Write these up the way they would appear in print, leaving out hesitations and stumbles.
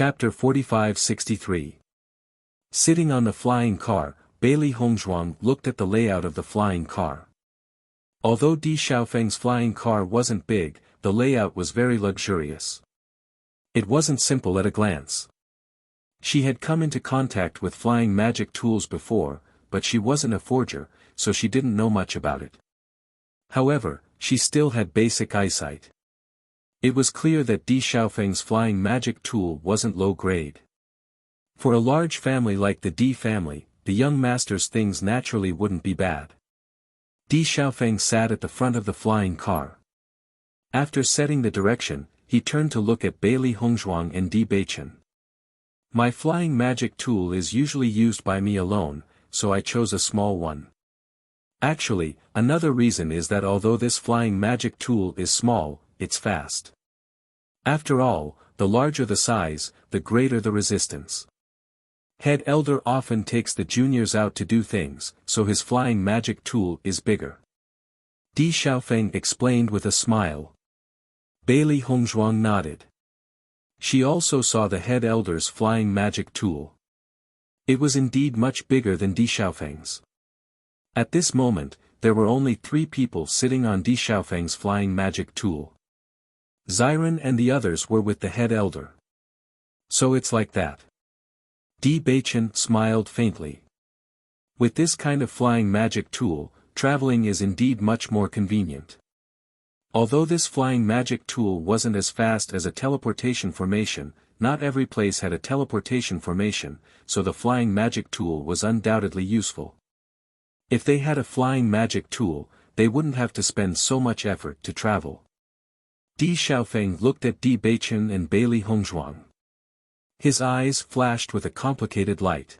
Chapter 4563. Sitting on the flying car, Bailey Hongzhuang looked at the layout of the flying car. Although Di Xiaofeng's flying car wasn't big, the layout was very luxurious. It wasn't simple at a glance. She had come into contact with flying magic tools before, but she wasn't a forger, so she didn't know much about it. However, she still had basic eyesight. It was clear that Di Xiaofeng's flying magic tool wasn't low grade. For a large family like the Di family, the young master's things naturally wouldn't be bad. Di Xiaofeng sat at the front of the flying car. After setting the direction, he turned to look at Bailey Hongzhuang and Di Beichen. My flying magic tool is usually used by me alone, so I chose a small one. Actually, another reason is that although this flying magic tool is small, it's fast. After all, the larger the size, the greater the resistance. Head Elder often takes the juniors out to do things, so his flying magic tool is bigger. Di Xiaofeng explained with a smile. Bailey Hongzhuang nodded. She also saw the head elder's flying magic tool. It was indeed much bigger than Di Xiaofeng's. At this moment, there were only 3 people sitting on Di Xiaofeng's flying magic tool. Xiren and the others were with the head elder. So it's like that. Di Beichen smiled faintly. With this kind of flying magic tool, traveling is indeed much more convenient. Although this flying magic tool wasn't as fast as a teleportation formation, not every place had a teleportation formation, so the flying magic tool was undoubtedly useful. If they had a flying magic tool, they wouldn't have to spend so much effort to travel. Di Xiaofeng looked at Di Beichen and Bailey Hongzhuang. His eyes flashed with a complicated light.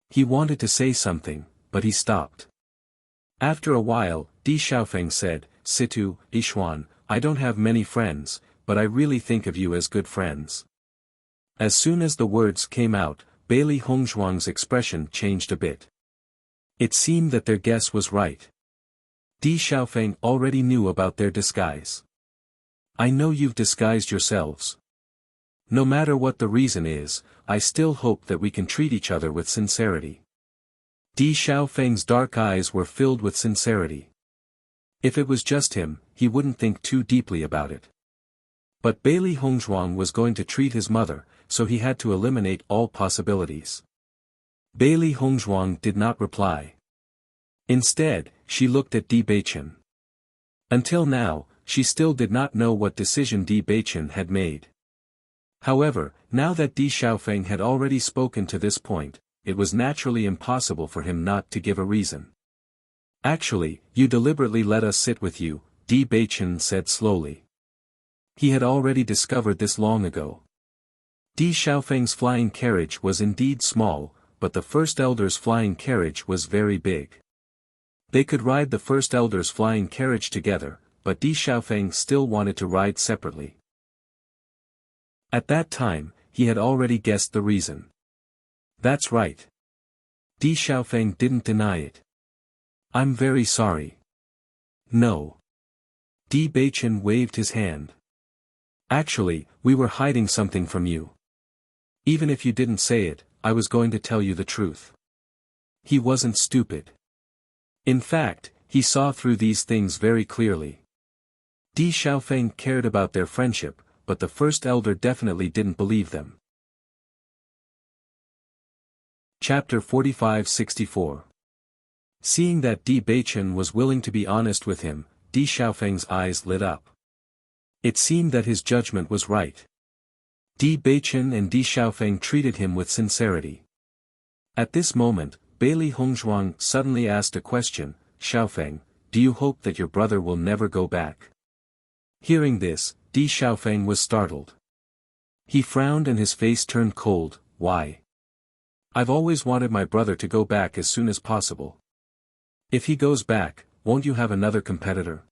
He wanted to say something, but he stopped. After a while, Di Xiaofeng said, Situ, Yixuan, I don't have many friends, but I really think of you as good friends. As soon as the words came out, Bailey Hongzhuang's expression changed a bit. It seemed that their guess was right. Di Xiaofeng already knew about their disguise. I know you've disguised yourselves. No matter what the reason is, I still hope that we can treat each other with sincerity. Di Xiaofeng's dark eyes were filled with sincerity. If it was just him, he wouldn't think too deeply about it. But Bailey Hongzhuang was going to treat his mother, so he had to eliminate all possibilities. Bailey Hongzhuang did not reply. Instead, she looked at Di Beichen. Until now, she still did not know what decision Di Beichen had made. However, now that Di Xiaofeng had already spoken to this point, it was naturally impossible for him not to give a reason. Actually, you deliberately let us sit with you, Di Beichen said slowly. He had already discovered this long ago. Di Xiaofeng's flying carriage was indeed small, but the First Elder's flying carriage was very big. They could ride the First Elder's flying carriage together, but Di Xiaofeng still wanted to ride separately. At that time, he had already guessed the reason. That's right. Di Xiaofeng didn't deny it. I'm very sorry. No. Di Beichen waved his hand. Actually, we were hiding something from you. Even if you didn't say it, I was going to tell you the truth. He wasn't stupid. In fact, he saw through these things very clearly. Di Xiaofeng cared about their friendship, but the First Elder definitely didn't believe them. Chapter 4564. Seeing that Di Beichen was willing to be honest with him, Di Xiaofeng's eyes lit up. It seemed that his judgment was right. Di Beichen and Di Xiaofeng treated him with sincerity. At this moment, Bailey Hongzhuang suddenly asked a question, Xiaofeng, do you hope that your brother will never go back? Hearing this, Di Xiaofeng was startled. He frowned and his face turned cold. Why? I've always wanted my brother to go back as soon as possible. If he goes back, won't you have another competitor?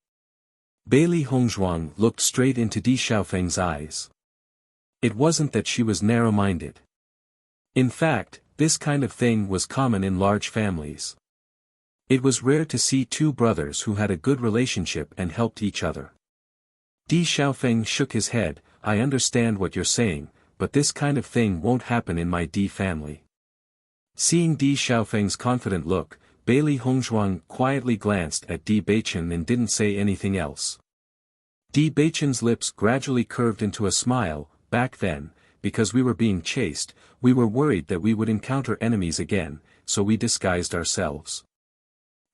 Bailey Hongzhuang looked straight into Di Xiaofeng's eyes. It wasn't that she was narrow-minded. In fact, this kind of thing was common in large families. It was rare to see 2 brothers who had a good relationship and helped each other. Di Xiaofeng shook his head. I understand what you're saying, but this kind of thing won't happen in my D family. Seeing Di Xiaofeng's confident look, Bailey Hongzhuang quietly glanced at Di Beichen and didn't say anything else. Di Beichen's lips gradually curved into a smile. Back then, because we were being chased, we were worried that we would encounter enemies again, so we disguised ourselves.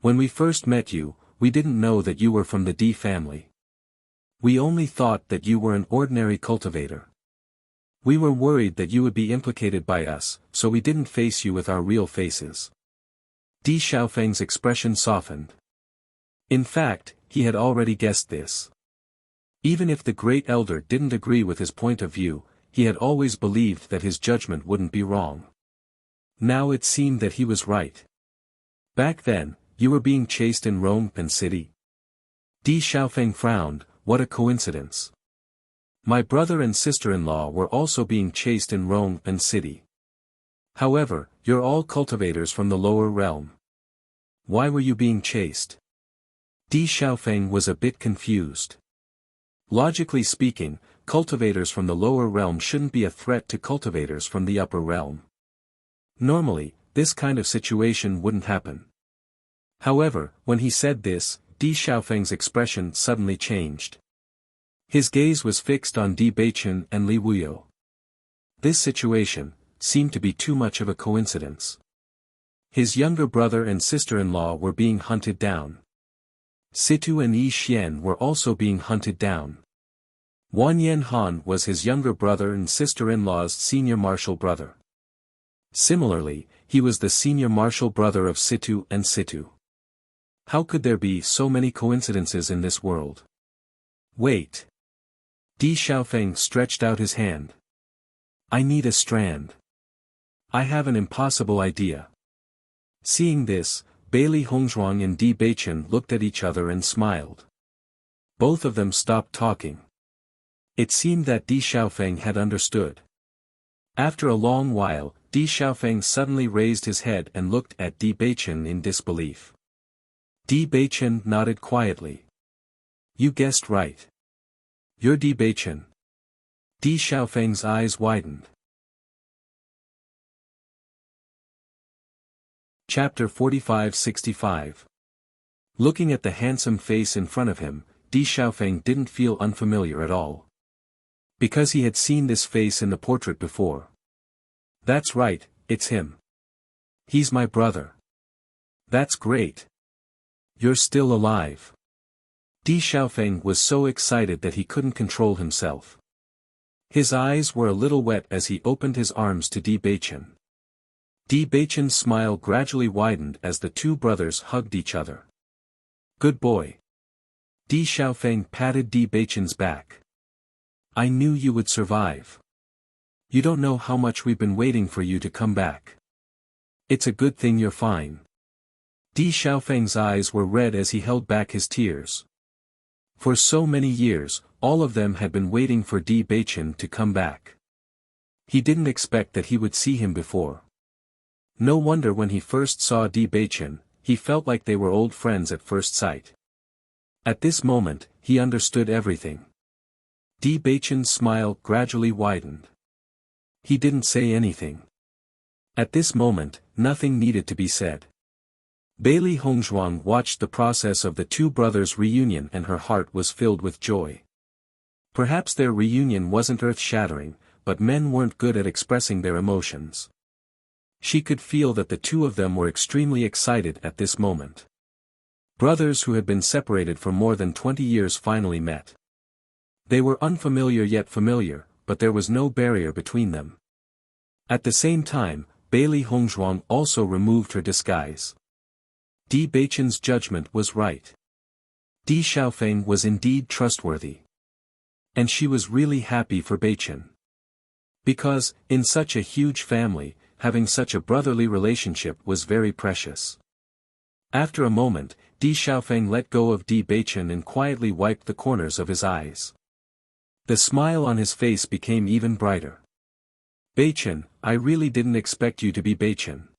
When we first met you, we didn't know that you were from the D family. We only thought that you were an ordinary cultivator. We were worried that you would be implicated by us, so we didn't face you with our real faces. Di Xiaofeng's expression softened. In fact, he had already guessed this. Even if the Great Elder didn't agree with his point of view, he had always believed that his judgment wouldn't be wrong. Now it seemed that he was right. Back then, you were being chased in Rome and City. Di Xiaofeng frowned. What a coincidence. My brother and sister-in-law were also being chased in Rome and City. However, you're all cultivators from the lower realm. Why were you being chased? Di Xiaofeng was a bit confused. Logically speaking, cultivators from the lower realm shouldn't be a threat to cultivators from the upper realm. Normally, this kind of situation wouldn't happen. However, when he said this, Di Xiaofeng's expression suddenly changed. His gaze was fixed on Di Beichen and Li Wuyo. This situation seemed to be too much of a coincidence. His younger brother and sister-in-law were being hunted down. Situ and Yi Xian were also being hunted down. Wanyan Han was his younger brother and sister-in-law's senior martial brother. Similarly, he was the senior martial brother of Situ and Situ. How could there be so many coincidences in this world? Wait. Di Xiaofeng stretched out his hand. I need a strand. I have an impossible idea. Seeing this, Bailey Hongzhuang and Di Beichen looked at each other and smiled. Both of them stopped talking. It seemed that Di Xiaofeng had understood. After a long while, Di Xiaofeng suddenly raised his head and looked at Di Beichen in disbelief. Di Beichen nodded quietly. You guessed right. You're Di Beichen. Di Xiaofeng's eyes widened. Chapter 45-65. Looking at the handsome face in front of him, Di Xiaofeng didn't feel unfamiliar at all. Because he had seen this face in the portrait before. That's right, it's him. He's my brother. That's great. You're still alive. Di Xiaofeng was so excited that he couldn't control himself. His eyes were a little wet as he opened his arms to Di Beichen. Di Beichen's smile gradually widened as the two brothers hugged each other. Good boy. Di Xiaofeng patted Di Beichen's back. I knew you would survive. You don't know how much we've been waiting for you to come back. It's a good thing you're fine. Di Xiaofeng's eyes were red as he held back his tears. For so many years, all of them had been waiting for Di Beichen to come back. He didn't expect that he would see him before. No wonder when he first saw Di Beichen, he felt like they were old friends at first sight. At this moment, he understood everything. Di Beichen's smile gradually widened. He didn't say anything. At this moment, nothing needed to be said. Bailey Hongzhuang watched the process of the two brothers' reunion and her heart was filled with joy. Perhaps their reunion wasn't earth-shattering, but men weren't good at expressing their emotions. She could feel that the two of them were extremely excited at this moment. Brothers who had been separated for more than 20 years finally met. They were unfamiliar yet familiar, but there was no barrier between them. At the same time, Bailey Hongzhuang also removed her disguise. Di Beichen's judgment was right. Di Xiaofeng was indeed trustworthy. And she was really happy for Beichen. Because, in such a huge family, having such a brotherly relationship was very precious. After a moment, Di Xiaofeng let go of Di Beichen and quietly wiped the corners of his eyes. The smile on his face became even brighter. Beichen, I really didn't expect you to be Beichen.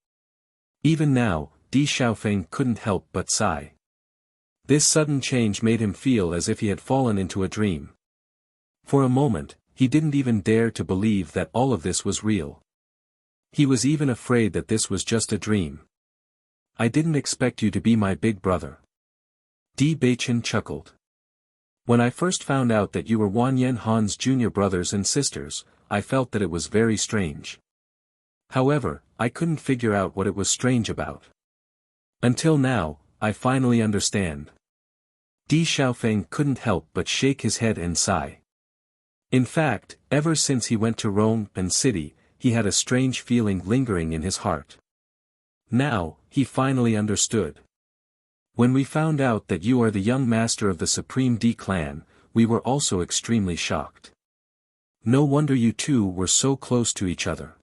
Even now, Di Xiaofeng couldn't help but sigh. This sudden change made him feel as if he had fallen into a dream. For a moment, he didn't even dare to believe that all of this was real. He was even afraid that this was just a dream. I didn't expect you to be my big brother. Di Baichen chuckled. When I first found out that you were Wan Yen Han's junior brothers and sisters, I felt that it was very strange. However, I couldn't figure out what it was strange about. Until now, I finally understand. Di Xiaofeng couldn't help but shake his head and sigh. In fact, ever since he went to Rome and City, he had a strange feeling lingering in his heart. Now, he finally understood. When we found out that you are the young master of the Supreme Di clan, we were also extremely shocked. No wonder you two were so close to each other.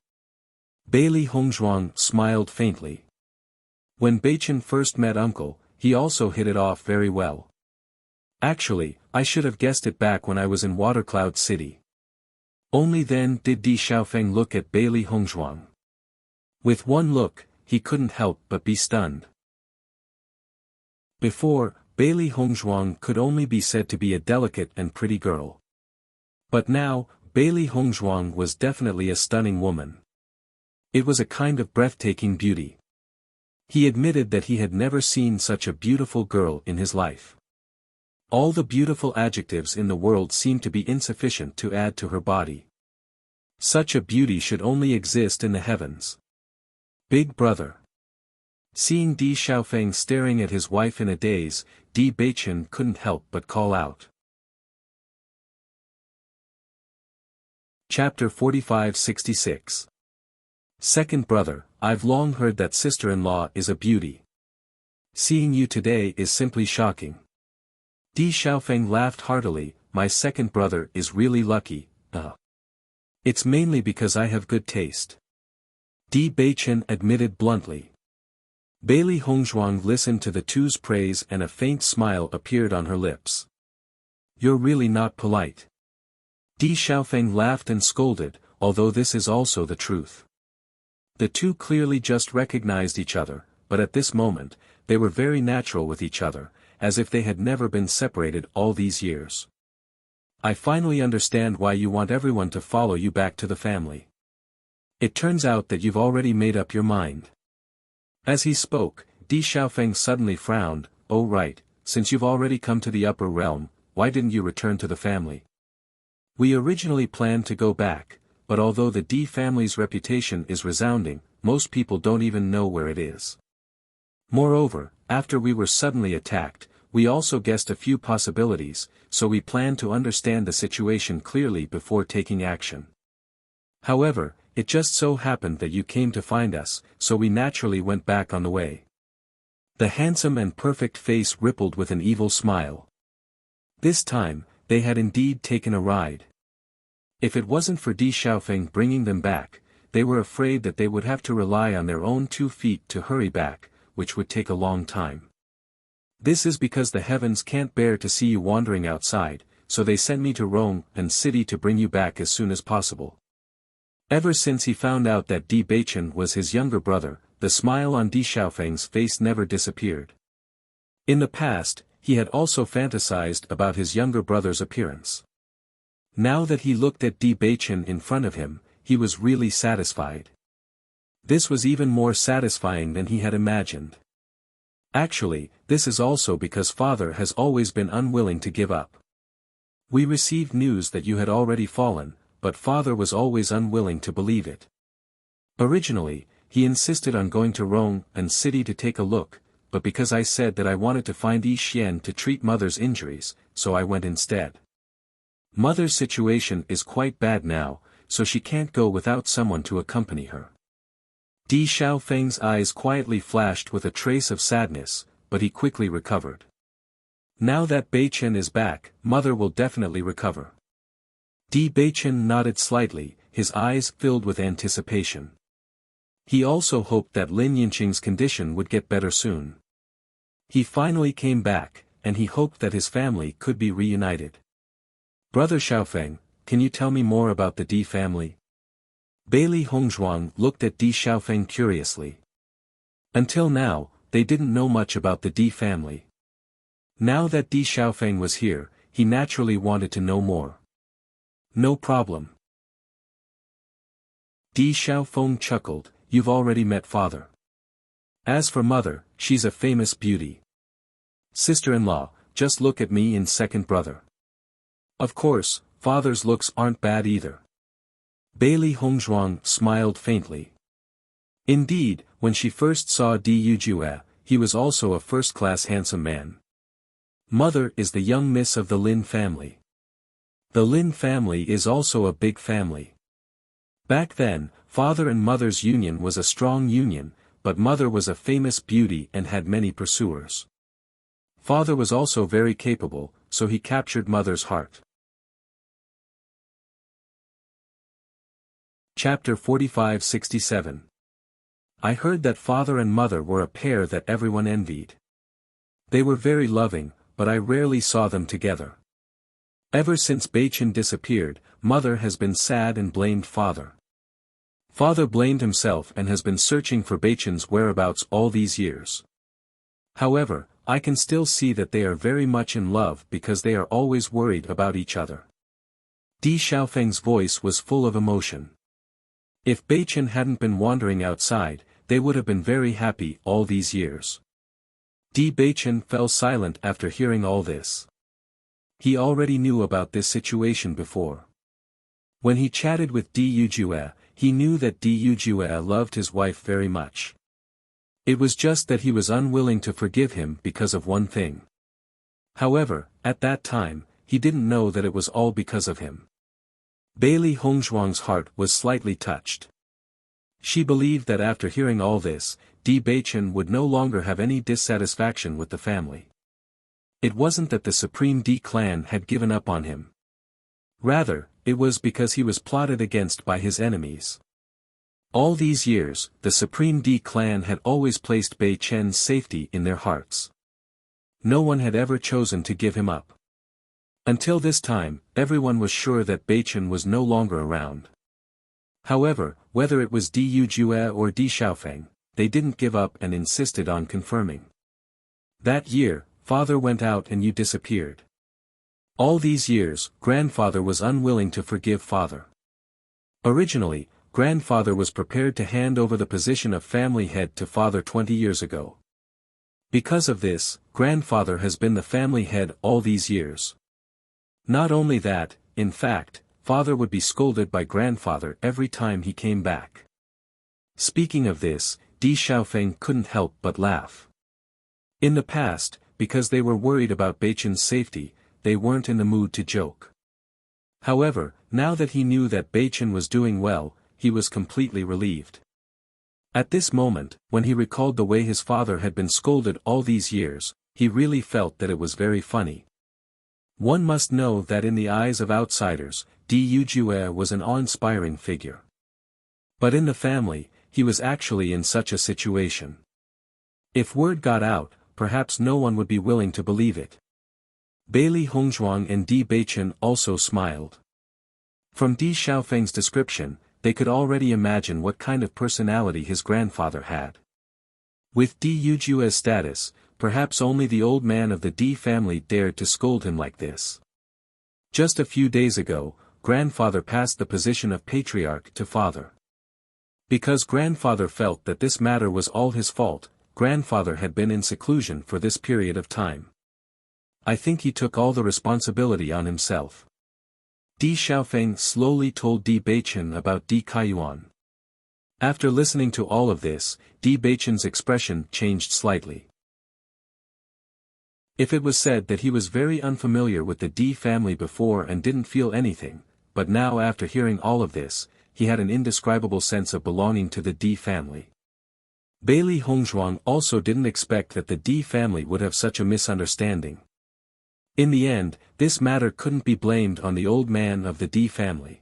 Bailey Hongzhuang smiled faintly. When Baichen first met uncle, he also hit it off very well. Actually, I should have guessed it back when I was in Watercloud City. Only then did Di Xiaofeng look at Bailey Hongzhuang. With one look, he couldn't help but be stunned. Before, Bailey Hongzhuang could only be said to be a delicate and pretty girl. But now, Bailey Hongzhuang was definitely a stunning woman. It was a kind of breathtaking beauty. He admitted that he had never seen such a beautiful girl in his life. All the beautiful adjectives in the world seemed to be insufficient to add to her body. Such a beauty should only exist in the heavens. Big brother. Seeing Di Xiaofeng staring at his wife in a daze, Di Baichen couldn't help but call out. Chapter 45-66. Second brother, I've long heard that sister-in-law is a beauty. Seeing you today is simply shocking. Di Xiaofeng laughed heartily. My second brother is really lucky, It's mainly because I have good taste. Di Baichen admitted bluntly. Bailey Hongzhuang listened to the two's praise and a faint smile appeared on her lips. You're really not polite. Di Xiaofeng laughed and scolded, although this is also the truth. The two clearly just recognized each other, but at this moment, they were very natural with each other, as if they had never been separated all these years. I finally understand why you want everyone to follow you back to the family. It turns out that you've already made up your mind. As he spoke, Di Xiaofeng suddenly frowned. Oh right, since you've already come to the upper realm, why didn't you return to the family? We originally planned to go back, but although the Di family's reputation is resounding, most people don't even know where it is. Moreover, after we were suddenly attacked, we also guessed a few possibilities, so we planned to understand the situation clearly before taking action. However, it just so happened that you came to find us, so we naturally went back on the way. The handsome and perfect face rippled with an evil smile. This time, they had indeed taken a ride. If it wasn't for Di Xiaofeng bringing them back, they were afraid that they would have to rely on their own 2 feet to hurry back, which would take a long time. This is because the heavens can't bear to see you wandering outside, so they sent me to Rome and City to bring you back as soon as possible. Ever since he found out that Di Baichen was his younger brother, the smile on Di Xiaofeng's face never disappeared. In the past, he had also fantasized about his younger brother's appearance. Now that he looked at Di Baichen in front of him, he was really satisfied. This was even more satisfying than he had imagined. Actually, this is also because father has always been unwilling to give up. We received news that you had already fallen, but father was always unwilling to believe it. Originally, he insisted on going to Rome and City to take a look, but because I said that I wanted to find Yi Xian to treat mother's injuries, so I went instead. Mother's situation is quite bad now, so she can't go without someone to accompany her. Di Xiaofeng's eyes quietly flashed with a trace of sadness, but he quickly recovered. Now that Baichen is back, mother will definitely recover. Di Baichen nodded slightly, his eyes filled with anticipation. He also hoped that Lin Yinqing's condition would get better soon. He finally came back, and he hoped that his family could be reunited. Brother Xiaofeng, can you tell me more about the Di family? Bailey Hongzhuang looked at Di Xiaofeng curiously. Until now, they didn't know much about the Di family. Now that Di Xiaofeng was here, he naturally wanted to know more. No problem. Di Xiaofeng chuckled, you've already met father. As for mother, she's a famous beauty. Sister-in-law, just look at me in second brother. Of course, father's looks aren't bad either. Bailey Hongzhuang smiled faintly. Indeed, when she first saw Di Yujue, he was also a first-class handsome man. Mother is the young miss of the Lin family. The Lin family is also a big family. Back then, father and mother's union was a strong union, but mother was a famous beauty and had many pursuers. Father was also very capable, so he captured mother's heart. Chapter 45-67. I heard that father and mother were a pair that everyone envied. They were very loving, but I rarely saw them together. Ever since Beichen disappeared, mother has been sad and blamed father. Father blamed himself and has been searching for Beichen's whereabouts all these years. However, I can still see that they are very much in love because they are always worried about each other. Di Xiaofeng's voice was full of emotion. If Beichen hadn't been wandering outside, they would have been very happy all these years. Di Beichen fell silent after hearing all this. He already knew about this situation before. When he chatted with Di Yujue, he knew that Di Yujue loved his wife very much. It was just that he was unwilling to forgive him because of one thing. However, at that time, he didn't know that it was all because of him. Bailey Hongzhuang's heart was slightly touched. She believed that after hearing all this, Di Beichen would no longer have any dissatisfaction with the family. It wasn't that the Supreme Di clan had given up on him. Rather, it was because he was plotted against by his enemies. All these years, the Supreme Di clan had always placed Bei Chen's safety in their hearts. No one had ever chosen to give him up. Until this time, everyone was sure that Beichen was no longer around. However, whether it was Di Yujue or Di Xiaofeng, they didn't give up and insisted on confirming. That year, father went out and you disappeared. All these years, grandfather was unwilling to forgive father. Originally, grandfather was prepared to hand over the position of family head to father 20 years ago. Because of this, grandfather has been the family head all these years. Not only that, in fact, father would be scolded by grandfather every time he came back. Speaking of this, Di Xiaofeng couldn't help but laugh. In the past, because they were worried about Beichen's safety, they weren't in the mood to joke. However, now that he knew that Beichen was doing well, he was completely relieved. At this moment, when he recalled the way his father had been scolded all these years, he really felt that it was very funny. One must know that in the eyes of outsiders, Di Yujue was an awe-inspiring figure. But in the family, he was actually in such a situation. If word got out, perhaps no one would be willing to believe it. Bailey Hongzhuang and Di Beichen also smiled. From Di Xiaofeng's description, they could already imagine what kind of personality his grandfather had. With Di Yujue's status, perhaps only the old man of the Di family dared to scold him like this. Just a few days ago, grandfather passed the position of patriarch to father. Because grandfather felt that this matter was all his fault, grandfather had been in seclusion for this period of time. I think he took all the responsibility on himself. Di Xiaofeng slowly told Di Beichen about Di Kaiyuan. After listening to all of this, Di Beichen's expression changed slightly. If it was said that he was very unfamiliar with the Di family before and didn't feel anything, but now after hearing all of this, he had an indescribable sense of belonging to the Di family. Bailey Hongzhuang also didn't expect that the Di family would have such a misunderstanding. In the end, this matter couldn't be blamed on the old man of the Di family.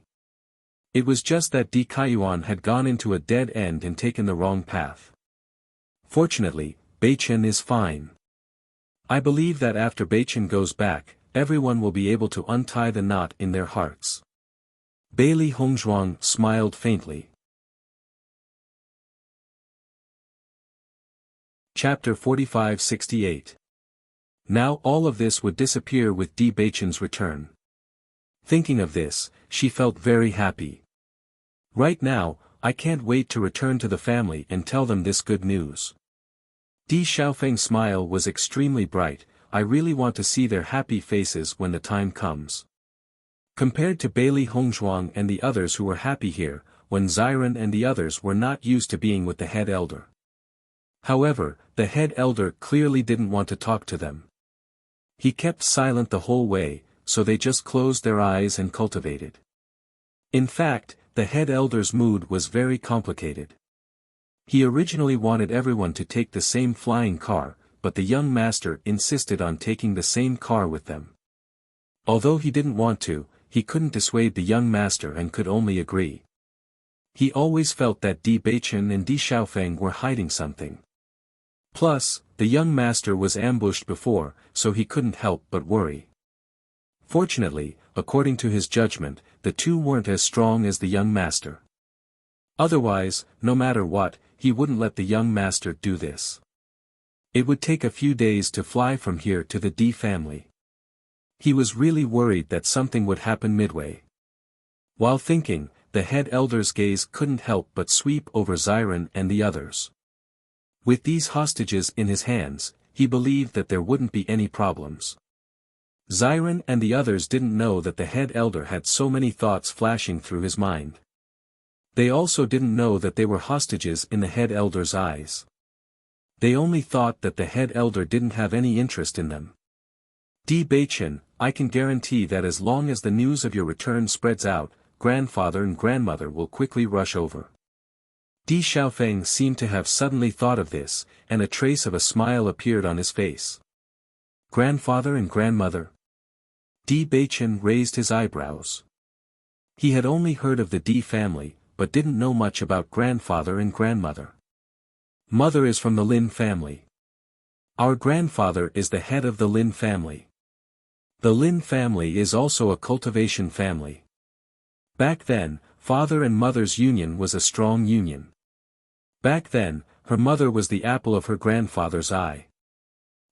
It was just that Di Kaiyuan had gone into a dead end and taken the wrong path. Fortunately, Beichen is fine. I believe that after Beichen goes back, everyone will be able to untie the knot in their hearts. Bailey Hongzhuang smiled faintly. Chapter 45-68. Now all of this would disappear with Di Beichen's return. Thinking of this, she felt very happy. Right now, I can't wait to return to the family and tell them this good news. Di Xiaofeng's smile was extremely bright. I really want to see their happy faces when the time comes. Compared to Bailey Hongzhuang and the others who were happy here, when Xiren and the others were not used to being with the head elder. However, the head elder clearly didn't want to talk to them. He kept silent the whole way, so they just closed their eyes and cultivated. In fact, the head elder's mood was very complicated. He originally wanted everyone to take the same flying car, but the young master insisted on taking the same car with them. Although he didn't want to, he couldn't dissuade the young master and could only agree. He always felt that Di Beichen and Di Xiaofeng were hiding something. Plus, the young master was ambushed before, so he couldn't help but worry. Fortunately, according to his judgment, the two weren't as strong as the young master. Otherwise, no matter what, he wouldn't let the young master do this. It would take a few days to fly from here to the Di family. He was really worried that something would happen midway. While thinking, the head elder's gaze couldn't help but sweep over Xiren and the others. With these hostages in his hands, he believed that there wouldn't be any problems. Xiren and the others didn't know that the head elder had so many thoughts flashing through his mind. They also didn't know that they were hostages in the head elder's eyes. They only thought that the head elder didn't have any interest in them. Di Beichen, I can guarantee that as long as the news of your return spreads out, grandfather and grandmother will quickly rush over. Di Xiaofeng seemed to have suddenly thought of this, and a trace of a smile appeared on his face. Grandfather and grandmother? Di Beichen raised his eyebrows. He had only heard of the Di family, but didn't know much about grandfather and grandmother. Mother is from the Lin family. Our grandfather is the head of the Lin family. The Lin family is also a cultivation family. Back then, father and mother's union was a strong union. Back then, her mother was the apple of her grandfather's eye.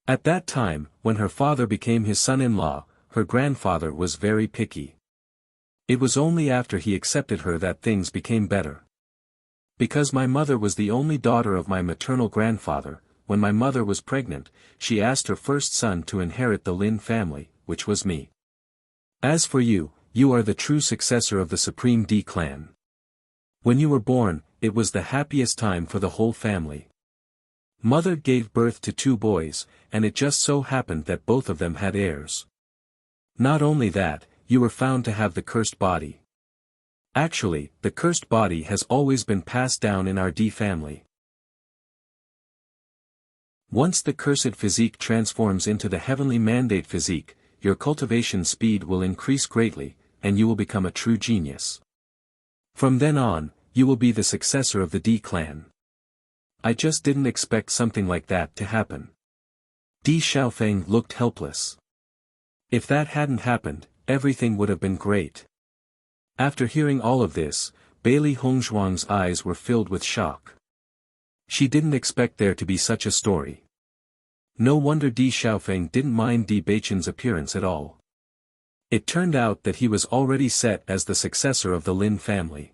At that time, when her father became his son-in-law, her grandfather was very picky. It was only after he accepted her that things became better. Because my mother was the only daughter of my maternal grandfather, when my mother was pregnant, she asked her first son to inherit the Lin family, which was me. As for you, you are the true successor of the Supreme Di clan. When you were born, it was the happiest time for the whole family. Mother gave birth to 2 boys, and it just so happened that both of them had heirs. Not only that, you were found to have the cursed body. Actually, the cursed body has always been passed down in our Di family. Once the cursed physique transforms into the heavenly mandate physique, your cultivation speed will increase greatly, and you will become a true genius. From then on, you will be the successor of the Di clan. I just didn't expect something like that to happen. Di Xiaofeng looked helpless. If that hadn't happened, everything would have been great. After hearing all of this, Bailey Hongzhuang's eyes were filled with shock. She didn't expect there to be such a story. No wonder Di Xiaofeng didn't mind Di Beichen's appearance at all. It turned out that he was already set as the successor of the Lin family.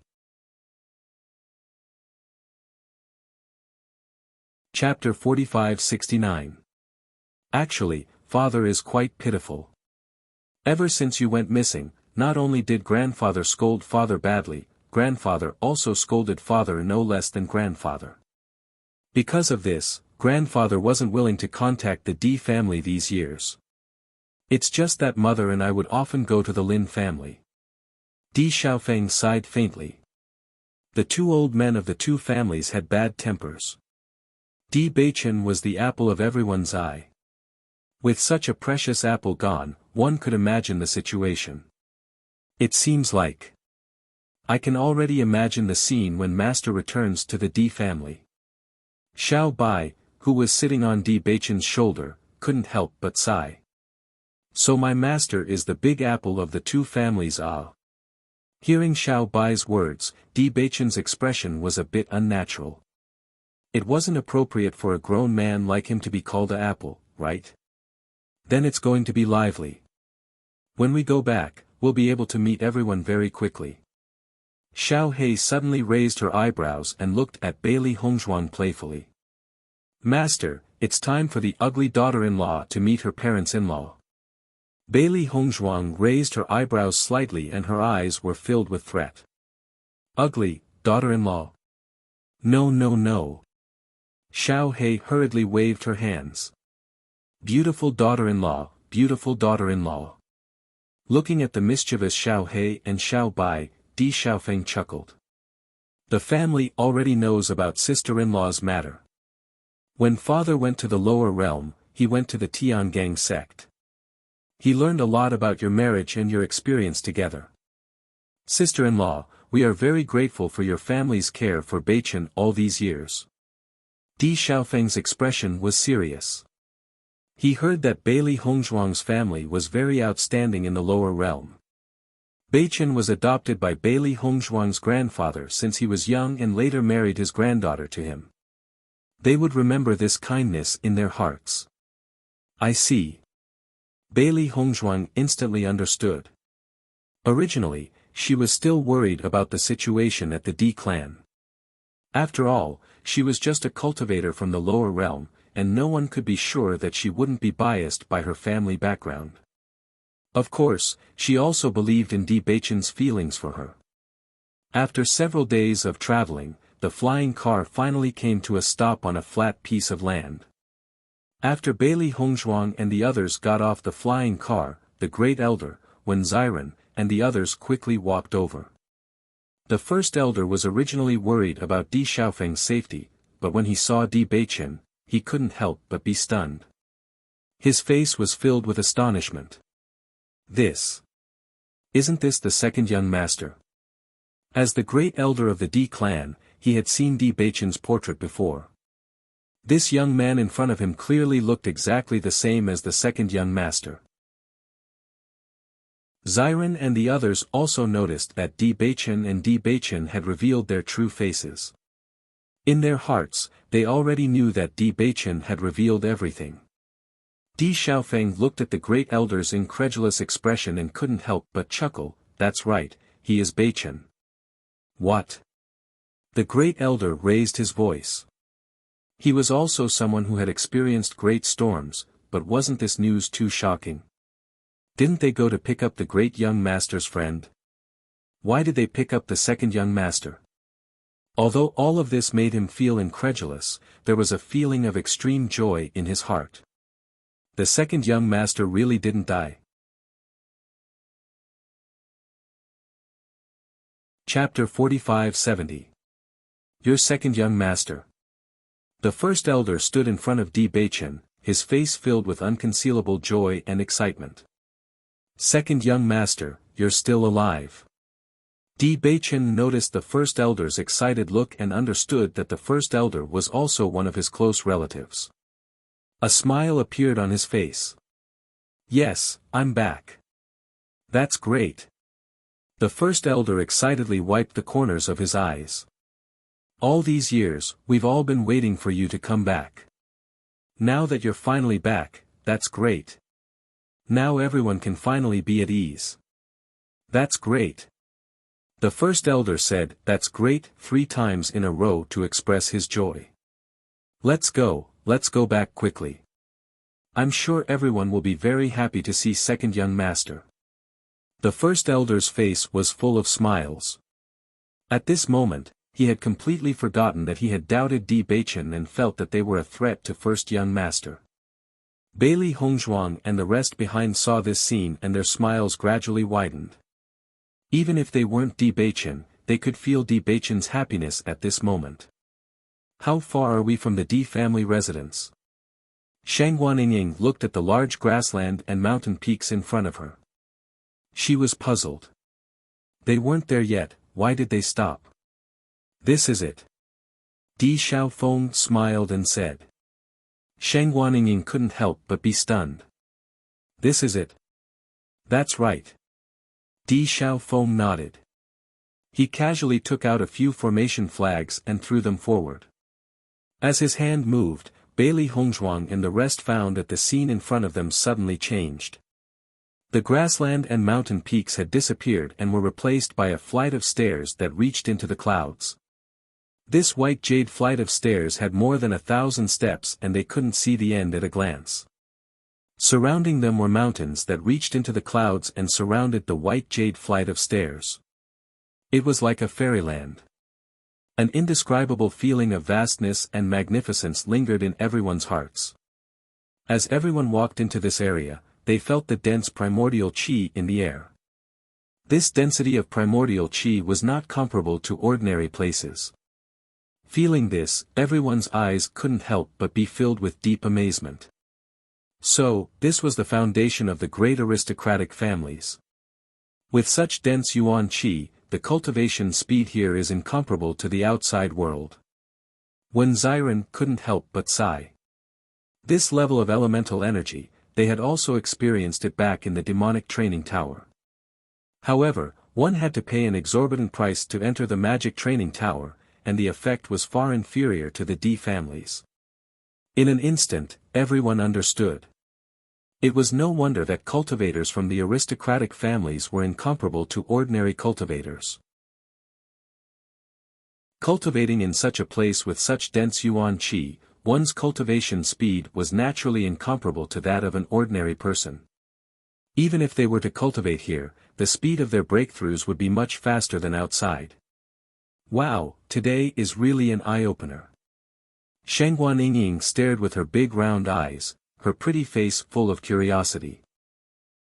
Chapter 45-69. Actually, father is quite pitiful. Ever since you went missing, not only did grandfather scold father badly, grandfather also scolded father no less than grandfather. Because of this, grandfather wasn't willing to contact the Di family these years. It's just that mother and I would often go to the Lin family. Di Xiaofeng sighed faintly. The 2 old men of the 2 families had bad tempers. Di Beichen was the apple of everyone's eye. With such a precious apple gone, one could imagine the situation. It seems like. I can already imagine the scene when master returns to the Di family. Xiao Bai, who was sitting on Di Beichen's shoulder, couldn't help but sigh. So my master is the big apple of the 2 families, ah. Hearing Xiao Bai's words, Di Beichen's expression was a bit unnatural. It wasn't appropriate for a grown man like him to be called an apple, right? Then it's going to be lively. When we go back, we'll be able to meet everyone very quickly. Xiao He suddenly raised her eyebrows and looked at Bailey Hongzhuang playfully. Master, it's time for the ugly daughter-in-law to meet her parents-in-law. Bailey Hongzhuang raised her eyebrows slightly and her eyes were filled with threat. Ugly, daughter-in-law? No, no, no. Xiao He hurriedly waved her hands. Beautiful daughter-in-law, beautiful daughter-in-law. Looking at the mischievous Xiao He and Xiao Bai, Di Xiaofeng chuckled. The family already knows about sister-in-law's matter. When father went to the lower realm, he went to the Tiangang sect. He learned a lot about your marriage and your experience together. Sister-in-law, we are very grateful for your family's care for Beichen all these years. Di Xiaofeng's expression was serious. He heard that Bailey Hongzhuang's family was very outstanding in the lower realm. Beichen was adopted by Bailey Hongzhuang's grandfather since he was young and later married his granddaughter to him. They would remember this kindness in their hearts. I see. Bailey Hongzhuang instantly understood. Originally, she was still worried about the situation at the Di clan. After all, she was just a cultivator from the lower realm, and no one could be sure that she wouldn't be biased by her family background. Of course, she also believed in Di Beichen's feelings for her. After several days of traveling, the flying car finally came to a stop on a flat piece of land. After Bailey Hongzhuang and the others got off the flying car, the Great Elder, Wen Ziren, and the others quickly walked over. The first elder was originally worried about Di Xiaofeng's safety, but when he saw Di Beichen, he couldn't help but be stunned. His face was filled with astonishment. Isn't this the second young master? As the great elder of the Di clan, he had seen Di Beichen's portrait before. This young man in front of him clearly looked exactly the same as the second young master. Ziren and the others also noticed that Di Beichen and Di Beichen had revealed their true faces. In their hearts, they already knew that Di Beichen had revealed everything. Di Xiaofeng looked at the great elder's incredulous expression and couldn't help but chuckle. That's right, he is Beichen. What? The great elder raised his voice. He was also someone who had experienced great storms, but wasn't this news too shocking? Didn't they go to pick up the great young master's friend? Why did they pick up the second young master? Although all of this made him feel incredulous, there was a feeling of extreme joy in his heart. The second young master really didn't die. Chapter 45-70. Your second young master. The first elder stood in front of Di Beichen, his face filled with unconcealable joy and excitement. Second young master, you're still alive. Di Beichen noticed the first elder's excited look and understood that the first elder was also one of his close relatives. A smile appeared on his face. Yes, I'm back. That's great. The first elder excitedly wiped the corners of his eyes. All these years, we've all been waiting for you to come back. Now that you're finally back, that's great. Now everyone can finally be at ease. That's great. The first elder said, that's great, 3 times in a row to express his joy. Let's go back quickly. I'm sure everyone will be very happy to see second young master. The first elder's face was full of smiles. At this moment, he had completely forgotten that he had doubted Di Beichen and felt that they were a threat to first young master. Bailey Hongzhuang and the rest behind saw this scene and their smiles gradually widened. Even if they weren't Di Beichen, they could feel Di Beichen's happiness at this moment. How far are we from the Di family residence? Shang Guanying looked at the large grassland and mountain peaks in front of her. She was puzzled. They weren't there yet, why did they stop? This is it. Di Xiaofeng smiled and said. Shang Guanying couldn't help but be stunned. This is it. That's right. Di Xiaofeng nodded. He casually took out a few formation flags and threw them forward. As his hand moved, Bailey Hongzhuang and the rest found that the scene in front of them suddenly changed. The grassland and mountain peaks had disappeared and were replaced by a flight of stairs that reached into the clouds. This white jade flight of stairs had more than 1,000 steps and they couldn't see the end at a glance. Surrounding them were mountains that reached into the clouds and surrounded the white jade flight of stairs. It was like a fairyland. An indescribable feeling of vastness and magnificence lingered in everyone's hearts. As everyone walked into this area, they felt the dense primordial qi in the air. This density of primordial qi was not comparable to ordinary places. Feeling this, everyone's eyes couldn't help but be filled with deep amazement. So, this was the foundation of the great aristocratic families. With such dense yuan qi, the cultivation speed here is incomparable to the outside world. When Xiren couldn't help but sigh. This level of elemental energy, they had also experienced it back in the demonic training tower. However, one had to pay an exorbitant price to enter the magic training tower, and the effect was far inferior to the D families. In an instant, everyone understood. It was no wonder that cultivators from the aristocratic families were incomparable to ordinary cultivators. Cultivating in such a place with such dense yuan qi, one's cultivation speed was naturally incomparable to that of an ordinary person. Even if they were to cultivate here, the speed of their breakthroughs would be much faster than outside. Wow, today is really an eye-opener. Shangguan Yingying stared with her big round eyes, her pretty face full of curiosity.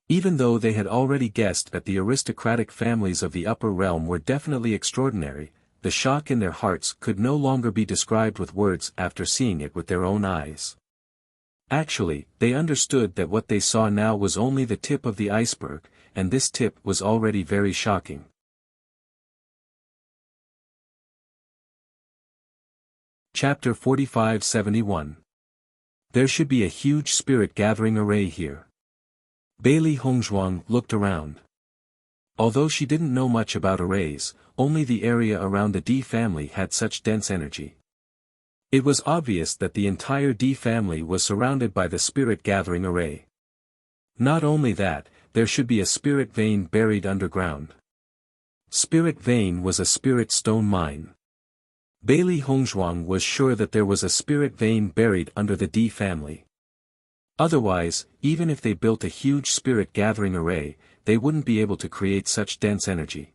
Even though they had already guessed that the aristocratic families of the upper realm were definitely extraordinary, the shock in their hearts could no longer be described with words after seeing it with their own eyes. Actually, they understood that what they saw now was only the tip of the iceberg, and this tip was already very shocking. Chapter 45-71. There should be a huge spirit gathering array here. Bailey Hongzhuang looked around. Although she didn't know much about arrays, only the area around the D family had such dense energy. It was obvious that the entire D family was surrounded by the spirit gathering array. Not only that, there should be a spirit vein buried underground. Spirit vein was a spirit stone mine. Bailey Hongzhuang was sure that there was a spirit vein buried under the D family. Otherwise, even if they built a huge spirit gathering array, they wouldn't be able to create such dense energy.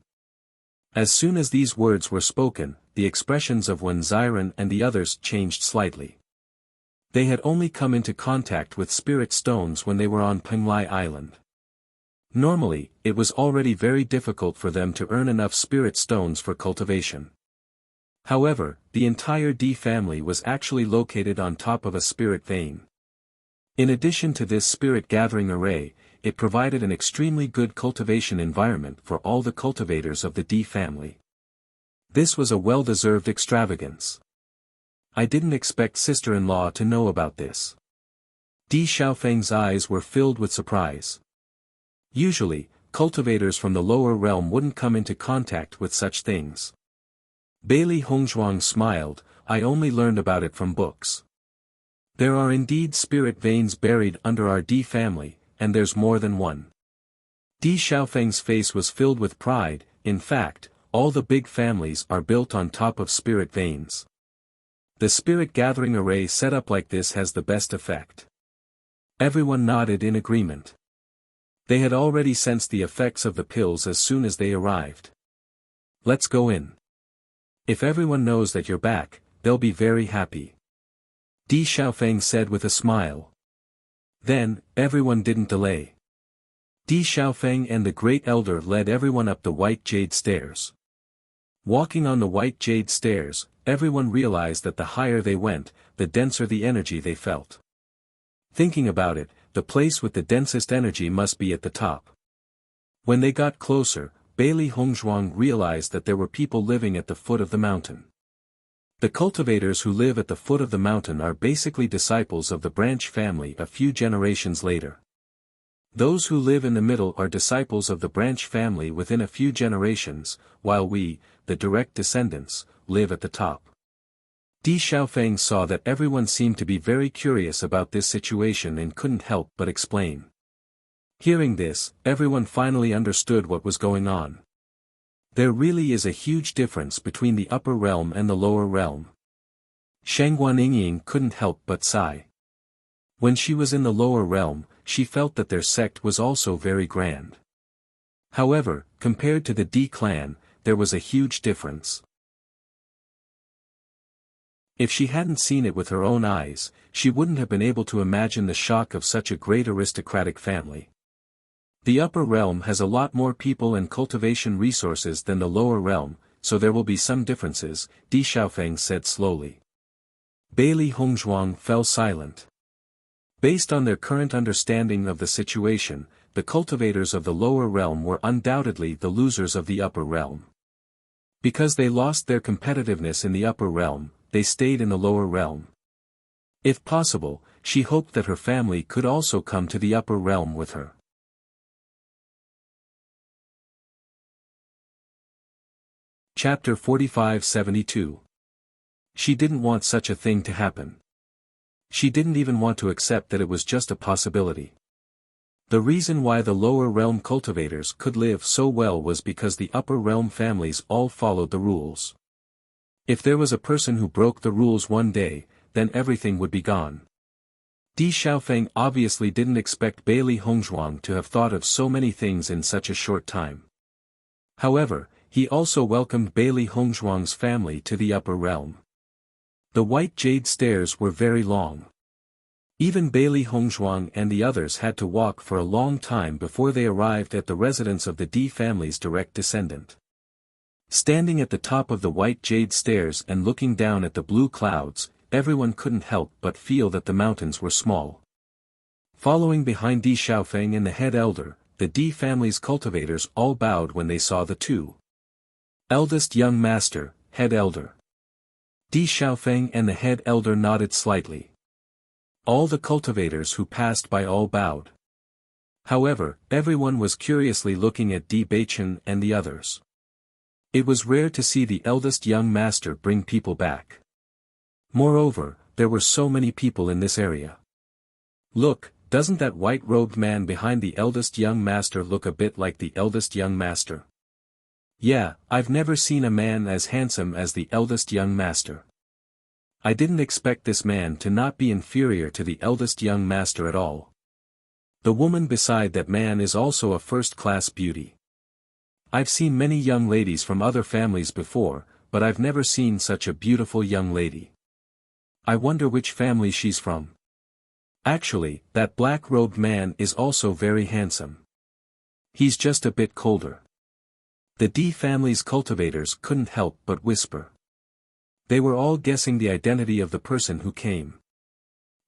As soon as these words were spoken, the expressions of Wen Xiren and the others changed slightly. They had only come into contact with spirit stones when they were on Penglai Island. Normally, it was already very difficult for them to earn enough spirit stones for cultivation. However, the entire D family was actually located on top of a spirit vein. In addition to this spirit gathering array, it provided an extremely good cultivation environment for all the cultivators of the D family. This was a well-deserved extravagance. I didn't expect sister-in-law to know about this. Di Xiaofeng's eyes were filled with surprise. Usually, cultivators from the lower realm wouldn't come into contact with such things. Bailey Hongzhuang smiled, I only learned about it from books. There are indeed spirit veins buried under our D family, and there's more than one. Di Xiaofeng's face was filled with pride. In fact, all the big families are built on top of spirit veins. The spirit gathering array set up like this has the best effect. Everyone nodded in agreement. They had already sensed the effects of the pills as soon as they arrived. Let's go in. If everyone knows that you're back, they'll be very happy. Di Xiaofeng said with a smile. Then, everyone didn't delay. Di Xiaofeng and the Great Elder led everyone up the white jade stairs. Walking on the white jade stairs, everyone realized that the higher they went, the denser the energy they felt. Thinking about it, the place with the densest energy must be at the top. When they got closer, Bailey Hongzhuang realized that there were people living at the foot of the mountain. The cultivators who live at the foot of the mountain are basically disciples of the branch family a few generations later. Those who live in the middle are disciples of the branch family within a few generations, while we, the direct descendants, live at the top. Di Xiaofeng saw that everyone seemed to be very curious about this situation and couldn't help but explain. Hearing this, everyone finally understood what was going on. There really is a huge difference between the upper realm and the lower realm. Shangguan couldn't help but sigh. When she was in the lower realm, she felt that their sect was also very grand. However, compared to the D clan, there was a huge difference. If she hadn't seen it with her own eyes, she wouldn't have been able to imagine the shock of such a great aristocratic family. The upper realm has a lot more people and cultivation resources than the lower realm, so there will be some differences, Di Xiaofeng said slowly. Bailey Hongzhuang fell silent. Based on their current understanding of the situation, the cultivators of the lower realm were undoubtedly the losers of the upper realm. Because they lost their competitiveness in the upper realm, they stayed in the lower realm. If possible, she hoped that her family could also come to the upper realm with her. Chapter 45-72. She didn't want such a thing to happen. She didn't even want to accept that it was just a possibility. The reason why the lower realm cultivators could live so well was because the upper realm families all followed the rules. If there was a person who broke the rules one day, then everything would be gone. Di Xiaofeng obviously didn't expect Bailey Hongzhuang to have thought of so many things in such a short time. However, he also welcomed Bailey Hongzhuang's family to the upper realm. The white jade stairs were very long. Even Bailey Hongzhuang and the others had to walk for a long time before they arrived at the residence of the D family's direct descendant. Standing at the top of the white jade stairs and looking down at the blue clouds, everyone couldn't help but feel that the mountains were small. Following behind Di Xiaofeng and the head elder, the D family's cultivators all bowed when they saw the two. Eldest young master, head elder. Di Xiaofeng and the head elder nodded slightly. All the cultivators who passed by all bowed. However, everyone was curiously looking at Di Beichen and the others. It was rare to see the eldest young master bring people back. Moreover, there were so many people in this area. Look, doesn't that white-robed man behind the eldest young master look a bit like the eldest young master? Yeah, I've never seen a man as handsome as the eldest young master. I didn't expect this man to not be inferior to the eldest young master at all. The woman beside that man is also a first-class beauty. I've seen many young ladies from other families before, but I've never seen such a beautiful young lady. I wonder which family she's from. Actually, that black-robed man is also very handsome. He's just a bit colder. The D family's cultivators couldn't help but whisper. They were all guessing the identity of the person who came.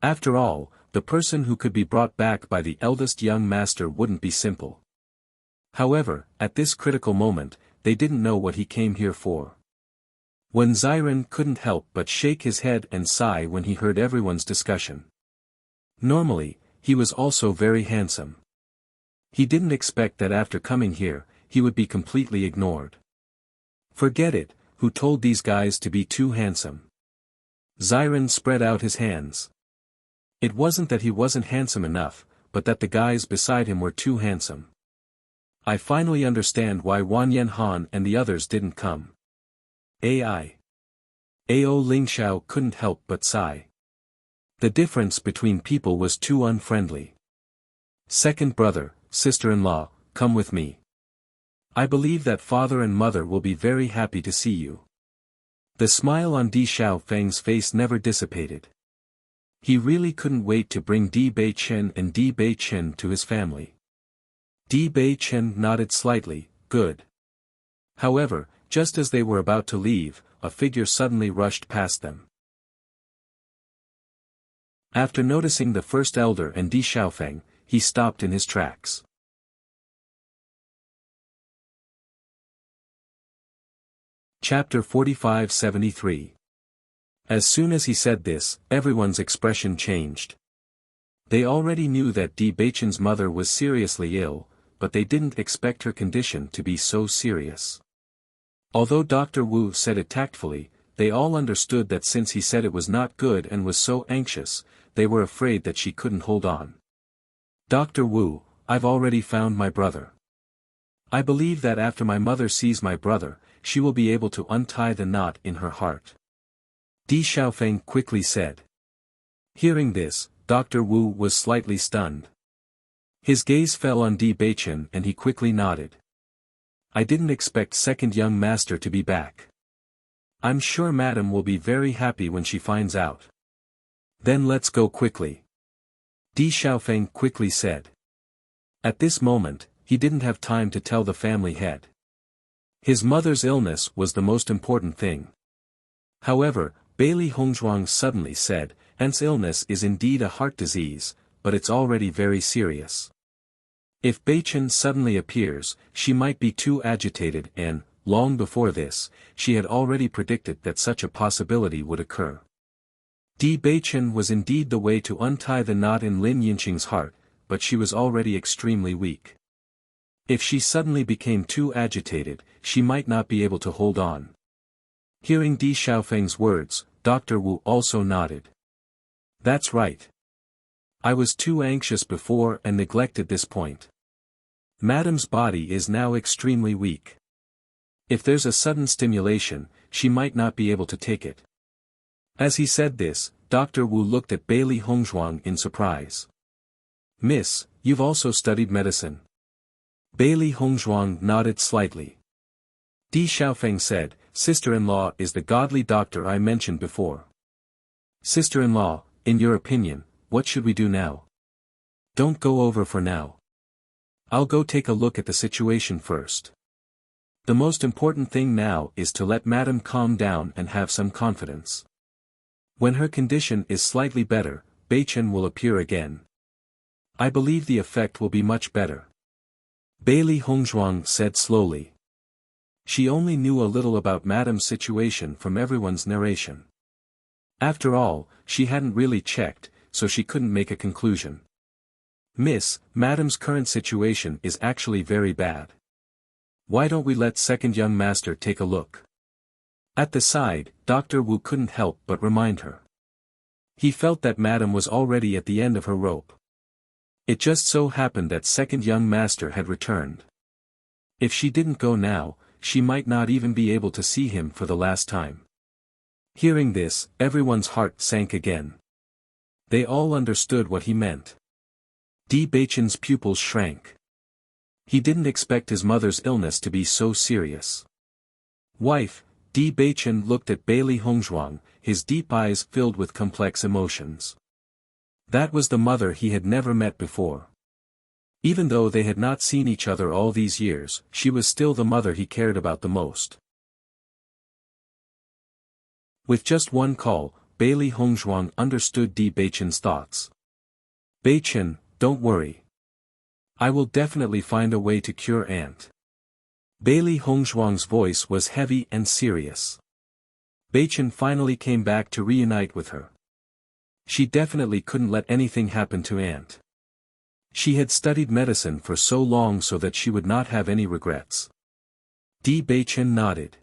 After all, the person who could be brought back by the eldest young master wouldn't be simple. However, at this critical moment, they didn't know what he came here for. When Xiren couldn't help but shake his head and sigh when he heard everyone's discussion. Normally, he was also very handsome. He didn't expect that after coming here, he would be completely ignored. Forget it, who told these guys to be too handsome? Xiren spread out his hands. It wasn't that he wasn't handsome enough, but that the guys beside him were too handsome. I finally understand why Wan Yanhan and the others didn't come. Ao Lingxiao couldn't help but sigh. The difference between people was too unfriendly. Second brother, sister-in-law, come with me. I believe that father and mother will be very happy to see you. The smile on Di Xiaofeng's face never dissipated. He really couldn't wait to bring Di Beichen and Di Beichen to his family. Di Beichen nodded slightly, good. However, just as they were about to leave, a figure suddenly rushed past them. After noticing the first elder and Di Xiaofeng, he stopped in his tracks. Chapter 45-73. As soon as he said this, everyone's expression changed. They already knew that Di Beichen's mother was seriously ill, but they didn't expect her condition to be so serious. Although Dr. Wu said it tactfully, they all understood that since he said it was not good and was so anxious, they were afraid that she couldn't hold on. Dr. Wu, I've already found my brother. I believe that after my mother sees my brother, she will be able to untie the knot in her heart. Di Xiaofeng quickly said. Hearing this, Dr. Wu was slightly stunned. His gaze fell on Di Beichen and he quickly nodded. I didn't expect second young master to be back. I'm sure madam will be very happy when she finds out. Then let's go quickly. Di Xiaofeng quickly said. At this moment, he didn't have time to tell the family head. His mother's illness was the most important thing. However, Bailey Hongzhuang suddenly said, Aunt's illness is indeed a heart disease, but it's already very serious. If Beichen suddenly appears, she might be too agitated and, long before this, she had already predicted that such a possibility would occur. Di Beichen was indeed the way to untie the knot in Lin Yinqing's heart, but she was already extremely weak. If she suddenly became too agitated, she might not be able to hold on. Hearing Di Xiaofeng's words, Dr. Wu also nodded. That's right. I was too anxious before and neglected this point. Madam's body is now extremely weak. If there's a sudden stimulation, she might not be able to take it. As he said this, Dr. Wu looked at Bailey Hongzhuang in surprise. Miss, you've also studied medicine. Bailey Hongzhuang nodded slightly. Di Xiaofeng said, Sister-in-law is the godly doctor I mentioned before. Sister-in-law, in your opinion, what should we do now? Don't go over for now. I'll go take a look at the situation first. The most important thing now is to let Madam calm down and have some confidence. When her condition is slightly better, Beichen will appear again. I believe the effect will be much better. Bailey Hongzhuang said slowly. She only knew a little about Madam's situation from everyone's narration. After all, she hadn't really checked, so she couldn't make a conclusion. Miss, Madam's current situation is actually very bad. Why don't we let second young master take a look? At the side, Dr. Wu couldn't help but remind her. He felt that Madam was already at the end of her rope. It just so happened that second young master had returned. If she didn't go now, she might not even be able to see him for the last time. Hearing this, everyone's heart sank again. They all understood what he meant. Di Beichen's pupils shrank. He didn't expect his mother's illness to be so serious. Wife, Di Beichen looked at Bailey Hongzhuang, his deep eyes filled with complex emotions. That was the mother he had never met before. Even though they had not seen each other all these years, she was still the mother he cared about the most. With just one call, Bailey Hongzhuang understood Di Beichen's thoughts. Beichen, don't worry. I will definitely find a way to cure Aunt. Bailey Hongzhuang's voice was heavy and serious. Beichen finally came back to reunite with her. She definitely couldn't let anything happen to Aunt. She had studied medicine for so long so that she would not have any regrets. Di Beichen nodded.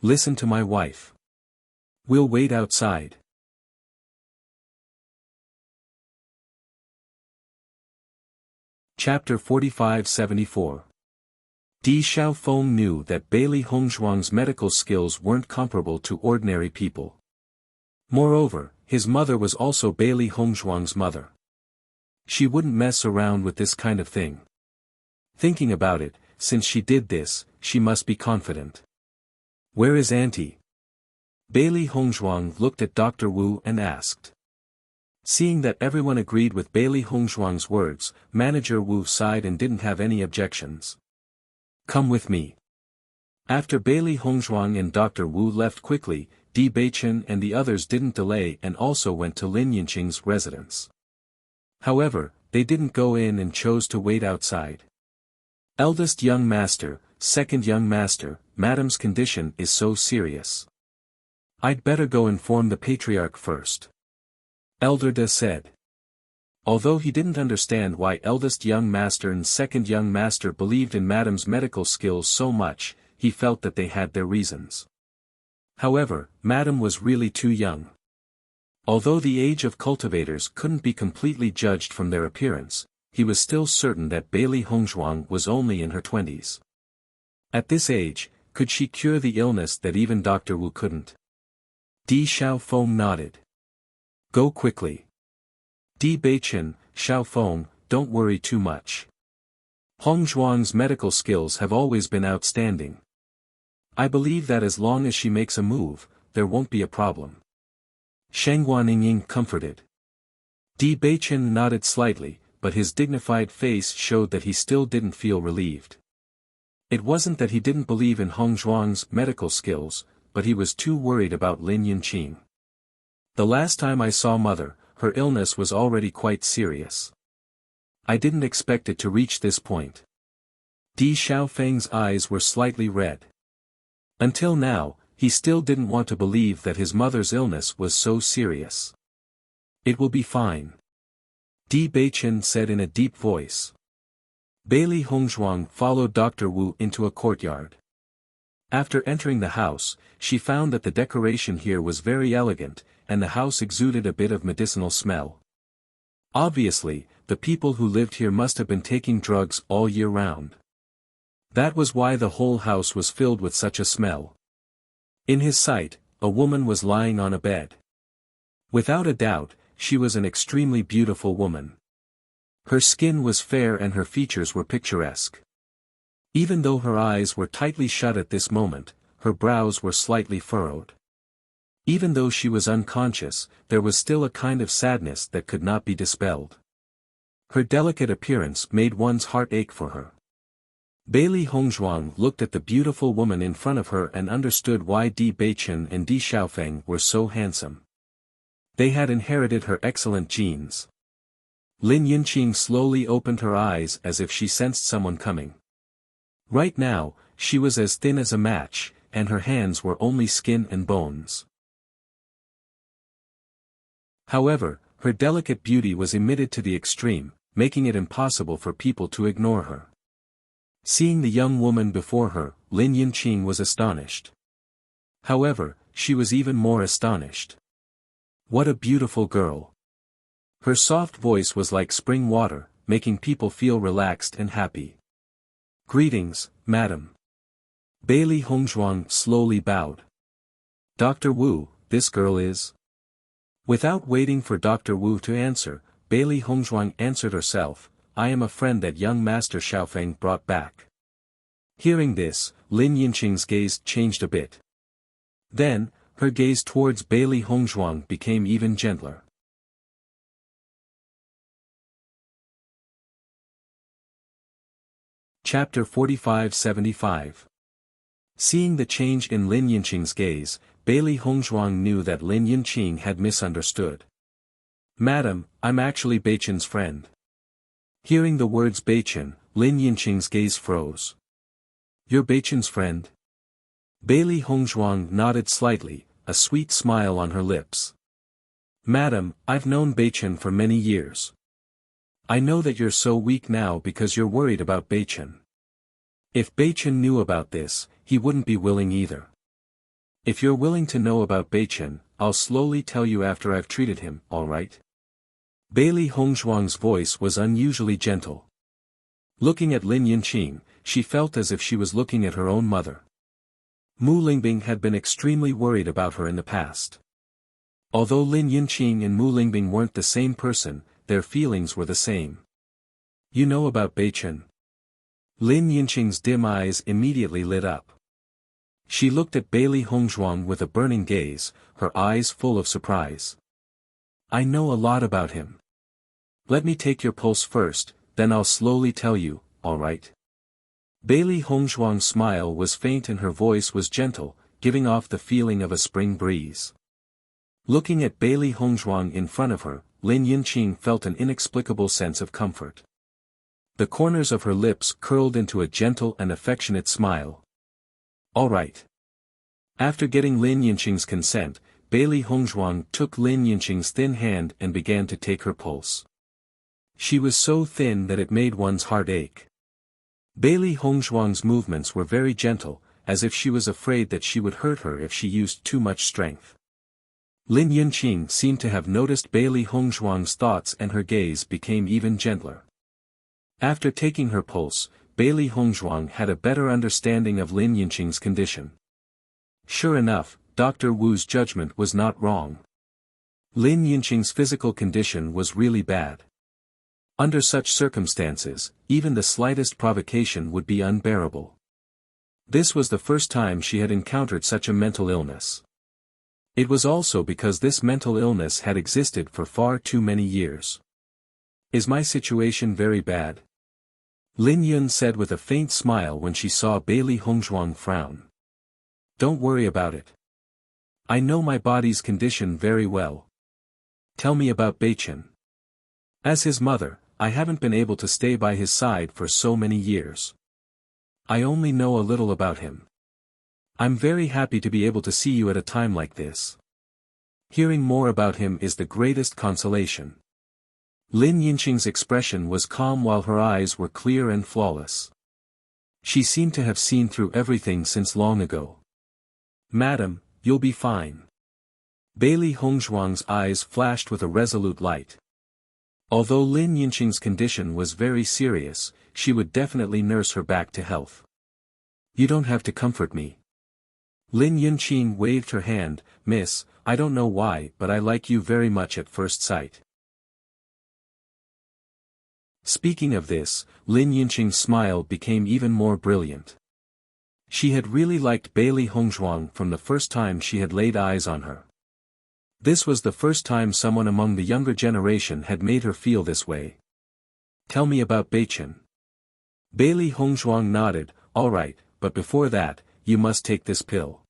Listen to my wife. We'll wait outside. Chapter 45-74. Di Xiaofeng knew that Bailey Hongzhuang's medical skills weren't comparable to ordinary people. Moreover, his mother was also Bailey Hongzhuang's mother. She wouldn't mess around with this kind of thing. Thinking about it, since she did this, she must be confident. Where is Auntie? Bailey Hongzhuang looked at Dr. Wu and asked. Seeing that everyone agreed with Bailey Hongzhuang's words, Manager Wu sighed and didn't have any objections. Come with me. After Bailey Hongzhuang and Dr. Wu left quickly, Di Beichen and the others didn't delay and also went to Lin Yinqing's residence. However, they didn't go in and chose to wait outside. Eldest young master, second young master, Madam's condition is so serious. I'd better go inform the patriarch first. Elder De said. Although he didn't understand why eldest young master and second young master believed in Madam's medical skills so much, he felt that they had their reasons. However, Madam was really too young. Although the age of cultivators couldn't be completely judged from their appearance, he was still certain that Bailey Hongzhuang was only in her 20s. At this age, could she cure the illness that even Dr. Wu couldn't? Di Xiaofeng nodded. Go quickly. Di Beichen, Xiaofeng, don't worry too much. Hongzhuang's medical skills have always been outstanding. I believe that as long as she makes a move, there won't be a problem. Sheng Guanningying comforted. Di Beichen nodded slightly, but his dignified face showed that he still didn't feel relieved. It wasn't that he didn't believe in Hongzhuang's medical skills, but he was too worried about Lin Yunqing. The last time I saw Mother, her illness was already quite serious. I didn't expect it to reach this point. Di Xiaofeng's eyes were slightly red. Until now, he still didn't want to believe that his mother's illness was so serious. It will be fine. Di Beichen said in a deep voice. Bailey Hongzhuang followed Dr. Wu into a courtyard. After entering the house, she found that the decoration here was very elegant, and the house exuded a bit of medicinal smell. Obviously, the people who lived here must have been taking drugs all year round. That was why the whole house was filled with such a smell. In his sight, a woman was lying on a bed. Without a doubt, she was an extremely beautiful woman. Her skin was fair and her features were picturesque. Even though her eyes were tightly shut at this moment, her brows were slightly furrowed. Even though she was unconscious, there was still a kind of sadness that could not be dispelled. Her delicate appearance made one's heart ache for her. Bailey Hongzhuang looked at the beautiful woman in front of her and understood why Di Beichen and Di Xiaofeng were so handsome. They had inherited her excellent genes. Lin Yunqing slowly opened her eyes as if she sensed someone coming. Right now, she was as thin as a match, and her hands were only skin and bones. However, her delicate beauty was emitted to the extreme, making it impossible for people to ignore her. Seeing the young woman before her, Lin Yunqing was astonished. However, she was even more astonished. What a beautiful girl! Her soft voice was like spring water, making people feel relaxed and happy. Greetings, madam. Bailey Hongzhuang slowly bowed. Dr. Wu, this girl is? Without waiting for Dr. Wu to answer, Bailey Hongzhuang answered herself, I am a friend that young Master Xiaofeng brought back. Hearing this, Lin Yunqing's gaze changed a bit. Then, her gaze towards Bailey Hongzhuang became even gentler. Chapter 45-75. Seeing the change in Lin Yunqing's gaze, Bailey Hongzhuang knew that Lin Yunqing had misunderstood. Madam, I'm actually Beichen's friend. Hearing the words Beichen, Lin Yunqing's gaze froze. You're Beichen's friend? Bailey Hongzhuang nodded slightly, a sweet smile on her lips. Madam, I've known Beichen for many years. I know that you're so weak now because you're worried about Beichen. If Beichen knew about this, he wouldn't be willing either. If you're willing to know about Beichen, I'll slowly tell you after I've treated him, alright? Bailey Hongzhuang's voice was unusually gentle. Looking at Lin Yunqing, she felt as if she was looking at her own mother. Mu Lingbing had been extremely worried about her in the past. Although Lin Yunqing and Mu Lingbing weren't the same person, their feelings were the same. You know about Beichen? Lin Yunqing's dim eyes immediately lit up. She looked at Bailey Hongzhuang with a burning gaze, her eyes full of surprise. I know a lot about him. Let me take your pulse first, then I'll slowly tell you, alright? Bailey Hongzhuang's smile was faint and her voice was gentle, giving off the feeling of a spring breeze. Looking at Bailey Hongzhuang in front of her, Lin Yunqing felt an inexplicable sense of comfort. The corners of her lips curled into a gentle and affectionate smile. Alright. After getting Lin Yunqing's consent, Bailey Hongzhuang took Lin Yunqing's thin hand and began to take her pulse. She was so thin that it made one's heart ache. Bailey Hongzhuang's movements were very gentle, as if she was afraid that she would hurt her if she used too much strength. Lin Yunqing seemed to have noticed Bailey Hongzhuang's thoughts and her gaze became even gentler. After taking her pulse, Bailey Hongzhuang had a better understanding of Lin Yinqing's condition. Sure enough, Dr. Wu's judgment was not wrong. Lin Yinqing's physical condition was really bad. Under such circumstances, even the slightest provocation would be unbearable. This was the first time she had encountered such a mental illness. It was also because this mental illness had existed for far too many years. Is my situation very bad? Lin Yun said with a faint smile when she saw Bailey Hongzhuang frown. Don't worry about it. I know my body's condition very well. Tell me about Beichen. As his mother, I haven't been able to stay by his side for so many years. I only know a little about him. I'm very happy to be able to see you at a time like this. Hearing more about him is the greatest consolation. Lin Yinqing's expression was calm while her eyes were clear and flawless. She seemed to have seen through everything since long ago. Madam, you'll be fine. Bailey Hongzhuang's eyes flashed with a resolute light. Although Lin Yinqing's condition was very serious, she would definitely nurse her back to health. You don't have to comfort me. Lin Yinqing waved her hand. Miss, I don't know why, but I like you very much at first sight. Speaking of this, Lin Yinqing's smile became even more brilliant. She had really liked Bailey Hongzhuang from the first time she had laid eyes on her. This was the first time someone among the younger generation had made her feel this way. Tell me about Beichen. Bailey Hongzhuang nodded. All right, but before that, you must take this pill.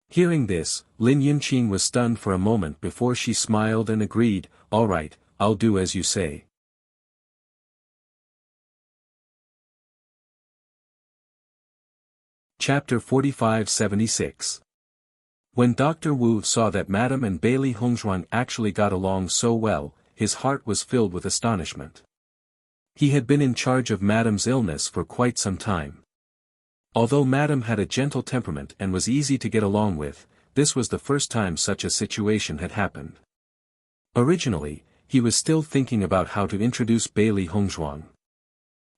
Hearing this, Lin Yinqing was stunned for a moment before she smiled and agreed. All right, I'll do as you say. Chapter 45-76. When Dr. Wu saw that Madame and Bailey Hongzhuang actually got along so well, his heart was filled with astonishment. He had been in charge of Madame's illness for quite some time. Although Madame had a gentle temperament and was easy to get along with, this was the first time such a situation had happened. Originally, he was still thinking about how to introduce Bailey Hongzhuang.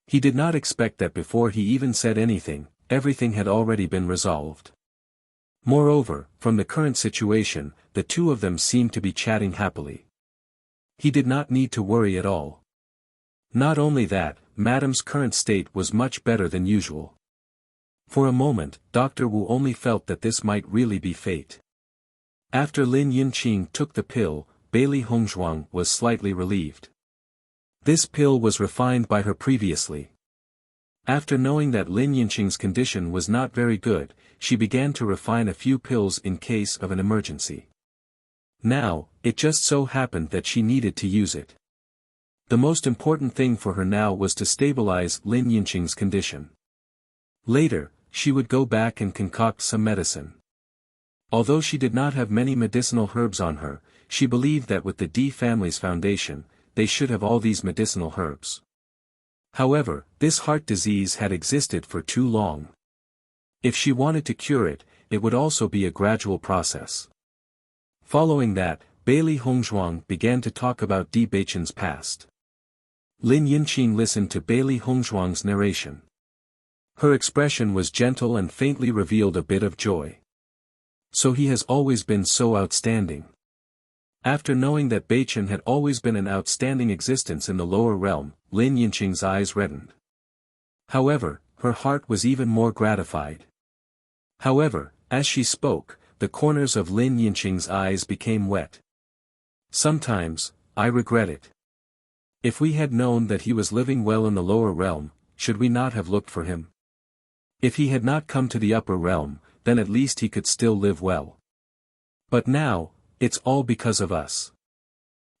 He did not expect that before he even said anything, everything had already been resolved. Moreover, from the current situation, the two of them seemed to be chatting happily. He did not need to worry at all. Not only that, Madame's current state was much better than usual. For a moment, Dr. Wu only felt that this might really be fate. After Lin Yinqing took the pill, Bailey Hongzhuang was slightly relieved. This pill was refined by her previously. After knowing that Lin Yinqing's condition was not very good, she began to refine a few pills in case of an emergency. Now, it just so happened that she needed to use it. The most important thing for her now was to stabilize Lin Yinqing's condition. Later, she would go back and concoct some medicine. Although she did not have many medicinal herbs on her, she believed that with the D family's foundation, they should have all these medicinal herbs. However, this heart disease had existed for too long. If she wanted to cure it, it would also be a gradual process. Following that, Bailey Hongzhuang began to talk about Di Beichen's past. Lin Yinqing listened to Bailey Hongzhuang's narration. Her expression was gentle and faintly revealed a bit of joy. So he has always been so outstanding. After knowing that Beichen had always been an outstanding existence in the lower realm, Lin Yinqing's eyes reddened. However, her heart was even more gratified. However, as she spoke, the corners of Lin Yinqing's eyes became wet. Sometimes, I regret it. If we had known that he was living well in the lower realm, should we not have looked for him? If he had not come to the upper realm, then at least he could still live well. But now, it's all because of us.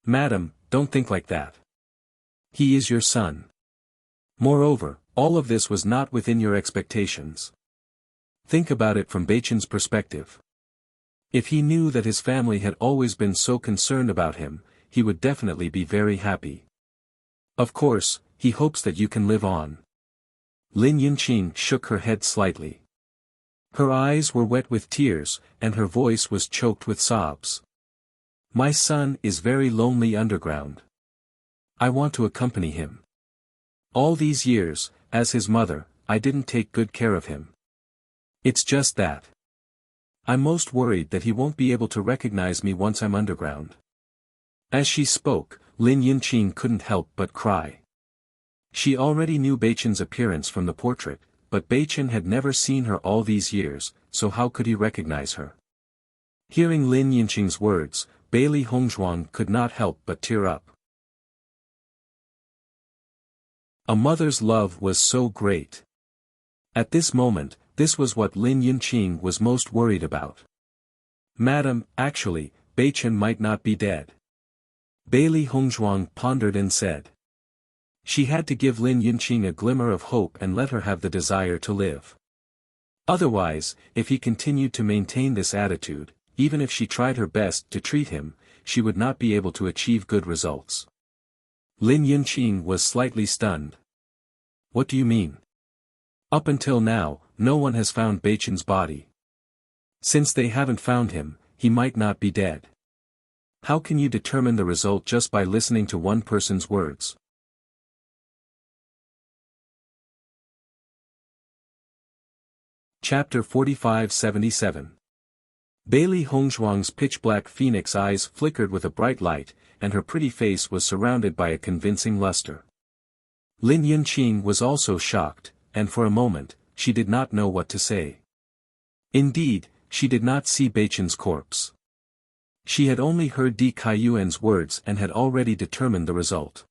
Madam, don't think like that. He is your son. Moreover, all of this was not within your expectations. Think about it from Beichen's perspective. If he knew that his family had always been so concerned about him, he would definitely be very happy. Of course, he hopes that you can live on. Lin Yinqing shook her head slightly. Her eyes were wet with tears, and her voice was choked with sobs. My son is very lonely underground. I want to accompany him. All these years, as his mother, I didn't take good care of him. It's just that. I'm most worried that he won't be able to recognize me once I'm underground. As she spoke, Lin Yunqing couldn't help but cry. She already knew Beichen's appearance from the portrait, but Beichen had never seen her all these years, so how could he recognize her? Hearing Lin Yunqing's words, Bailey Hongzhuang could not help but tear up. A mother's love was so great. At this moment, this was what Lin Yunqing was most worried about. Madam, actually, Beichen might not be dead. Bailey Hongzhuang pondered and said. She had to give Lin Yunqing a glimmer of hope and let her have the desire to live. Otherwise, if he continued to maintain this attitude, even if she tried her best to treat him, she would not be able to achieve good results. Lin Yunqing was slightly stunned. What do you mean? Up until now, no one has found Beichen's body. Since they haven't found him, he might not be dead. How can you determine the result just by listening to one person's words? Chapter 45-77. Bailey Hongzhuang's pitch-black phoenix eyes flickered with a bright light, and her pretty face was surrounded by a convincing luster. Lin Yunqing was also shocked, and for a moment, she did not know what to say. Indeed, she did not see Beichen's corpse. She had only heard Di Kaiyuan's words and had already determined the result.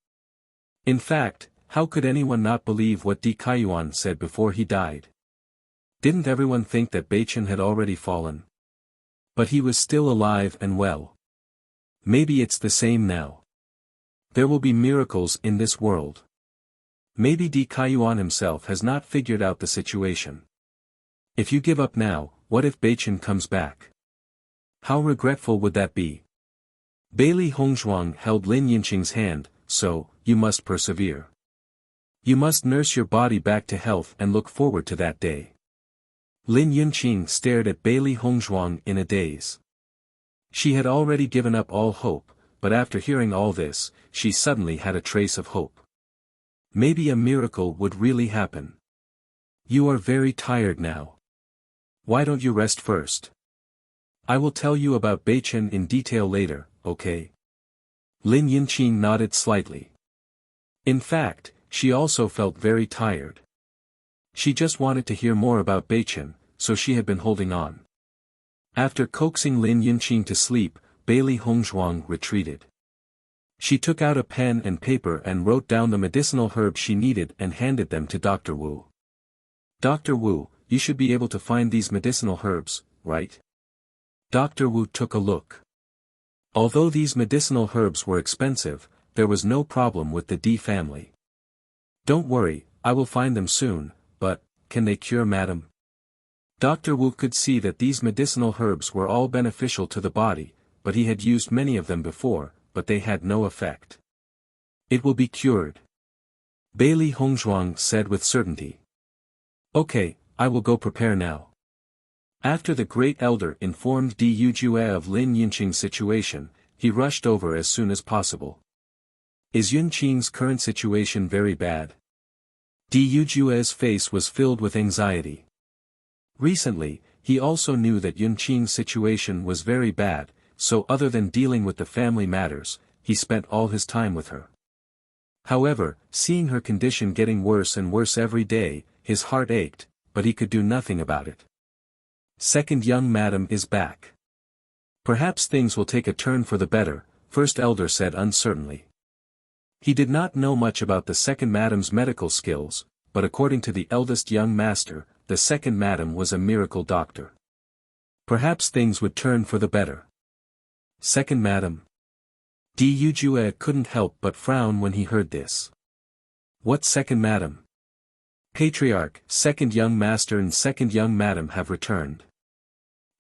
In fact, how could anyone not believe what Di Kaiyuan said before he died? Didn't everyone think that Beichen had already fallen? But he was still alive and well. Maybe it's the same now. There will be miracles in this world. Maybe Di Kaiyuan himself has not figured out the situation. If you give up now, what if Beichen comes back? How regretful would that be? Bailey Hongzhuang held Lin Yunqing's hand, so, you must persevere. You must nurse your body back to health and look forward to that day. Lin Yunqing stared at Bailey Hongzhuang in a daze. She had already given up all hope, but after hearing all this, she suddenly had a trace of hope. Maybe a miracle would really happen. You are very tired now. Why don't you rest first? I will tell you about Beichen in detail later, okay? Lin Yunqing nodded slightly. In fact, she also felt very tired. She just wanted to hear more about Beichen, so she had been holding on. After coaxing Lin Yunqing to sleep, Bailey Hongzhuang retreated. She took out a pen and paper and wrote down the medicinal herbs she needed and handed them to Dr. Wu. Dr. Wu, you should be able to find these medicinal herbs, right? Dr. Wu took a look. Although these medicinal herbs were expensive, there was no problem with the Di family. Don't worry, I will find them soon, but, can they cure madam? Dr. Wu could see that these medicinal herbs were all beneficial to the body, but he had used many of them before, but they had no effect. It will be cured. Bailey Hongzhuang said with certainty. Okay, I will go prepare now. After the great elder informed Di Yujue of Lin Yunqing's situation, he rushed over as soon as possible. Is Yunqing's current situation very bad? Di Yujue's face was filled with anxiety. Recently, he also knew that Yunqing's situation was very bad, so other than dealing with the family matters, he spent all his time with her. However, seeing her condition getting worse and worse every day, his heart ached, but he could do nothing about it. Second young madam is back. Perhaps things will take a turn for the better, first elder said uncertainly. He did not know much about the second madam's medical skills, but according to the eldest young master, the second madam was a miracle doctor. Perhaps things would turn for the better. Second madam. Di Yujue couldn't help but frown when he heard this. What second madam? Patriarch, second young master and second young madam have returned.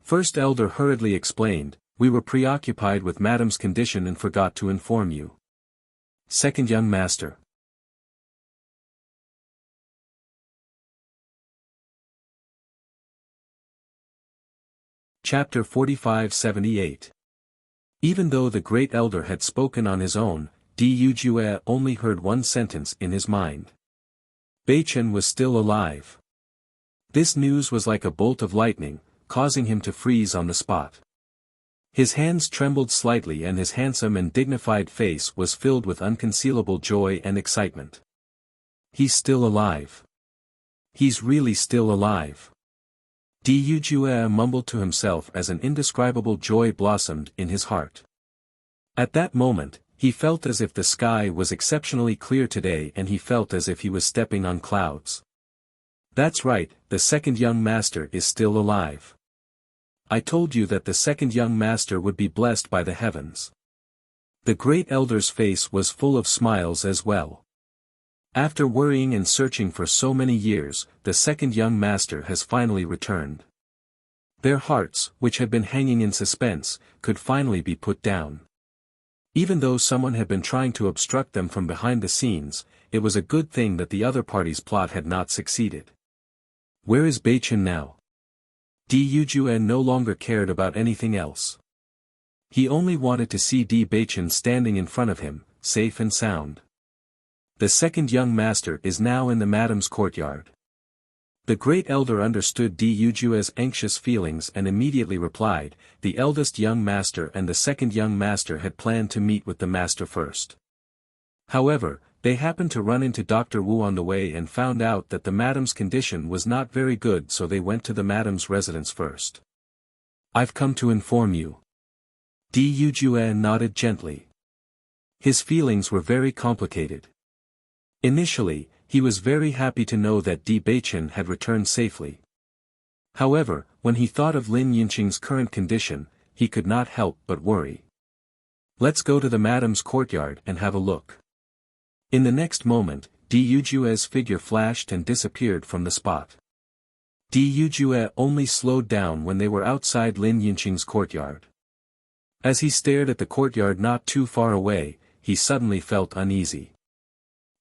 First elder hurriedly explained, we were preoccupied with madam's condition and forgot to inform you. Second young master. Chapter 45-78. Even though the great elder had spoken on his own, Di Yujue only heard one sentence in his mind. Beichen was still alive. This news was like a bolt of lightning, causing him to freeze on the spot. His hands trembled slightly and his handsome and dignified face was filled with unconcealable joy and excitement. He's still alive. He's really still alive. Dujue mumbled to himself as an indescribable joy blossomed in his heart. At that moment, he felt as if the sky was exceptionally clear today and he felt as if he was stepping on clouds. That's right, the second young master is still alive. I told you that the second young master would be blessed by the heavens. The great elder's face was full of smiles as well. After worrying and searching for so many years, the second young master has finally returned. Their hearts, which had been hanging in suspense, could finally be put down. Even though someone had been trying to obstruct them from behind the scenes, it was a good thing that the other party's plot had not succeeded. Where is Beichen now? Dujue no longer cared about anything else. He only wanted to see Beichen standing in front of him, safe and sound. The second young master is now in the madam's courtyard. The great elder understood Dujue's anxious feelings and immediately replied, the eldest young master and the second young master had planned to meet with the master first. However, they happened to run into Dr. Wu on the way and found out that the madam's condition was not very good, so they went to the madam's residence first. I've come to inform you. Dujue nodded gently. His feelings were very complicated. Initially, he was very happy to know that Beichen had returned safely. However, when he thought of Lin Yinqing's current condition, he could not help but worry. Let's go to the madam's courtyard and have a look. In the next moment, Dujue's figure flashed and disappeared from the spot. Dujue only slowed down when they were outside Lin Yinqing's courtyard. As he stared at the courtyard not too far away, he suddenly felt uneasy.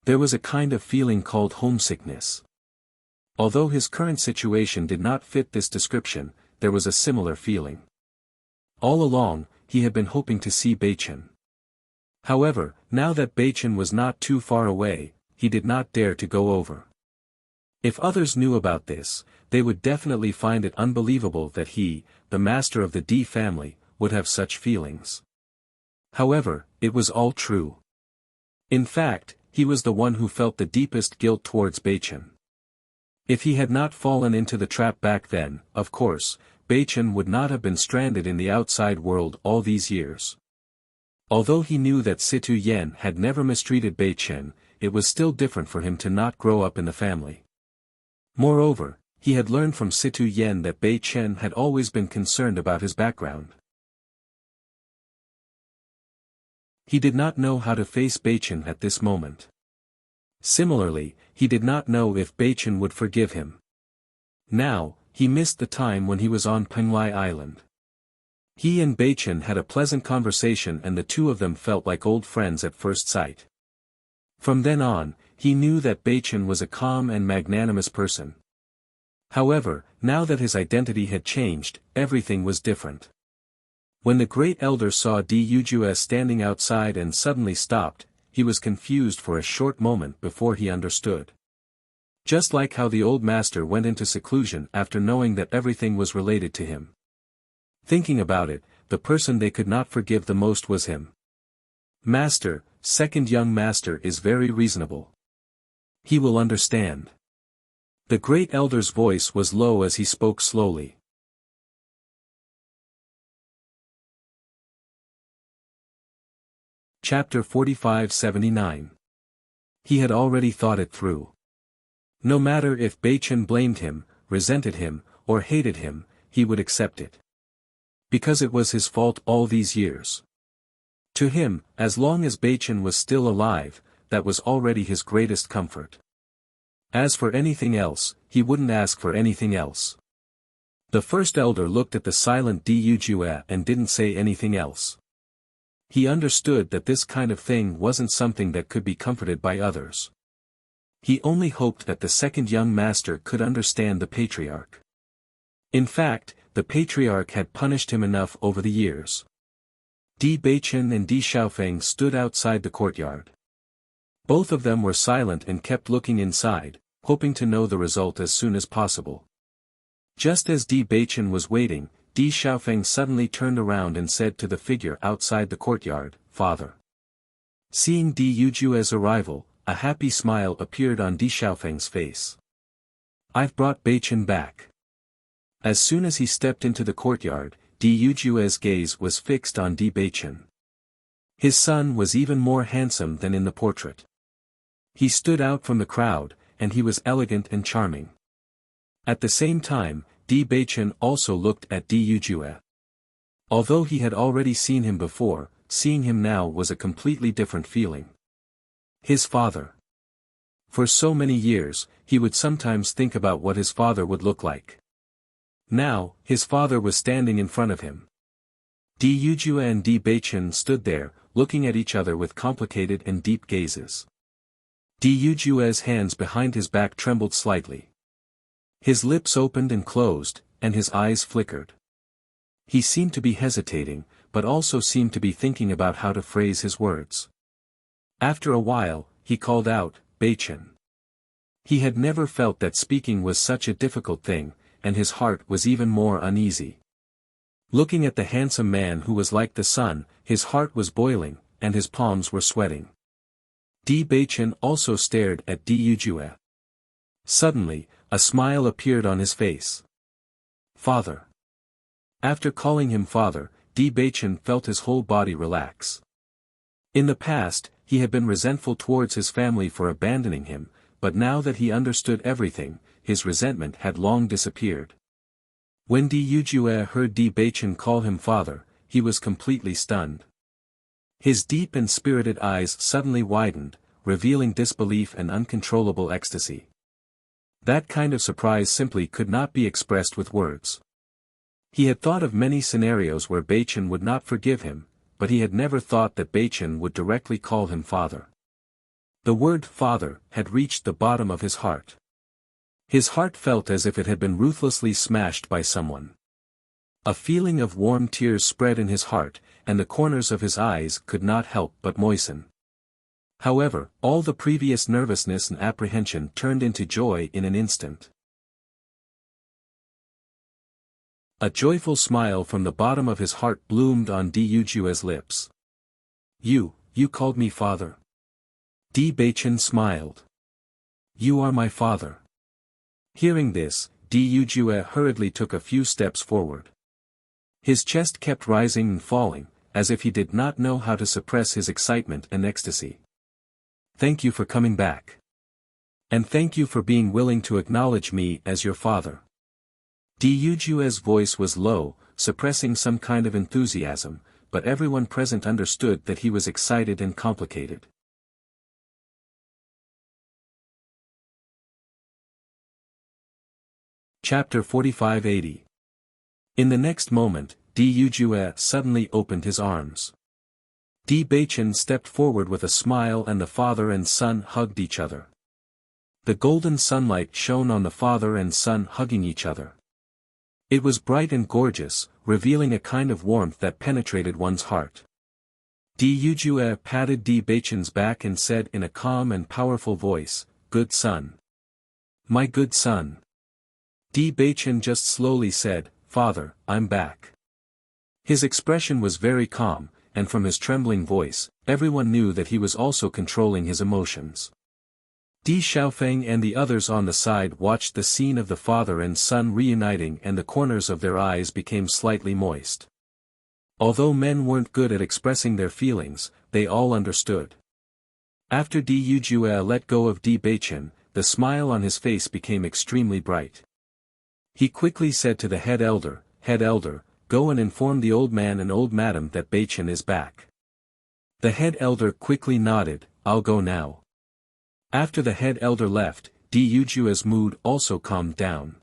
There was a kind of feeling called homesickness. Although his current situation did not fit this description, there was a similar feeling. All along, he had been hoping to see Beichen. However, now that Beichen was not too far away, he did not dare to go over. If others knew about this, they would definitely find it unbelievable that he, the master of the D family, would have such feelings. However, it was all true. In fact, he was the one who felt the deepest guilt towards Beichen. If he had not fallen into the trap back then, of course, Beichen would not have been stranded in the outside world all these years. Although he knew that Situ Yen had never mistreated Beichen, it was still different for him to not grow up in the family. Moreover, he had learned from Situ Yen that Beichen had always been concerned about his background. He did not know how to face Beichen at this moment. Similarly, he did not know if Beichen would forgive him. Now, he missed the time when he was on Penglai Island. He and Beichen had a pleasant conversation and the two of them felt like old friends at first sight. From then on, he knew that Beichen was a calm and magnanimous person. However, now that his identity had changed, everything was different. When the great elder saw Dujue standing outside and suddenly stopped, he was confused for a short moment before he understood. Just like how the old master went into seclusion after knowing that everything was related to him. Thinking about it, the person they could not forgive the most was him. Master, second young master is very reasonable. He will understand. The great elder's voice was low as he spoke slowly. Chapter 45-79. He had already thought it through. No matter if Beichen blamed him, resented him, or hated him, he would accept it. Because it was his fault all these years. To him, as long as Beichen was still alive, that was already his greatest comfort. As for anything else, he wouldn't ask for anything else. The first elder looked at the silent Dujue and didn't say anything else. He understood that this kind of thing wasn't something that could be comforted by others. He only hoped that the second young master could understand the patriarch. In fact, the patriarch had punished him enough over the years. Beichen and Xiaofeng stood outside the courtyard. Both of them were silent and kept looking inside, hoping to know the result as soon as possible. Just as Di Baichen was waiting, Di Xiaofeng suddenly turned around and said to the figure outside the courtyard, "Father." Seeing Di Yujue's arrival, a happy smile appeared on Di Xiaofeng's face. "I've brought Baichen back." As soon as he stepped into the courtyard, Di Yujue's gaze was fixed on Di Baichen. His son was even more handsome than in the portrait. He stood out from the crowd, and he was elegant and charming. At the same time, Di Baichen also looked at Di Yujue. Although he had already seen him before, seeing him now was a completely different feeling. His father. For so many years, he would sometimes think about what his father would look like. Now, his father was standing in front of him. Di Yujue and Di Baichen stood there, looking at each other with complicated and deep gazes. Di Yujue's hands behind his back trembled slightly. His lips opened and closed, and his eyes flickered. He seemed to be hesitating, but also seemed to be thinking about how to phrase his words. After a while, he called out, "Baichen." He had never felt that speaking was such a difficult thing, and his heart was even more uneasy. Looking at the handsome man who was like the sun, his heart was boiling, and his palms were sweating. Di Baichen also stared at Di Yujue. Suddenly, a smile appeared on his face. "Father." After calling him father, Di Baichen felt his whole body relax. In the past, he had been resentful towards his family for abandoning him, but now that he understood everything, his resentment had long disappeared. When Di Yujue heard Di Baichen call him father, he was completely stunned. His deep and spirited eyes suddenly widened, revealing disbelief and uncontrollable ecstasy. That kind of surprise simply could not be expressed with words. He had thought of many scenarios where Baichen would not forgive him, but he had never thought that Baichen would directly call him father. The word father had reached the bottom of his heart. His heart felt as if it had been ruthlessly smashed by someone. A feeling of warm tears spread in his heart, and the corners of his eyes could not help but moisten. However, all the previous nervousness and apprehension turned into joy in an instant. A joyful smile from the bottom of his heart bloomed on Di Yujue's lips. You called me father?" Di Baichen smiled. "You are my father." Hearing this, Di Yujue hurriedly took a few steps forward. His chest kept rising and falling, as if he did not know how to suppress his excitement and ecstasy. "Thank you for coming back. And thank you for being willing to acknowledge me as your father." Di Yujue's voice was low, suppressing some kind of enthusiasm, but everyone present understood that he was excited and complicated. Chapter 45-80. In the next moment, Di Yujue suddenly opened his arms. Di Baichen stepped forward with a smile and the father and son hugged each other. The golden sunlight shone on the father and son hugging each other. It was bright and gorgeous, revealing a kind of warmth that penetrated one's heart. Di Yujue patted Di Baichen's back and said in a calm and powerful voice, "Good son. My good son." Di Baichen just slowly said, "Father, I'm back." His expression was very calm, and from his trembling voice, everyone knew that he was also controlling his emotions. Di Xiaofeng and the others on the side watched the scene of the father and son reuniting and the corners of their eyes became slightly moist. Although men weren't good at expressing their feelings, they all understood. After Di Yujue let go of Di Baichen, the smile on his face became extremely bright. He quickly said to the head elder, "Go and inform the old man and old madam that Baichen is back." The head elder quickly nodded, "I'll go now." After the head elder left, Di Yujue's mood also calmed down.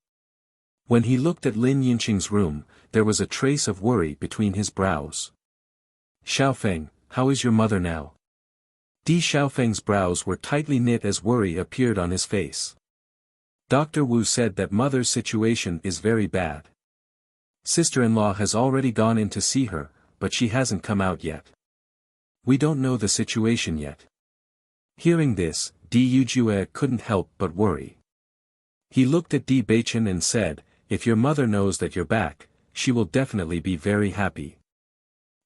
When he looked at Lin Yinqing's room, there was a trace of worry between his brows. "Xiaofeng, how is your mother now?" Di Xiaofeng's brows were tightly knit as worry appeared on his face. Dr. Wu said that mother's situation is very bad. Sister-in-law has already gone in to see her, but she hasn't come out yet. We don't know the situation yet. Hearing this, Di Yujue couldn't help but worry. He looked at Di Baichen and said, "If your mother knows that you're back, she will definitely be very happy."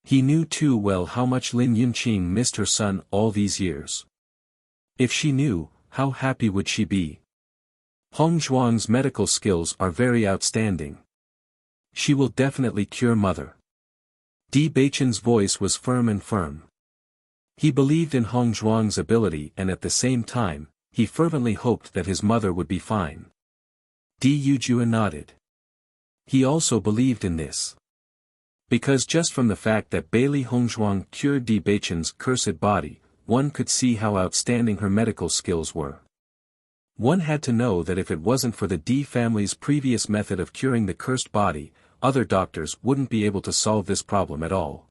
He knew too well how much Lin Yunqing missed her son all these years. If she knew, how happy would she be? Hong Zhuang's medical skills are very outstanding. She will definitely cure mother. Di Baichen's voice was firm and firm. He believed in Hong Zhuang's ability and at the same time, he fervently hoped that his mother would be fine. Di Yujue nodded. He also believed in this. Because just from the fact that Bailey Hongzhuang cured Di Baichen's cursed body, one could see how outstanding her medical skills were. One had to know that if it wasn't for the Di family's previous method of curing the cursed body, other doctors wouldn't be able to solve this problem at all.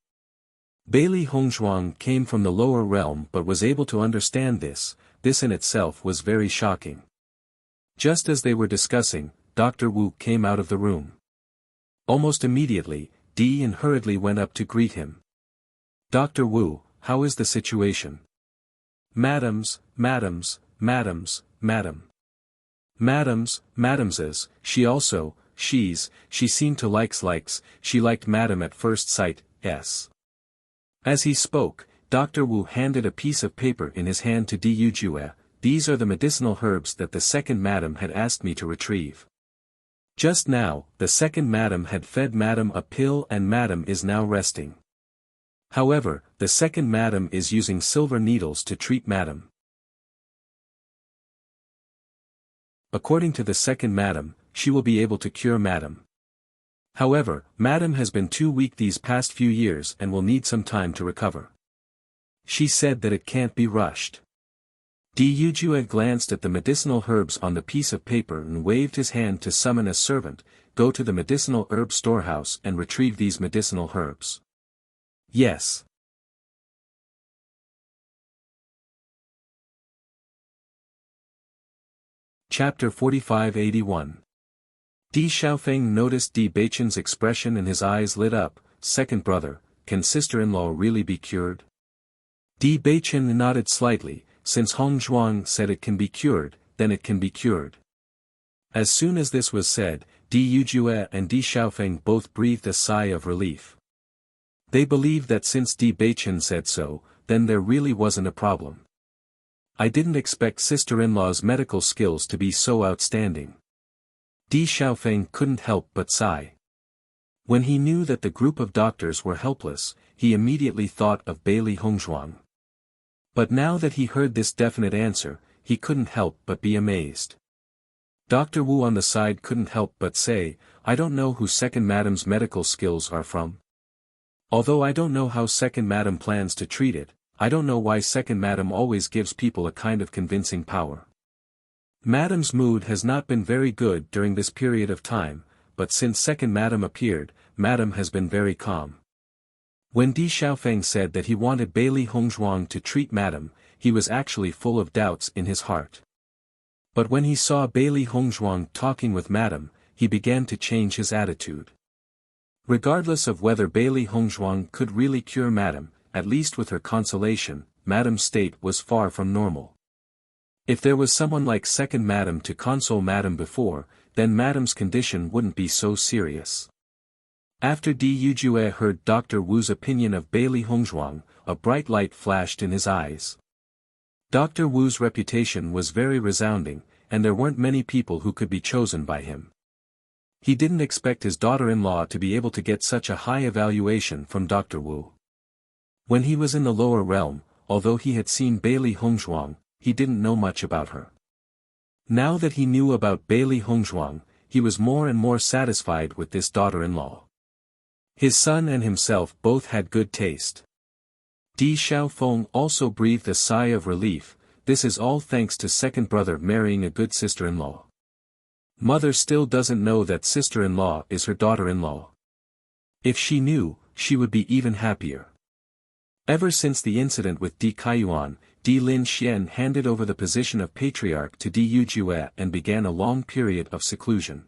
Bailey Hongzhuang came from the lower realm but was able to understand this in itself was very shocking. Just as they were discussing, Dr. Wu came out of the room. Almost immediately, Di hurriedly went up to greet him. "Dr. Wu, how is the situation?" Madams, she seemed to likes, she liked madam at first sight, yes. As he spoke, Dr. Wu handed a piece of paper in his hand to Di Yujue. "These are the medicinal herbs that the second madam had asked me to retrieve. Just now, the second madam had fed madam a pill and madam is now resting. However, the second madam is using silver needles to treat madam. According to the second madam, she will be able to cure madam. However, madam has been too weak these past few years and will need some time to recover. She said that it can't be rushed." Di Yujue glanced at the medicinal herbs on the piece of paper and waved his hand to summon a servant. "Go to the medicinal herb storehouse and retrieve these medicinal herbs." "Yes." Chapter 45-81. Di Xiaofeng noticed Di Baichen's expression and his eyes lit up. "Second brother, can sister-in-law really be cured?" Di Baichen nodded slightly. "Since Hong Zhuang said it can be cured, then it can be cured." As soon as this was said, Di Yujue and Di Xiaofeng both breathed a sigh of relief. They believed that since Di Baichen said so, then there really wasn't a problem. "I didn't expect sister-in-law's medical skills to be so outstanding." Di Xiaofeng couldn't help but sigh. When he knew that the group of doctors were helpless, he immediately thought of Bailey Hongzhuang. But now that he heard this definite answer, he couldn't help but be amazed. Dr. Wu on the side couldn't help but say, "I don't know who second madam's medical skills are from. Although I don't know how second madam plans to treat it, I don't know why second madam always gives people a kind of convincing power. Madam's mood has not been very good during this period of time, but since second madam appeared, madam has been very calm." When Di Xiaofeng said that he wanted Bailey Hongzhuang to treat madam, he was actually full of doubts in his heart. But when he saw Bailey Hongzhuang talking with madam, he began to change his attitude. Regardless of whether Bailey Hongzhuang could really cure madam, at least with her consolation, madam's state was far from normal. If there was someone like second madam to console madam before, then madam's condition wouldn't be so serious. After Di Yujue heard Dr. Wu's opinion of Bailey Hongzhuang, a bright light flashed in his eyes. Dr. Wu's reputation was very resounding, and there weren't many people who could be chosen by him. He didn't expect his daughter-in-law to be able to get such a high evaluation from Dr. Wu. When he was in the lower realm, although he had seen Bailey Hongzhuang, he didn't know much about her. Now that he knew about Bailey Hongzhuang, he was more and more satisfied with this daughter-in-law. His son and himself both had good taste. Di Xiaofeng also breathed a sigh of relief. This is all thanks to second brother marrying a good sister-in-law. Mother still doesn't know that sister-in-law is her daughter-in-law. If she knew, she would be even happier. Ever since the incident with Di Kaiyuan, Di Lin Xian handed over the position of patriarch to Di Yujue and began a long period of seclusion.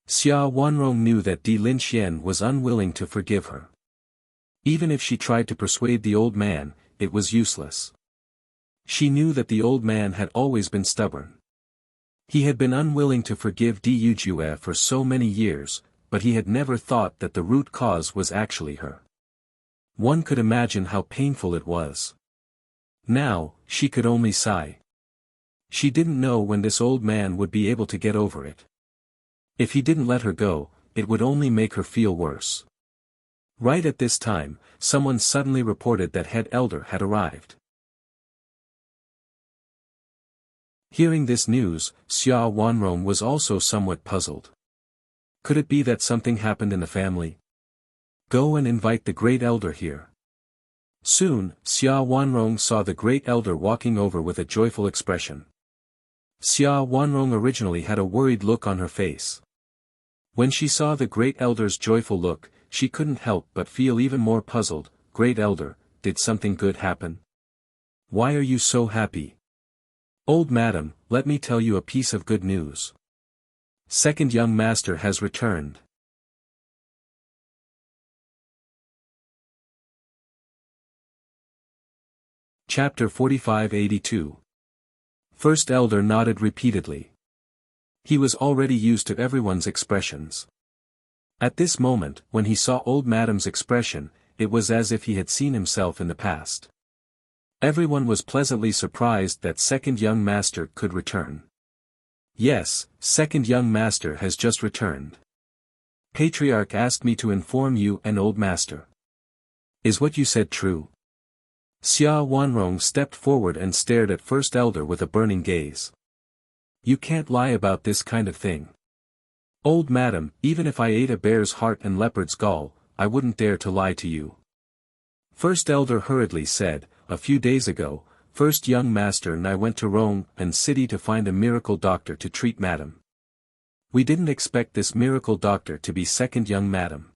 Xia Wanrong knew that Di Lin Xian was unwilling to forgive her. Even if she tried to persuade the old man, it was useless. She knew that the old man had always been stubborn. He had been unwilling to forgive Du Jue for so many years, but he had never thought that the root cause was actually her. One could imagine how painful it was. Now, she could only sigh. She didn't know when this old man would be able to get over it. If he didn't let her go, it would only make her feel worse. Right at this time, someone suddenly reported that head elder had arrived. Hearing this news, Xia Wanrong was also somewhat puzzled. Could it be that something happened in the family? Go and invite the great elder here. Soon, Xia Wanrong saw the great elder walking over with a joyful expression. Xia Wanrong originally had a worried look on her face. When she saw the great elder's joyful look, she couldn't help but feel even more puzzled. Great elder, did something good happen? Why are you so happy? Old madam, let me tell you a piece of good news. Second young master has returned. Chapter 4582. First elder nodded repeatedly. He was already used to everyone's expressions. At this moment, when he saw old madam's expression, it was as if he had seen himself in the past. Everyone was pleasantly surprised that second young master could return. Yes, second young master has just returned. Patriarch asked me to inform you and old master. Is what you said true? Xia Wanrong stepped forward and stared at first elder with a burning gaze. You can't lie about this kind of thing. Old madam, even if I ate a bear's heart and leopard's gall, I wouldn't dare to lie to you. First elder hurriedly said, a few days ago, first young master and I went to Rome and city to find a miracle doctor to treat madam. We didn't expect this miracle doctor to be second young madam.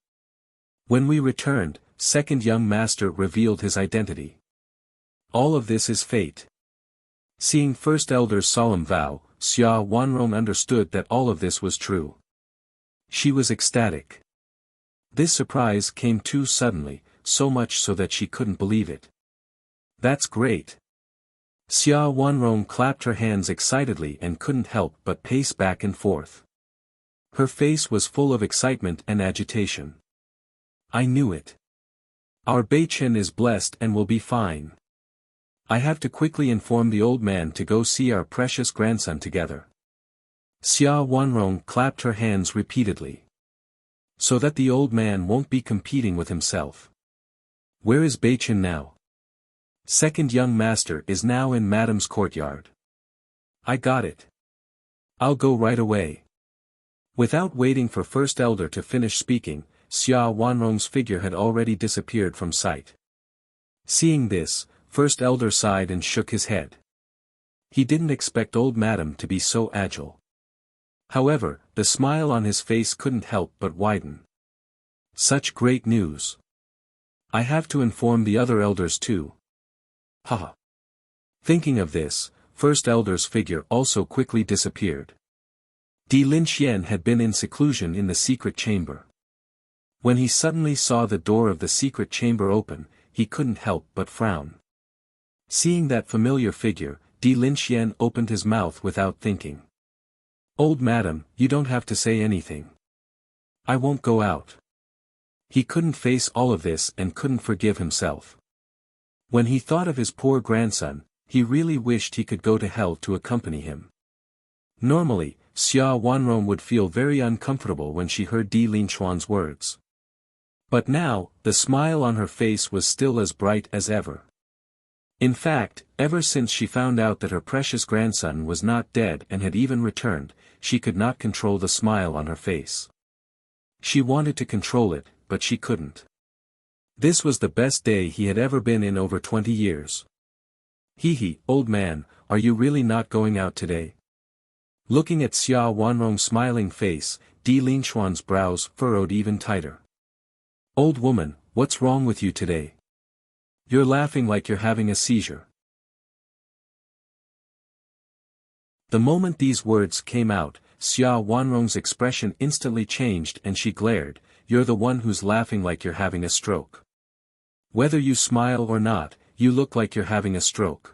When we returned, second young master revealed his identity. All of this is fate. Seeing first elder's solemn vow, Xia Wanrong understood that all of this was true. She was ecstatic. This surprise came too suddenly, so much so that she couldn't believe it. That's great. Xia Wanrong clapped her hands excitedly and couldn't help but pace back and forth. Her face was full of excitement and agitation. I knew it. Our Beichen is blessed and will be fine. I have to quickly inform the old man to go see our precious grandson together. Xia Wanrong clapped her hands repeatedly. So that the old man won't be competing with himself. Where is Beichen now? Second young master is now in madam's courtyard. I got it. I'll go right away. Without waiting for first elder to finish speaking, Xia Wanrong's figure had already disappeared from sight. Seeing this, first elder sighed and shook his head. He didn't expect old madam to be so agile. However, the smile on his face couldn't help but widen. Such great news. I have to inform the other elders too. Haha. Thinking of this, first elder's figure also quickly disappeared. Di Linxian had been in seclusion in the secret chamber. When he suddenly saw the door of the secret chamber open, he couldn't help but frown. Seeing that familiar figure, Di Linxian opened his mouth without thinking. Old madam, you don't have to say anything. I won't go out. He couldn't face all of this and couldn't forgive himself. When he thought of his poor grandson, he really wished he could go to hell to accompany him. Normally, Xia Wanrong would feel very uncomfortable when she heard Di Linxuan's words. But now, the smile on her face was still as bright as ever. In fact, ever since she found out that her precious grandson was not dead and had even returned, she could not control the smile on her face. She wanted to control it, but she couldn't. This was the best day he had ever been in over 20 years. Hee, old man, are you really not going out today? Looking at Xia Wanrong's smiling face, Di Linxuan's brows furrowed even tighter. Old woman, what's wrong with you today? You're laughing like you're having a seizure. The moment these words came out, Xia Wanrong's expression instantly changed and she glared, you're the one who's laughing like you're having a stroke. Whether you smile or not, you look like you're having a stroke.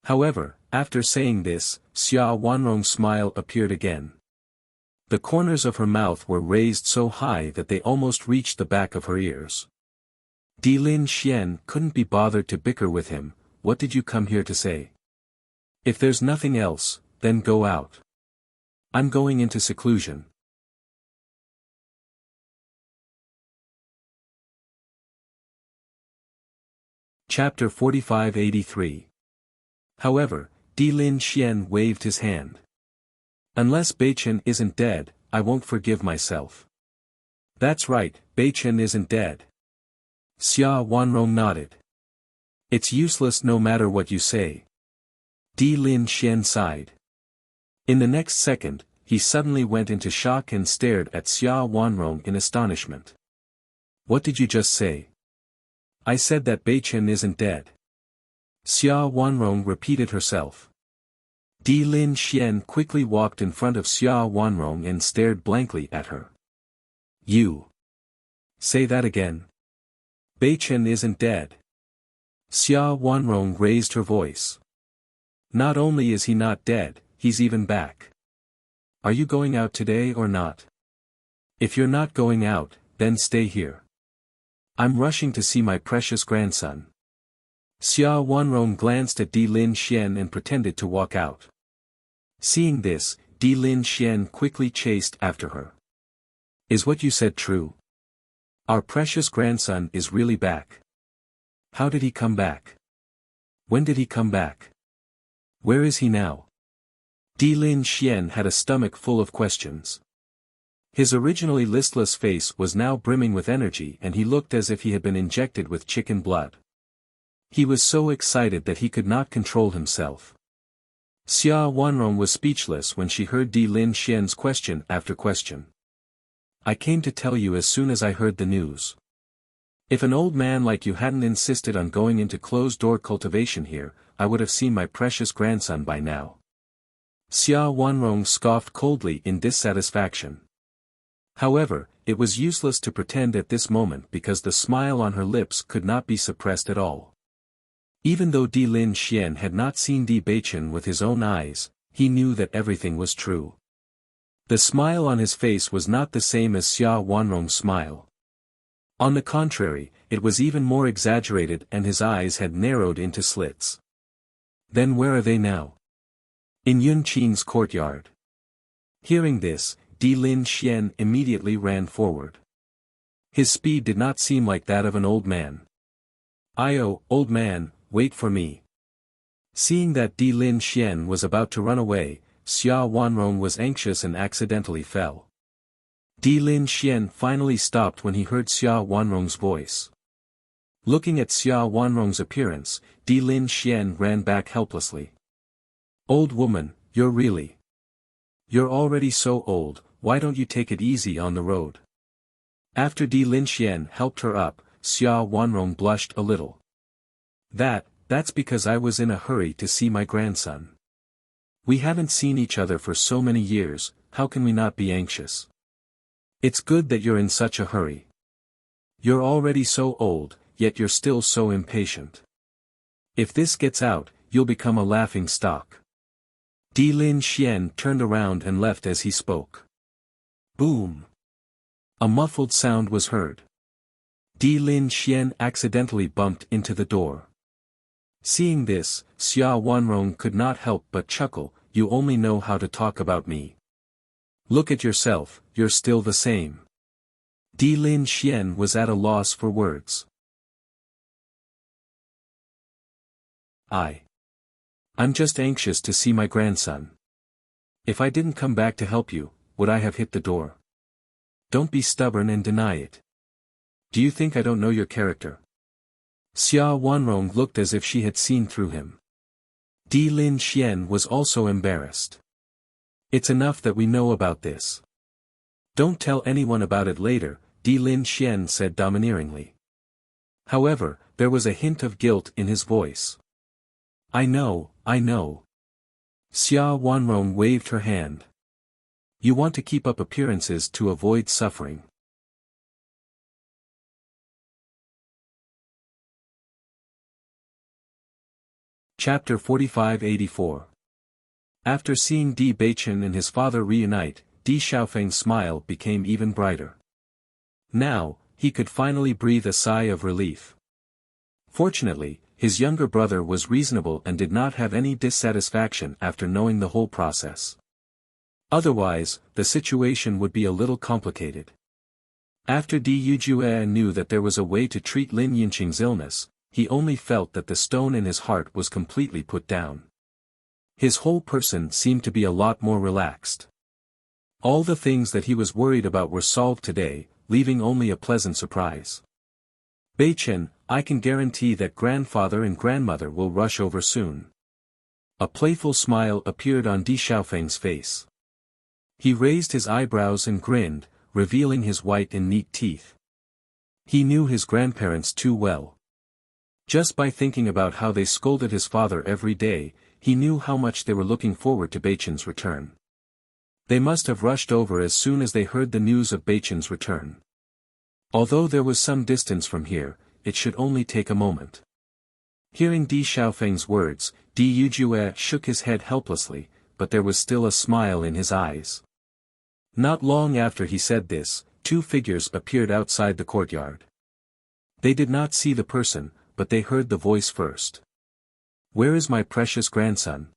However, after saying this, Xia Wanrong's smile appeared again. The corners of her mouth were raised so high that they almost reached the back of her ears. Di Lin Xian couldn't be bothered to bicker with him. What did you come here to say? If there's nothing else, then go out. I'm going into seclusion. Chapter 4583. However, Di Lin Xian waved his hand. Unless Beichen isn't dead, I won't forgive myself. That's right, Beichen isn't dead. Xia Wanrong nodded. It's useless no matter what you say. Di Lin Xian sighed. In the next second, he suddenly went into shock and stared at Xia Wanrong in astonishment. What did you just say? I said that Beichen isn't dead. Xia Wanrong repeated herself. Di Lin Xian quickly walked in front of Xia Wanrong and stared blankly at her. You. Say that again. Beichen isn't dead. Xia Wanrong raised her voice. Not only is he not dead, he's even back. Are you going out today or not? If you're not going out, then stay here. I'm rushing to see my precious grandson. Xia Wanrong glanced at Di Lin Xian and pretended to walk out. Seeing this, Di Lin Xian quickly chased after her. Is what you said true? Our precious grandson is really back. How did he come back? When did he come back? Where is he now? Di Lin Xian had a stomach full of questions. His originally listless face was now brimming with energy and he looked as if he had been injected with chicken blood. He was so excited that he could not control himself. Xia Wanrong was speechless when she heard Di Lin Xian's question after question. I came to tell you as soon as I heard the news. If an old man like you hadn't insisted on going into closed-door cultivation here, I would have seen my precious grandson by now. Xia Wanrong scoffed coldly in dissatisfaction. However, it was useless to pretend at this moment because the smile on her lips could not be suppressed at all. Even though Di Lin Xian had not seen Di Beichen with his own eyes, he knew that everything was true. The smile on his face was not the same as Xia Wanrong's smile. On the contrary, it was even more exaggerated and his eyes had narrowed into slits. Then where are they now? In Yun Qing's courtyard. Hearing this, Di Lin Xian immediately ran forward. His speed did not seem like that of an old man. Old man, wait for me. Seeing that Di Lin Xian was about to run away, Xia Wanrong was anxious and accidentally fell. Di Lin Xian finally stopped when he heard Xia Wanrong's voice. Looking at Xia Wanrong's appearance, Di Lin Xian ran back helplessly. Old woman, you're already so old, why don't you take it easy on the road? After Di Lin Xian helped her up, Xia Wanrong blushed a little. That's because I was in a hurry to see my grandson. We haven't seen each other for so many years, how can we not be anxious? It's good that you're in such a hurry. You're already so old, yet you're still so impatient. If this gets out, you'll become a laughing stock. Di Lin Xian turned around and left as he spoke. Boom! A muffled sound was heard. Di Lin Xian accidentally bumped into the door. Seeing this, Xia Wanrong could not help but chuckle, you only know how to talk about me. Look at yourself, you're still the same. Di Lin Xian was at a loss for words. I'm just anxious to see my grandson. If I didn't come back to help you, would I have hit the door? Don't be stubborn and deny it. Do you think I don't know your character? Xia Wanrong looked as if she had seen through him. Di Lin Xian was also embarrassed. It's enough that we know about this. Don't tell anyone about it later, Di Lin Xian said domineeringly. However, there was a hint of guilt in his voice. I know. Xia Wanrong waved her hand. You want to keep up appearances to avoid suffering. Chapter 45-84. After seeing Di Beichen and his father reunite, Di Xiaofeng's smile became even brighter. Now, he could finally breathe a sigh of relief. Fortunately, his younger brother was reasonable and did not have any dissatisfaction after knowing the whole process. Otherwise, the situation would be a little complicated. After Di Yujue knew that there was a way to treat Lin Yinqing's illness, he only felt that the stone in his heart was completely put down. His whole person seemed to be a lot more relaxed. All the things that he was worried about were solved today, leaving only a pleasant surprise. Beichen, I can guarantee that grandfather and grandmother will rush over soon. A playful smile appeared on Di Xiaofeng's face. He raised his eyebrows and grinned, revealing his white and neat teeth. He knew his grandparents too well. Just by thinking about how they scolded his father every day, he knew how much they were looking forward to Beichen's return. They must have rushed over as soon as they heard the news of Beichen's return. Although there was some distance from here, it should only take a moment. Hearing Di Xiaofeng's words, Di Yujue shook his head helplessly, but there was still a smile in his eyes. Not long after he said this, two figures appeared outside the courtyard. They did not see the person, but they heard the voice first. Where is my precious grandson?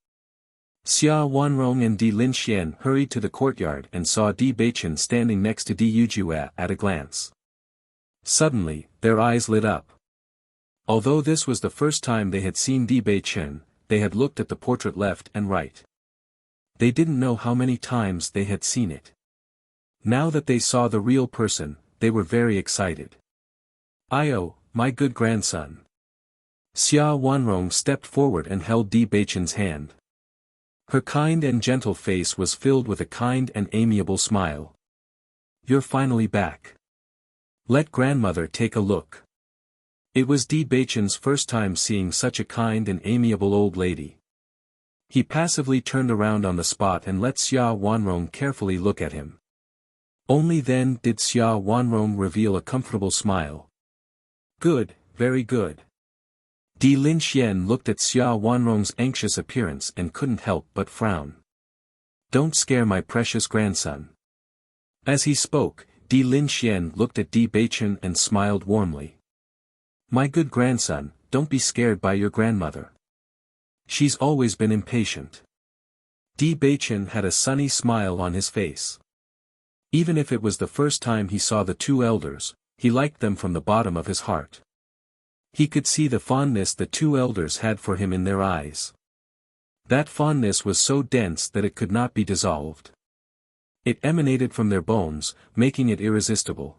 Xia Wanrong and Di Linxian hurried to the courtyard and saw Di Beichen standing next to Di Yujue at a glance. Suddenly, their eyes lit up. Although this was the first time they had seen Di Beichen, they had looked at the portrait left and right. They didn't know how many times they had seen it. Now that they saw the real person, they were very excited. "Io, my good grandson." Xia Wanrong stepped forward and held Di Beichen's hand. Her kind and gentle face was filled with a kind and amiable smile. "You're finally back. Let grandmother take a look." It was Di Beichen's first time seeing such a kind and amiable old lady. He passively turned around on the spot and let Xia Wanrong carefully look at him. Only then did Xia Wanrong reveal a comfortable smile. "Good, very good." Di Linxian looked at Xia Wanrong's anxious appearance and couldn't help but frown. "Don't scare my precious grandson." As he spoke, Di Linxian looked at Di Beichen and smiled warmly. "My good grandson, don't be scared by your grandmother. She's always been impatient." Di Beichen had a sunny smile on his face. Even if it was the first time he saw the two elders, he liked them from the bottom of his heart. He could see the fondness the two elders had for him in their eyes. That fondness was so dense that it could not be dissolved. It emanated from their bones, making it irresistible.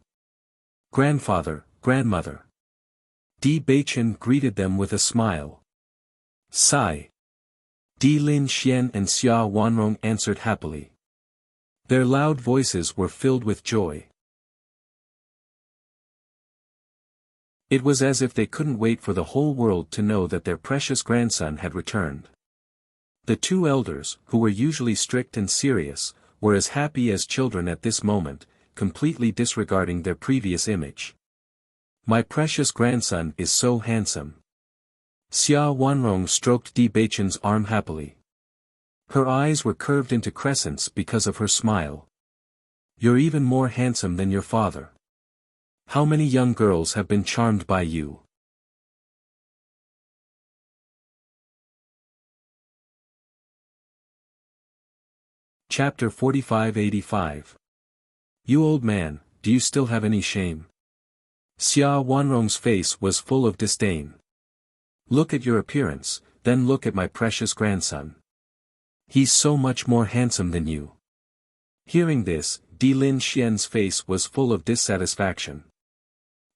"Grandfather, grandmother." Di Beichen greeted them with a smile. "Sigh." Di Linxian and Xia Wanrong answered happily. Their loud voices were filled with joy. It was as if they couldn't wait for the whole world to know that their precious grandson had returned. The two elders, who were usually strict and serious, were as happy as children at this moment, completely disregarding their previous image. "My precious grandson is so handsome." Xia Wanrong stroked Di Beichen's arm happily. Her eyes were curved into crescents because of her smile. "You're even more handsome than your father. How many young girls have been charmed by you?" Chapter 45-85. You old man, do you still have any shame? Xia Wanrong's face was full of disdain. "Look at your appearance, then look at my precious grandson. He's so much more handsome than you." Hearing this, Di Linxian's face was full of dissatisfaction.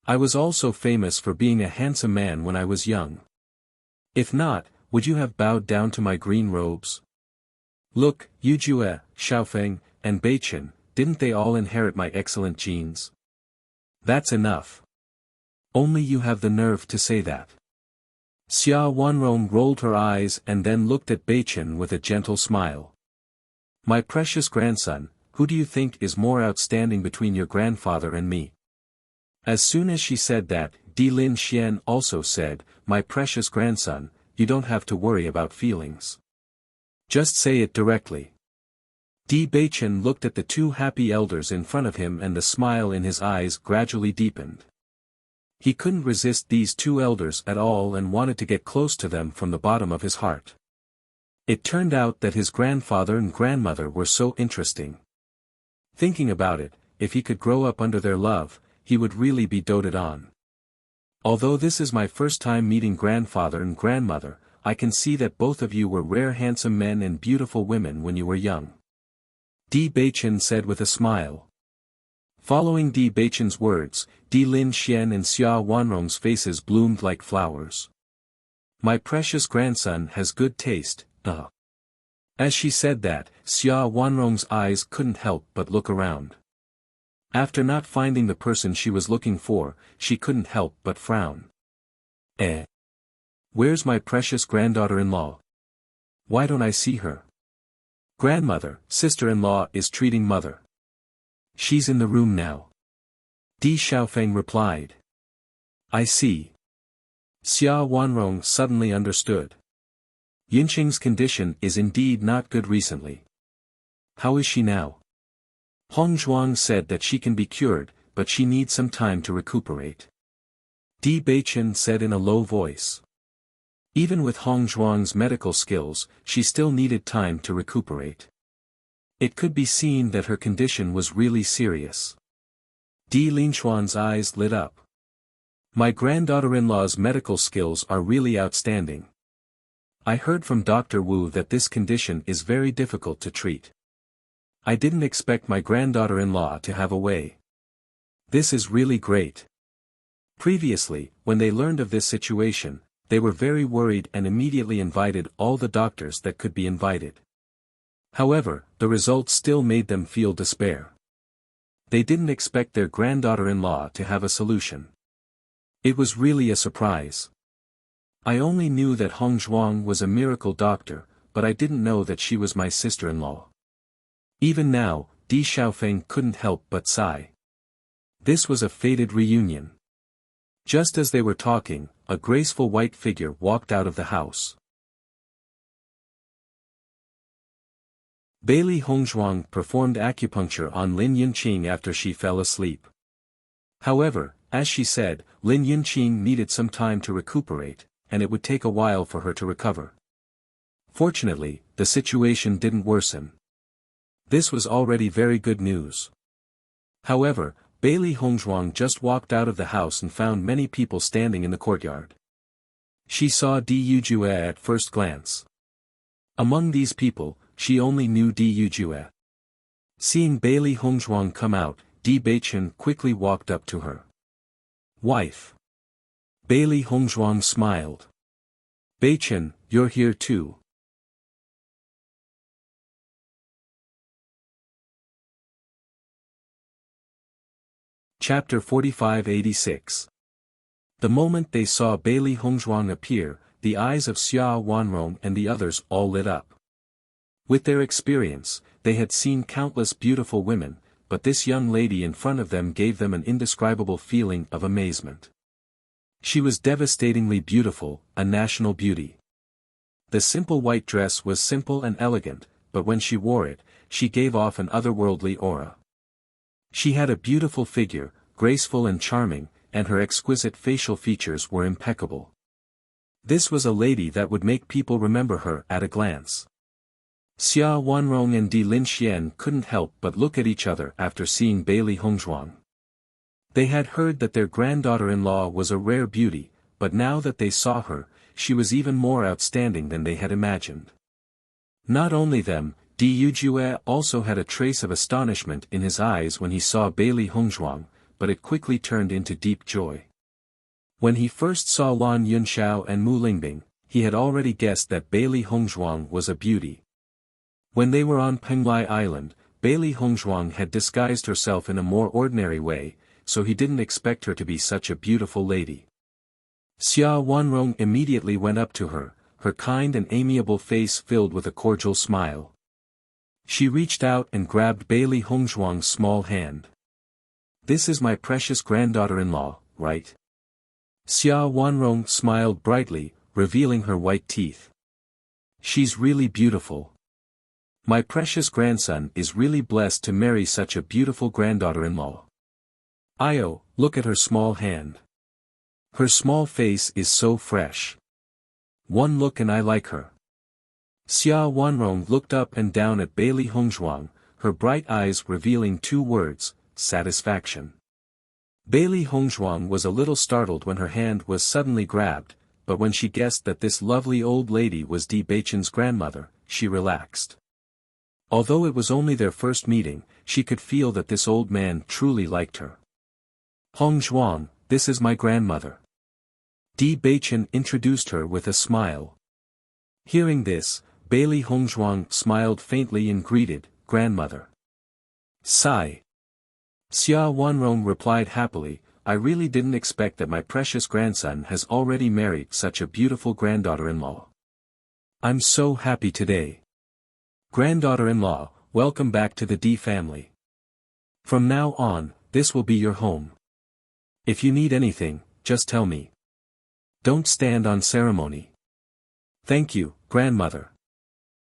"I was also famous for being a handsome man when I was young. If not, would you have bowed down to my green robes? Look, Yujue, Xiaofeng, and Beichen, didn't they all inherit my excellent genes? That's enough. Only you have the nerve to say that." Xia Wanrong rolled her eyes and then looked at Beichen with a gentle smile. "My precious grandson, who do you think is more outstanding between your grandfather and me?" As soon as she said that, Di Linxian also said, "My precious grandson, you don't have to worry about feelings. Just say it directly. Di Baichen looked at the two happy elders in front of him and the smile in his eyes gradually deepened. He couldn't resist these two elders at all and wanted to get close to them from the bottom of his heart. It turned out that his grandfather and grandmother were so interesting. Thinking about it, if he could grow up under their love, he would really be doted on. Although this is my first time meeting grandfather and grandmother, I can see that both of you were rare handsome men and beautiful women when you were young. Di Baichen said with a smile. Following Di Baichen's words, Di Lin Xian and Xia Wanrong's faces bloomed like flowers. My precious grandson has good taste, As she said that, Xia Wanrong's eyes couldn't help but look around. After not finding the person she was looking for, she couldn't help but frown. Where's my precious granddaughter-in-law? Why don't I see her? Grandmother, sister-in-law is treating mother. She's in the room now. Di Xiaofeng replied. I see. Xia Wanrong suddenly understood. Yinqing's condition is indeed not good recently. How is she now? Hong Zhuang said that she can be cured, but she needs some time to recuperate. Di Baichen said in a low voice. Even with Hong Zhuang's medical skills, she still needed time to recuperate. It could be seen that her condition was really serious. Di Linxuan's eyes lit up. My granddaughter-in-law's medical skills are really outstanding. I heard from Dr. Wu that this condition is very difficult to treat. I didn't expect my granddaughter-in-law to have a way. This is really great. Previously, when they learned of this situation, they were very worried and immediately invited all the doctors that could be invited. However, the results still made them feel despair. They didn't expect their granddaughter-in-law to have a solution. It was really a surprise. I only knew that Hong Zhuang was a miracle doctor, but I didn't know that she was my sister-in-law. Even now, Di Xiaofeng couldn't help but sigh. This was a fated reunion. Just as they were talking, a graceful white figure walked out of the house. Bailey Hongzhuang performed acupuncture on Lin Yunqing after she fell asleep. However, as she said, Lin Yunqing needed some time to recuperate, and it would take a while for her to recover. Fortunately, the situation didn't worsen. This was already very good news. However, Bailey Hongzhuang just walked out of the house and found many people standing in the courtyard. She saw Di Yujue at first glance. Among these people, she only knew Di Yujue. Seeing Bailey Hongzhuang come out, Di Baichen quickly walked up to her. Wife. Bailey Hongzhuang smiled. Baichen, you're here too. Chapter 4586. The moment they saw Bailey Hongzhuang appear, the eyes of Xia Wanrong and the others all lit up. With their experience, they had seen countless beautiful women, but this young lady in front of them gave them an indescribable feeling of amazement. She was devastatingly beautiful, a national beauty. The simple white dress was simple and elegant, but when she wore it, she gave off an otherworldly aura. She had a beautiful figure, graceful and charming, and her exquisite facial features were impeccable. This was a lady that would make people remember her at a glance. Xia Wanrong and Di Linxian couldn't help but look at each other after seeing Bailey Hongzhuang. They had heard that their granddaughter-in-law was a rare beauty, but now that they saw her, she was even more outstanding than they had imagined. Not only them, Di Yujue also had a trace of astonishment in his eyes when he saw Bailey Hongzhuang, but it quickly turned into deep joy. When he first saw Lan Yunxiao and Mu Lingbing, he had already guessed that Bailey Hongzhuang was a beauty. When they were on Penglai Island, Bailey Hongzhuang had disguised herself in a more ordinary way, so he didn't expect her to be such a beautiful lady. Xia Wanrong immediately went up to her, her kind and amiable face filled with a cordial smile. She reached out and grabbed Bailey Hongzhuang's small hand. This is my precious granddaughter-in-law, right? Xia Wanrong smiled brightly, revealing her white teeth. She's really beautiful. My precious grandson is really blessed to marry such a beautiful granddaughter-in-law. Io, look at her small hand. Her small face is so fresh. One look and I like her. Xia Wanrong looked up and down at Bailey Hongzhuang, her bright eyes revealing two words, satisfaction. Bailey Hongzhuang was a little startled when her hand was suddenly grabbed, but when she guessed that this lovely old lady was Di Beichen's grandmother, she relaxed. Although it was only their first meeting, she could feel that this old man truly liked her. Hongzhuang, this is my grandmother. Di Beichen introduced her with a smile. Hearing this, Bailey Hongzhuang smiled faintly and greeted, grandmother. Sigh. Xia Wanrong replied happily, I really didn't expect that my precious grandson has already married such a beautiful granddaughter-in-law. I'm so happy today. Granddaughter-in-law, welcome back to the Di family. From now on, this will be your home. If you need anything, just tell me. Don't stand on ceremony. Thank you, grandmother.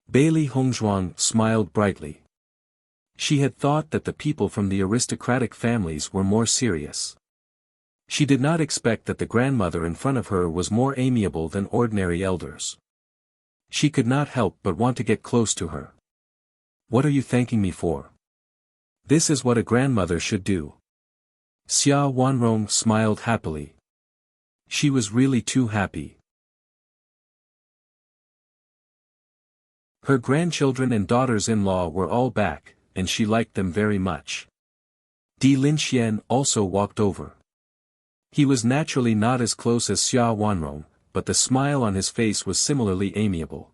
Bailey Hongzhuang smiled brightly. She had thought that the people from the aristocratic families were more serious. She did not expect that the grandmother in front of her was more amiable than ordinary elders. She could not help but want to get close to her. What are you thanking me for? This is what a grandmother should do. Xia Wanrong smiled happily. She was really too happy. Her grandchildren and daughters-in-law were all back, and she liked them very much. Di Linxian also walked over. He was naturally not as close as Xia Wanrong, but the smile on his face was similarly amiable.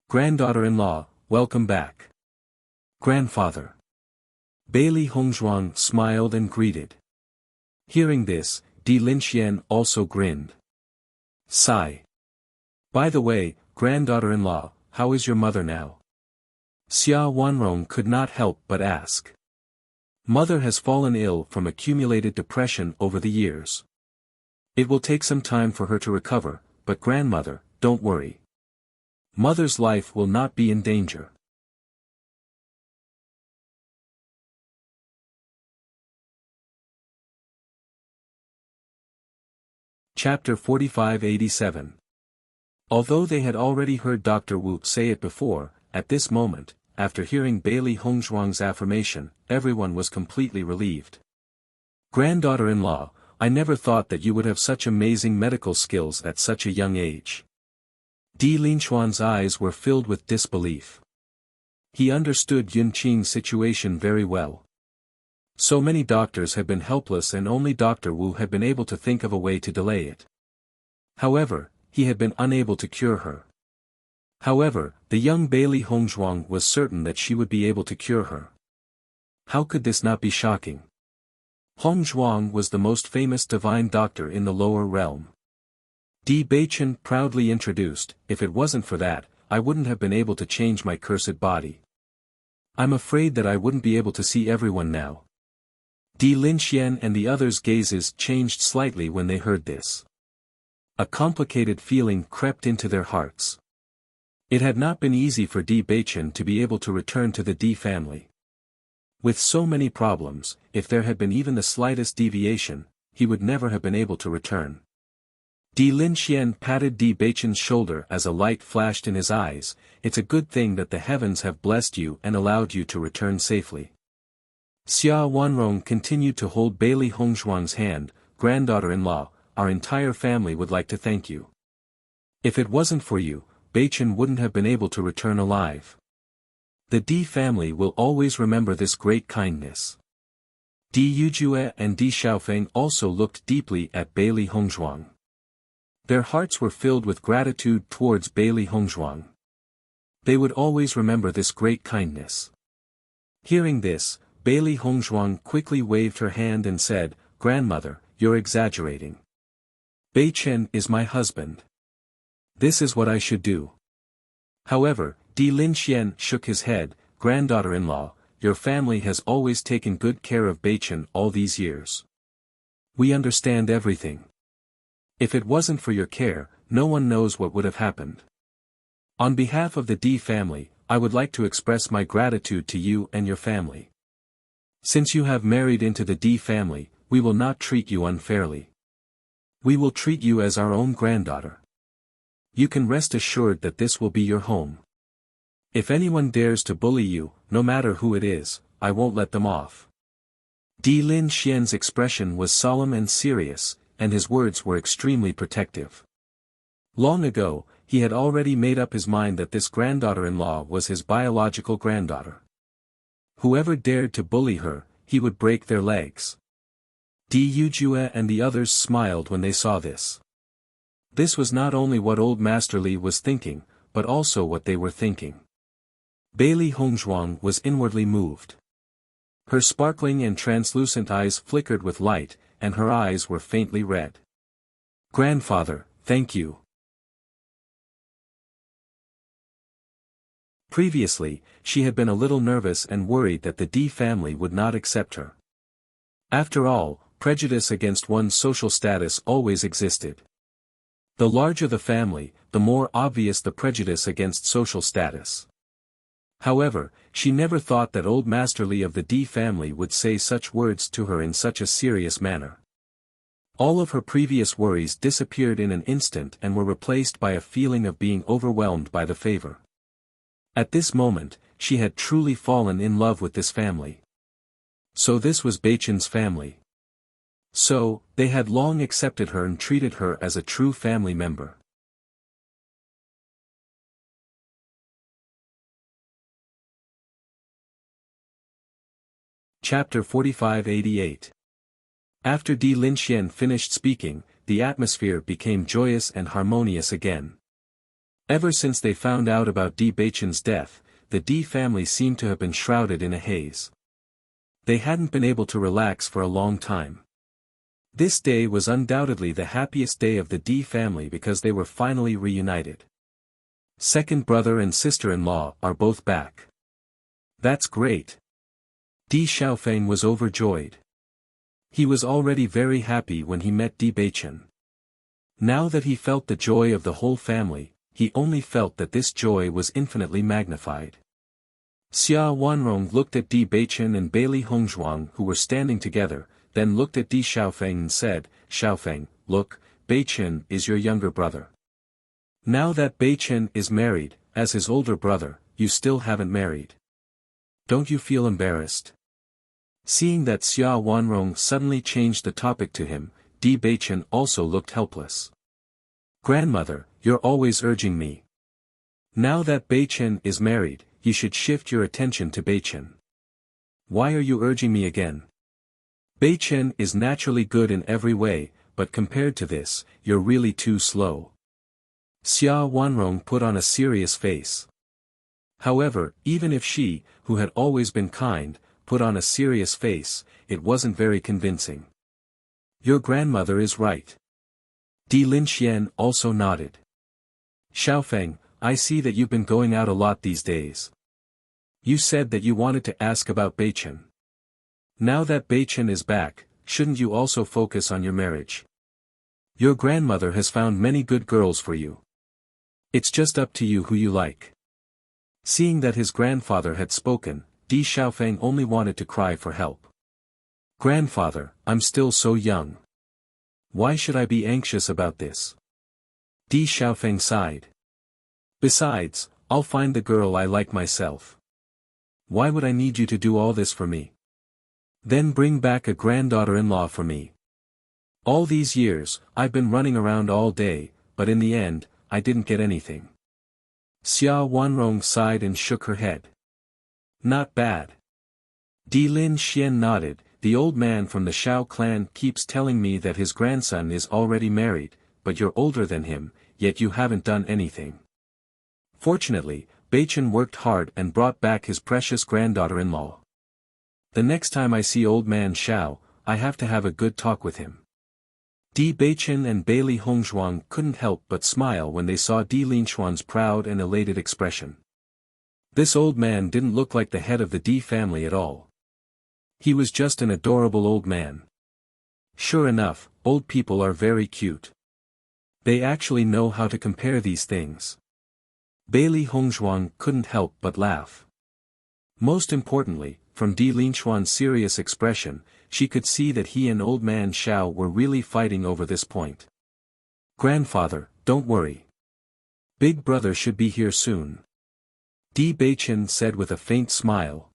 Granddaughter-in-law, welcome back. Grandfather. Bailey Hongzhuang smiled and greeted. Hearing this, Di Linxian also grinned. Sigh. By the way, granddaughter-in-law, how is your mother now? Xia Wanrong could not help but ask. Mother has fallen ill from accumulated depression over the years. It will take some time for her to recover, but grandmother, don't worry. Mother's life will not be in danger. Chapter 4587. Although they had already heard Dr. Wu say it before, at this moment, after hearing Bailey Hongzhuang's affirmation, everyone was completely relieved. Granddaughter-in-law, I never thought that you would have such amazing medical skills at such a young age. Di Linxuan's eyes were filled with disbelief. He understood Yun Qing's situation very well. So many doctors had been helpless and only Dr. Wu had been able to think of a way to delay it. However, he had been unable to cure her. However, the young Bailey Hongzhuang was certain that she would be able to cure her. How could this not be shocking? Hongzhuang was the most famous divine doctor in the lower realm. Di Beichen proudly introduced, if it wasn't for that, I wouldn't have been able to change my cursed body. I'm afraid that I wouldn't be able to see everyone now. Di Linxian and the others' gazes changed slightly when they heard this. A complicated feeling crept into their hearts. It had not been easy for Di Beichen to be able to return to the Di family. With so many problems, if there had been even the slightest deviation, he would never have been able to return. Di Linxian patted Di Beichen's shoulder as a light flashed in his eyes. It's a good thing that the heavens have blessed you and allowed you to return safely. Xia Wanrong continued to hold Bailey Hongzhuang's hand. Granddaughter-in-law, our entire family would like to thank you. If it wasn't for you, Beichen wouldn't have been able to return alive. The Di family will always remember this great kindness. Di Yujue and Di Xiaofeng also looked deeply at Bailey Hongzhuang. Their hearts were filled with gratitude towards Bailey Hongzhuang. They would always remember this great kindness. Hearing this, Bailey Hongzhuang quickly waved her hand and said, Grandmother, you're exaggerating. Beichen is my husband. This is what I should do. However, Di Linxian shook his head, Granddaughter-in-law, your family has always taken good care of Beichen all these years. We understand everything. If it wasn't for your care, no one knows what would have happened. On behalf of the D family, I would like to express my gratitude to you and your family. Since you have married into the D family, we will not treat you unfairly. We will treat you as our own granddaughter. You can rest assured that this will be your home. If anyone dares to bully you, no matter who it is, I won't let them off. Di Lin Xian's expression was solemn and serious, and his words were extremely protective. Long ago, he had already made up his mind that this granddaughter-in-law was his biological granddaughter. Whoever dared to bully her, he would break their legs. Di Yujue and the others smiled when they saw this. This was not only what old Master Li was thinking, but also what they were thinking. Bailey Hongzhuang was inwardly moved. Her sparkling and translucent eyes flickered with light, and her eyes were faintly red. Grandfather, thank you. Previously, she had been a little nervous and worried that the D family would not accept her. After all, prejudice against one's social status always existed. The larger the family, the more obvious the prejudice against social status. However, she never thought that old Master Li of the D family would say such words to her in such a serious manner. All of her previous worries disappeared in an instant and were replaced by a feeling of being overwhelmed by the favor. At this moment, she had truly fallen in love with this family. So this was Beichen's family. So, they had long accepted her and treated her as a true family member. Chapter 4588. After Di Linxian finished speaking, the atmosphere became joyous and harmonious again. Ever since they found out about Di Beichen's death, the D family seemed to have been shrouded in a haze. They hadn't been able to relax for a long time. This day was undoubtedly the happiest day of the D family because they were finally reunited. Second brother and sister-in-law are both back. That's great. Di Xiaofeng was overjoyed. He was already very happy when he met Di Beichen. Now that he felt the joy of the whole family, he only felt that this joy was infinitely magnified. Xia Wanrong looked at Di Beichen and Bailey Hongzhuang who were standing together, then looked at Di Xiaofeng and said, Xiaofeng, look, Beichen is your younger brother. Now that Beichen is married, as his older brother, you still haven't married. Don't you feel embarrassed? Seeing that Xia Wanrong suddenly changed the topic to him, Di Beichen also looked helpless. Grandmother, you're always urging me. Now that Beichen is married, you should shift your attention to Beichen. Why are you urging me again? Beichen is naturally good in every way, but compared to this, you're really too slow. Xia Wanrong put on a serious face. However, even if she, who had always been kind, put on a serious face, it wasn't very convincing. Your grandmother is right. Di Linxian also nodded. Xiaofeng, I see that you've been going out a lot these days. You said that you wanted to ask about Beichen. Now that Beichen is back, shouldn't you also focus on your marriage? Your grandmother has found many good girls for you. It's just up to you who you like. Seeing that his grandfather had spoken, Di Xiaofeng only wanted to cry for help. Grandfather, I'm still so young. Why should I be anxious about this? Di Xiaofeng sighed. Besides, I'll find the girl I like myself. Why would I need you to do all this for me? Then bring back a granddaughter-in-law for me. All these years, I've been running around all day, but in the end, I didn't get anything. Xia Wanrong sighed and shook her head. Not bad. Di Lin Xian nodded. The old man from the Shao clan keeps telling me that his grandson is already married, but you're older than him, yet you haven't done anything. Fortunately, Beichen worked hard and brought back his precious granddaughter-in-law. The next time I see old man Shao, I have to have a good talk with him. Di Beichen and Bailey Hongzhuang couldn't help but smile when they saw Di Linxuan's proud and elated expression. This old man didn't look like the head of the Di family at all. He was just an adorable old man. Sure enough, old people are very cute. They actually know how to compare these things. Bailey Hongzhuang couldn't help but laugh. Most importantly, from Di Linxuan's serious expression, she could see that he and old man Xiao were really fighting over this point. Grandfather, don't worry. Big brother should be here soon. Di Beichen said with a faint smile.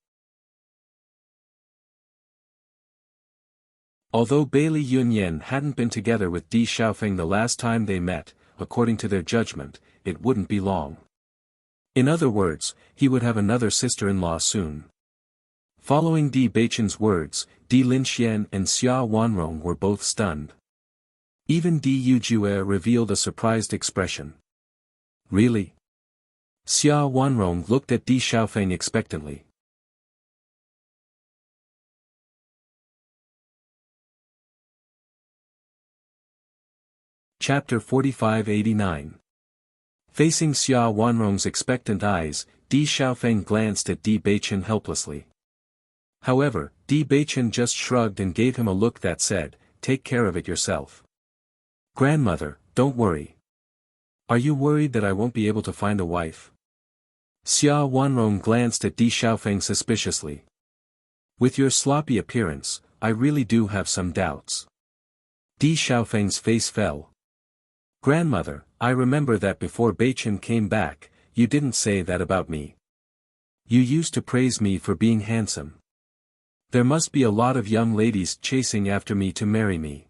Although Bailey Yunyan hadn't been together with Di Xiaofeng the last time they met, according to their judgment, it wouldn't be long. In other words, he would have another sister-in-law soon. Following Di Beichen's words, Di Linxian and Xia Wanrong were both stunned. Even Di Yujue revealed a surprised expression. Really? Xia Wanrong looked at Di Xiaofeng expectantly. Chapter 45-89. Facing Xia Wanrong's expectant eyes, Di Xiaofeng glanced at Di Beichen helplessly. However, Di Beichen just shrugged and gave him a look that said, "Take care of it yourself." Grandmother, don't worry. Are you worried that I won't be able to find a wife? Xia Wanrong glanced at Di Xiaofeng suspiciously. With your sloppy appearance, I really do have some doubts. Di Xiaofeng's face fell. Grandmother, I remember that before Beichen came back, you didn't say that about me. You used to praise me for being handsome. There must be a lot of young ladies chasing after me to marry me.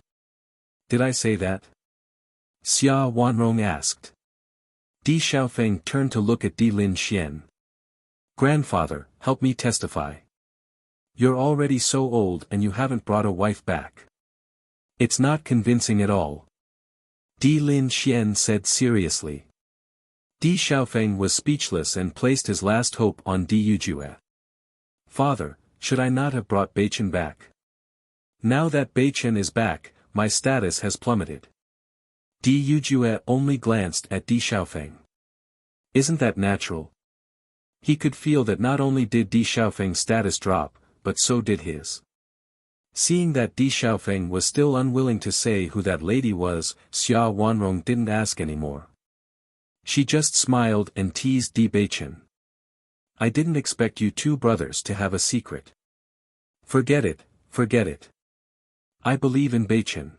Did I say that? Xia Wanrong asked. Di Xiaofeng turned to look at Di Linxian. Grandfather, help me testify. You're already so old and you haven't brought a wife back. It's not convincing at all. Di Linxian said seriously. Di Xiaofeng was speechless and placed his last hope on Di Yujue. Father, should I not have brought Beichen back? Now that Beichen is back, my status has plummeted. Di Yujue only glanced at Di Xiaofeng. Isn't that natural? He could feel that not only did Di Xiaofeng's status drop, but so did his. Seeing that Di Xiaofeng was still unwilling to say who that lady was, Xia Wanrong didn't ask anymore. She just smiled and teased Di Beichen. I didn't expect you two brothers to have a secret. Forget it, forget it. I believe in Beichen.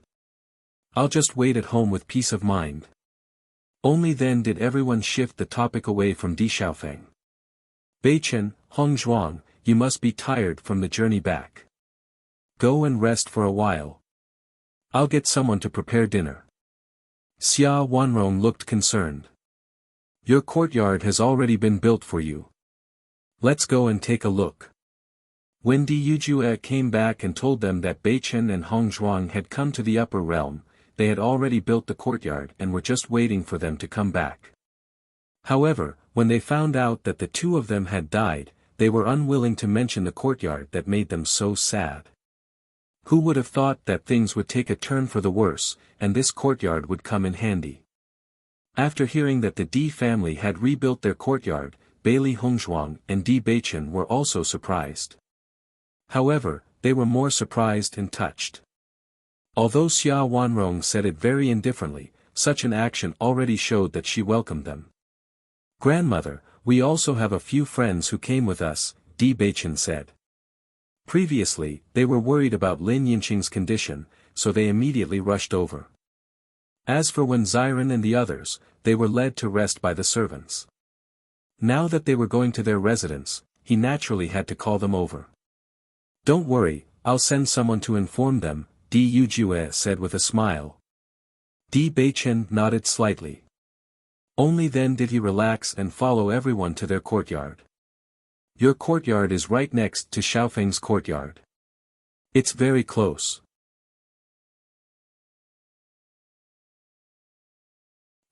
I'll just wait at home with peace of mind. Only then did everyone shift the topic away from Di Xiaofeng. Beichen, Hongzhuang, you must be tired from the journey back. Go and rest for a while. I'll get someone to prepare dinner. Xia Wanrong looked concerned. Your courtyard has already been built for you. Let's go and take a look. When Di Yujue came back and told them that Beichen and Hongzhuang had come to the upper realm, they had already built the courtyard and were just waiting for them to come back. However, when they found out that the two of them had died, they were unwilling to mention the courtyard that made them so sad. Who would have thought that things would take a turn for the worse, and this courtyard would come in handy? After hearing that the Di family had rebuilt their courtyard, Bailey Hongzhuang and Di Beichen were also surprised. However, they were more surprised and touched. Although Xia Wanrong said it very indifferently, such an action already showed that she welcomed them. Grandmother, we also have a few friends who came with us, Di Beichen said. Previously, they were worried about Lin Yinqing's condition, so they immediately rushed over. As for Wen Xiren and the others, they were led to rest by the servants. Now that they were going to their residence, he naturally had to call them over. Don't worry, I'll send someone to inform them, Di Yujue said with a smile. Di Beichen nodded slightly. Only then did he relax and follow everyone to their courtyard. Your courtyard is right next to Xiaofeng's courtyard. It's very close.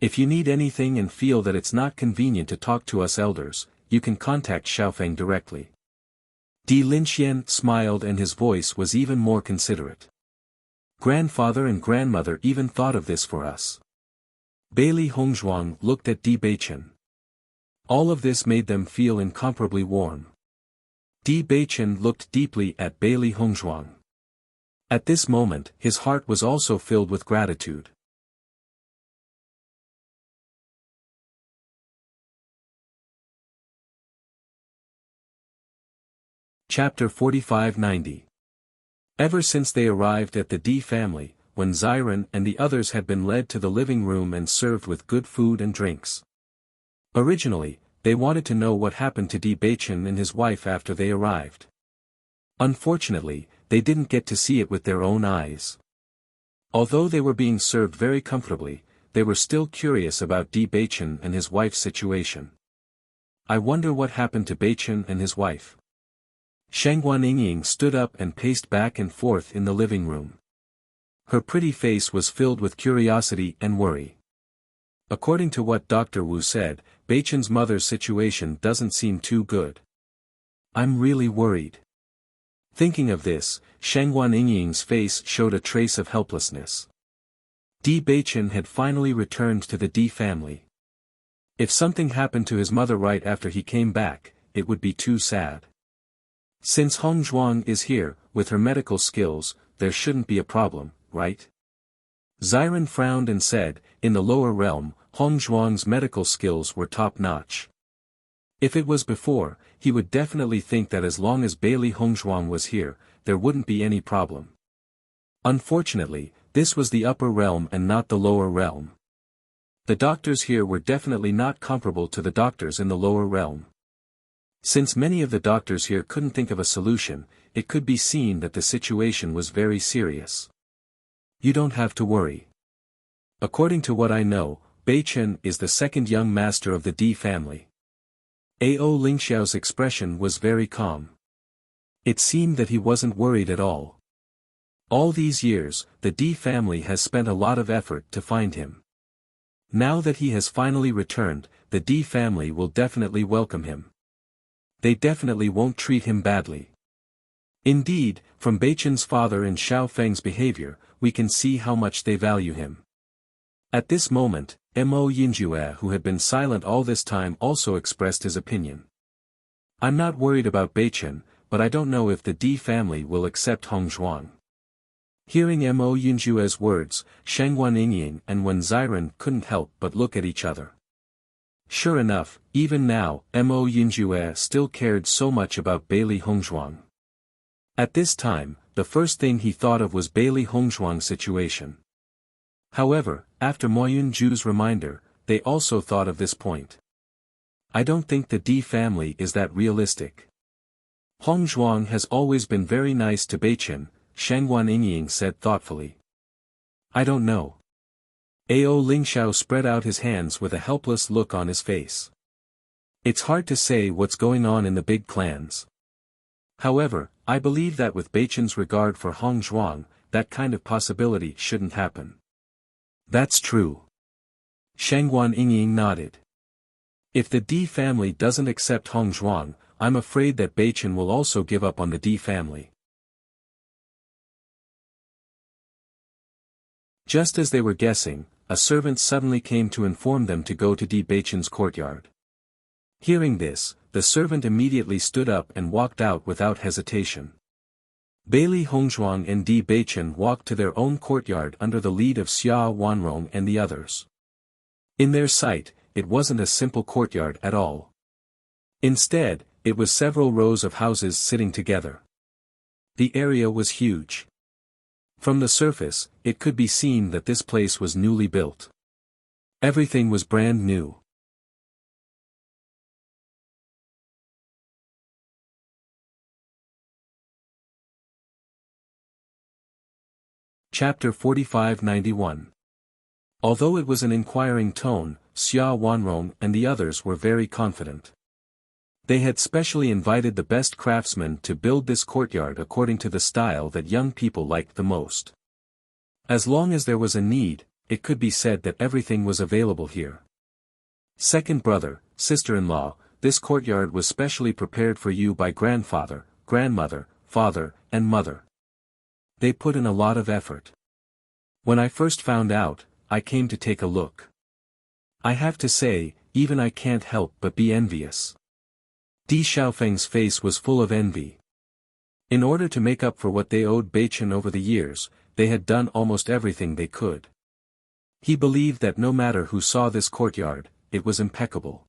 If you need anything and feel that it's not convenient to talk to us elders, you can contact Xiaofeng directly. Di Linxian smiled and his voice was even more considerate. Grandfather and grandmother even thought of this for us. Bailey Hongzhuang looked at Di Beichen. All of this made them feel incomparably warm. Di Beichen looked deeply at Bailey Hongzhuang. At this moment, his heart was also filled with gratitude. Chapter 4590. Ever since they arrived at the D family, when Xiren and the others had been led to the living room and served with good food and drinks. Originally, they wanted to know what happened to Di Baichen and his wife after they arrived. Unfortunately, they didn't get to see it with their own eyes. Although they were being served very comfortably, they were still curious about Di Baichen and his wife's situation. I wonder what happened to Baichen and his wife. Shangguan Yingying stood up and paced back and forth in the living room. Her pretty face was filled with curiosity and worry. According to what Dr. Wu said, Baichen's mother's situation doesn't seem too good. I'm really worried. Thinking of this, Shangguan Yingying's face showed a trace of helplessness. Di Baichen had finally returned to the D family. If something happened to his mother right after he came back, it would be too sad. Since Hong Zhuang is here, with her medical skills, there shouldn't be a problem, right? Xiren frowned and said, in the lower realm, Hong Zhuang's medical skills were top-notch. If it was before, he would definitely think that as long as Bailey Hongzhuang was here, there wouldn't be any problem. Unfortunately, this was the upper realm and not the lower realm. The doctors here were definitely not comparable to the doctors in the lower realm. Since many of the doctors here couldn't think of a solution, it could be seen that the situation was very serious. You don't have to worry. According to what I know, Baichen is the second young master of the D family. Ao Lingxiao's expression was very calm. It seemed that he wasn't worried at all. All these years, the D family has spent a lot of effort to find him. Now that he has finally returned, the D family will definitely welcome him. They definitely won't treat him badly. Indeed, from Baichen's father and Xiao Feng's behavior, we can see how much they value him. At this moment, Mo Yinjue, who had been silent all this time, also expressed his opinion. I'm not worried about Baichen, but I don't know if the D family will accept Hong Zhuang. Hearing Mo Yinjue's words, Shangguan Yingying and Wen Xiren couldn't help but look at each other. Sure enough, even now, Mo Yinjue still cared so much about Bailey Hongzhuang. At this time, the first thing he thought of was Bailey Hongzhuang's situation. However, after Mo Yinjue's reminder, they also thought of this point. I don't think the D family is that realistic. Hong Zhuang has always been very nice to Baichen, Shangguan Yingying said thoughtfully. I don't know. Ao Lingxiao spread out his hands with a helpless look on his face. It's hard to say what's going on in the big clans. However, I believe that with Baichen's regard for Hong Zhuang, that kind of possibility shouldn't happen. That's true. Shangguan Yingying nodded. If the D family doesn't accept Hong Zhuang, I'm afraid that Baichen will also give up on the D family. Just as they were guessing, a servant suddenly came to inform them to go to Di Baichen's courtyard. Hearing this, the servant immediately stood up and walked out without hesitation. Bailey Hongzhuang and Di Baichen walked to their own courtyard under the lead of Xia Wanrong and the others. In their sight, it wasn't a simple courtyard at all. Instead, it was several rows of houses sitting together. The area was huge. From the surface, it could be seen that this place was newly built. Everything was brand new. Chapter 4591. Although it was an inquiring tone, Xia Wanrong and the others were very confident. They had specially invited the best craftsmen to build this courtyard according to the style that young people liked the most. As long as there was a need, it could be said that everything was available here. Second brother, sister-in-law, this courtyard was specially prepared for you by grandfather, grandmother, father, and mother. They put in a lot of effort. When I first found out, I came to take a look. I have to say, even I can't help but be envious. Di Xiaofeng's face was full of envy. In order to make up for what they owed Baichen over the years, they had done almost everything they could. He believed that no matter who saw this courtyard, it was impeccable.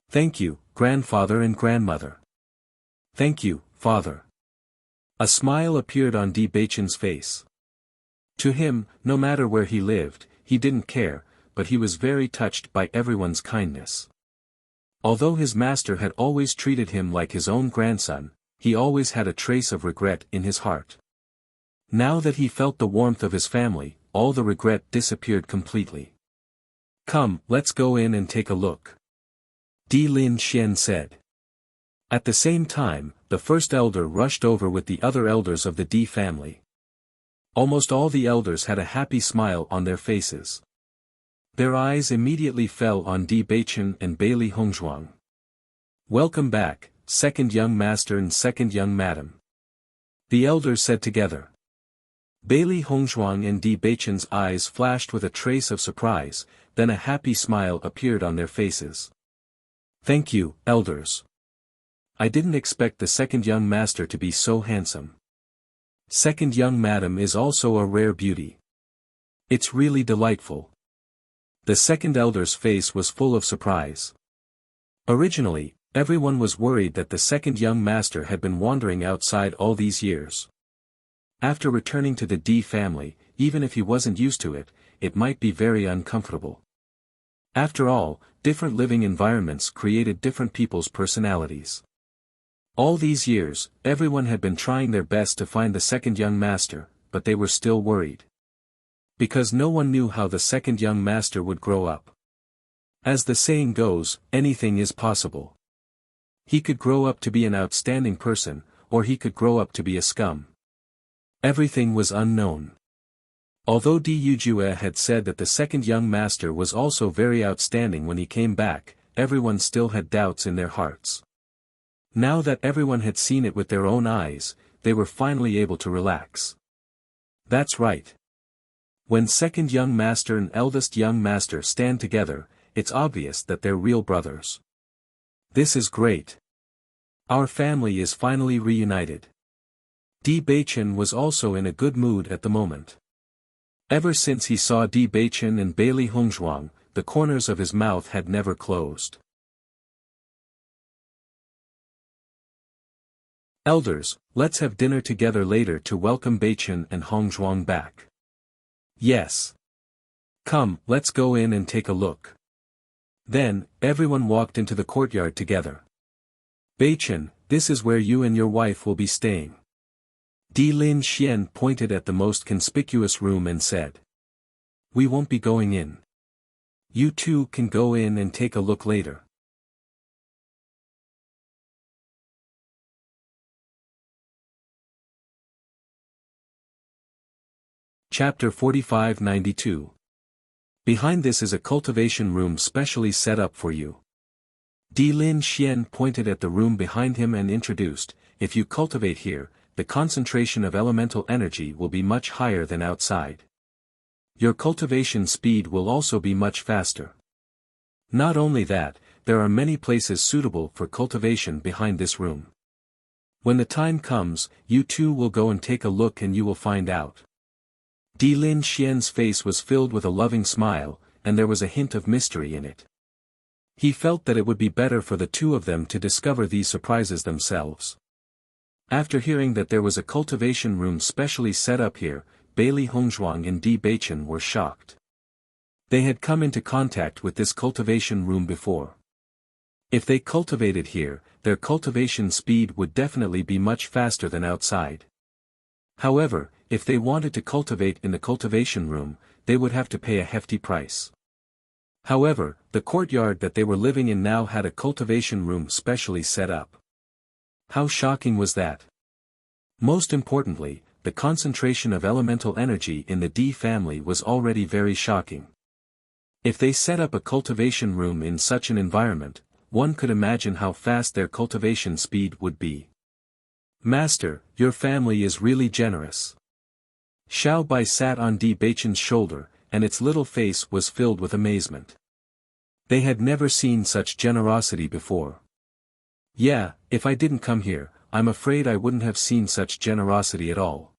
Thank you, grandfather and grandmother. Thank you, father. A smile appeared on Di Baichen's face. To him, no matter where he lived, he didn't care, but he was very touched by everyone's kindness. Although his master had always treated him like his own grandson, he always had a trace of regret in his heart. Now that he felt the warmth of his family, all the regret disappeared completely. "Come, let's go in and take a look," Di Lin Xian said. At the same time, the first elder rushed over with the other elders of the Di family. Almost all the elders had a happy smile on their faces. Their eyes immediately fell on Di Baichen and Bailey Hongzhuang. "Welcome back, second young master and second young madam," the elders said together. Bailey Hongzhuang and Di Baichen's eyes flashed with a trace of surprise, then a happy smile appeared on their faces. "Thank you, elders. I didn't expect the second young master to be so handsome. Second young madam is also a rare beauty. It's really delightful." The second elder's face was full of surprise. Originally, everyone was worried that the second young master had been wandering outside all these years. After returning to the Di family, even if he wasn't used to it, it might be very uncomfortable. After all, different living environments created different people's personalities. All these years, everyone had been trying their best to find the second young master, but they were still worried. Because no one knew how the second young master would grow up. As the saying goes, anything is possible. He could grow up to be an outstanding person, or he could grow up to be a scum. Everything was unknown. Although Di Yujue had said that the second young master was also very outstanding when he came back, everyone still had doubts in their hearts. Now that everyone had seen it with their own eyes, they were finally able to relax. That's right. When second young master and eldest young master stand together, it's obvious that they're real brothers. This is great. Our family is finally reunited. Di Baichen was also in a good mood at the moment. Ever since he saw Di Baichen and Bailey Hongzhuang, the corners of his mouth had never closed. "Elders, let's have dinner together later to welcome Baichen and Hongzhuang back." "Yes. Come, let's go in and take a look." Then, everyone walked into the courtyard together. "Baichen, this is where you and your wife will be staying." Di Lin Xian pointed at the most conspicuous room and said. "We won't be going in. You two can go in and take a look later." Chapter 4592. Behind this is a cultivation room specially set up for you. Di Lin Xian pointed at the room behind him and introduced, "If you cultivate here, the concentration of elemental energy will be much higher than outside. Your cultivation speed will also be much faster. Not only that, there are many places suitable for cultivation behind this room. When the time comes, you too will go and take a look and you will find out." Di Lin Xian's face was filled with a loving smile, and there was a hint of mystery in it. He felt that it would be better for the two of them to discover these surprises themselves. After hearing that there was a cultivation room specially set up here, Bailey Hongzhuang and Di Baichen were shocked. They had come into contact with this cultivation room before. If they cultivated here, their cultivation speed would definitely be much faster than outside. However, if they wanted to cultivate in the cultivation room, they would have to pay a hefty price. However, the courtyard that they were living in now had a cultivation room specially set up. How shocking was that? Most importantly, the concentration of elemental energy in the Di family was already very shocking. If they set up a cultivation room in such an environment, one could imagine how fast their cultivation speed would be. "Master, your family is really generous." Xiao Bai sat on Di Baichen's shoulder, and its little face was filled with amazement. They had never seen such generosity before. "Yeah, if I didn't come here, I'm afraid I wouldn't have seen such generosity at all."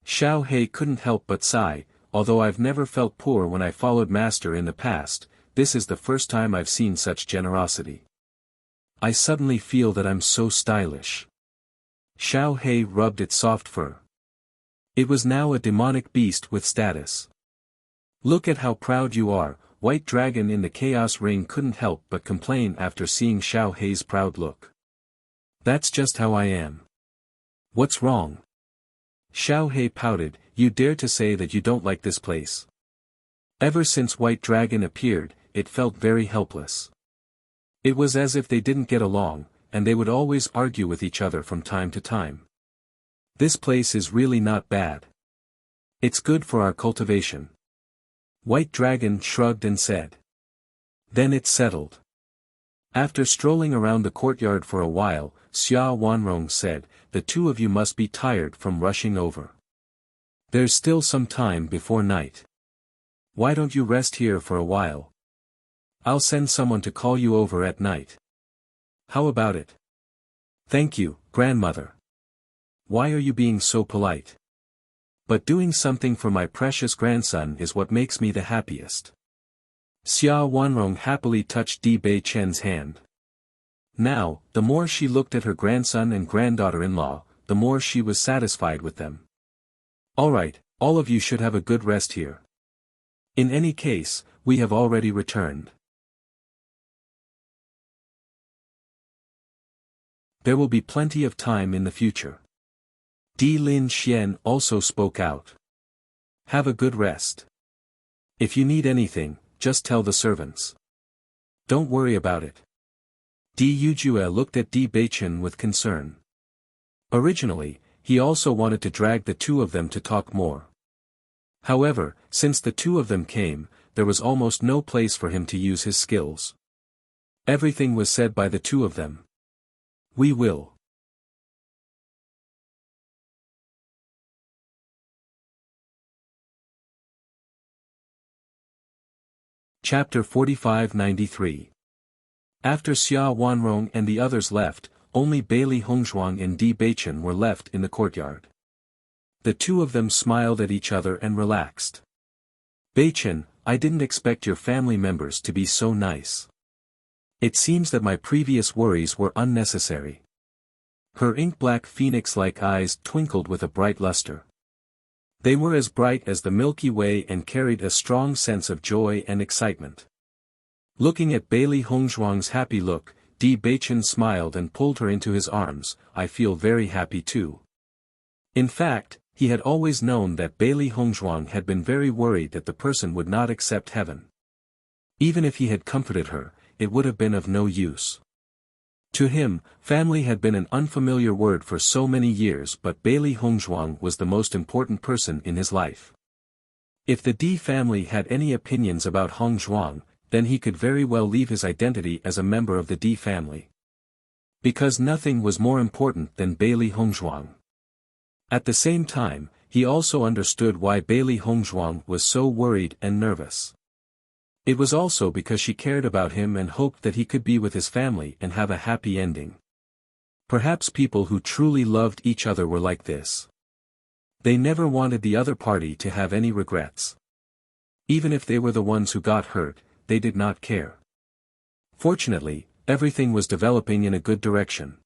Xiao He couldn't help but sigh, "Although I've never felt poor when I followed Master in the past, this is the first time I've seen such generosity. I suddenly feel that I'm so stylish." Xiao He rubbed its soft fur. It was now a demonic beast with status. Look at how proud you are. White Dragon in the Chaos Ring couldn't help but complain after seeing Xiao He's proud look. That's just how I am. What's wrong? Xiao He pouted, you dare to say that you don't like this place. Ever since White Dragon appeared, it felt very helpless. It was as if they didn't get along, and they would always argue with each other from time to time. This place is really not bad. It's good for our cultivation. White Dragon shrugged and said. Then it's settled. After strolling around the courtyard for a while, Xia Wanrong said, the two of you must be tired from rushing over. There's still some time before night. Why don't you rest here for a while? I'll send someone to call you over at night. How about it? Thank you, grandmother. Why are you being so polite? But doing something for my precious grandson is what makes me the happiest. Xia Wanrong happily touched Di Bei Chen's hand. Now, the more she looked at her grandson and granddaughter-in-law, the more she was satisfied with them. Alright, all of you should have a good rest here. In any case, we have already returned. There will be plenty of time in the future. Di Lin Xian also spoke out. Have a good rest. If you need anything, just tell the servants. Don't worry about it. Di Yujue looked at Di Beichen with concern. Originally, he also wanted to drag the two of them to talk more. However, since the two of them came, there was almost no place for him to use his skills. Everything was said by the two of them. We will. Chapter 45-93. After Xia Wanrong and the others left, only Bailey Hongzhuang and Di Beichen were left in the courtyard. The two of them smiled at each other and relaxed. Beichen, I didn't expect your family members to be so nice. It seems that my previous worries were unnecessary. Her ink-black phoenix-like eyes twinkled with a bright luster. They were as bright as the Milky Way and carried a strong sense of joy and excitement. Looking at Bailey Hongzhuang's happy look, Di Beichen smiled and pulled her into his arms. I feel very happy too. In fact, he had always known that Bailey Hongzhuang had been very worried that the person would not accept heaven. Even if he had comforted her, it would have been of no use. To him, family had been an unfamiliar word for so many years, but Bailey Hongzhuang was the most important person in his life. If the Di family had any opinions about Hongzhuang, then he could very well leave his identity as a member of the Di family. Because nothing was more important than Bailey Hongzhuang. At the same time, he also understood why Bailey Hongzhuang was so worried and nervous. It was also because she cared about him and hoped that he could be with his family and have a happy ending. Perhaps people who truly loved each other were like this. They never wanted the other party to have any regrets. Even if they were the ones who got hurt, they did not care. Fortunately, everything was developing in a good direction.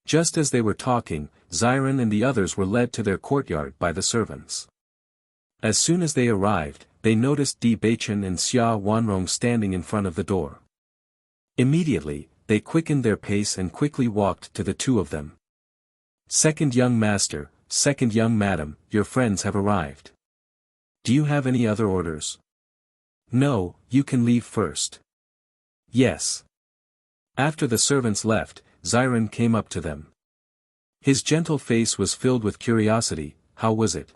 Just as they were talking, Xiren and the others were led to their courtyard by the servants. As soon as they arrived, they noticed Di Beichen and Xia Wanrong standing in front of the door. Immediately, they quickened their pace and quickly walked to the two of them. Second young master, second young madam, your friends have arrived. Do you have any other orders? No, you can leave first. Yes. After the servants left, Xiren came up to them. His gentle face was filled with curiosity. How was it?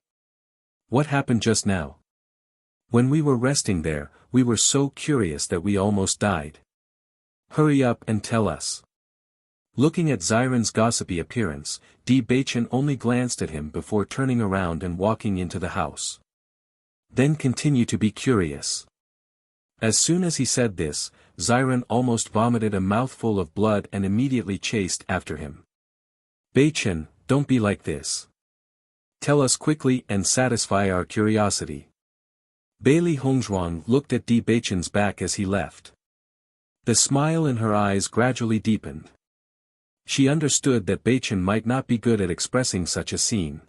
What happened just now? When we were resting there, we were so curious that we almost died. Hurry up and tell us. Looking at Xiren's gossipy appearance, Di Beichen only glanced at him before turning around and walking into the house. Then continue to be curious. As soon as he said this, Xiren almost vomited a mouthful of blood and immediately chased after him. Beichen, don't be like this. Tell us quickly and satisfy our curiosity. Bailey Hongzhuang looked at Di Beichen's back as he left. The smile in her eyes gradually deepened. She understood that Beichen might not be good at expressing such a scene.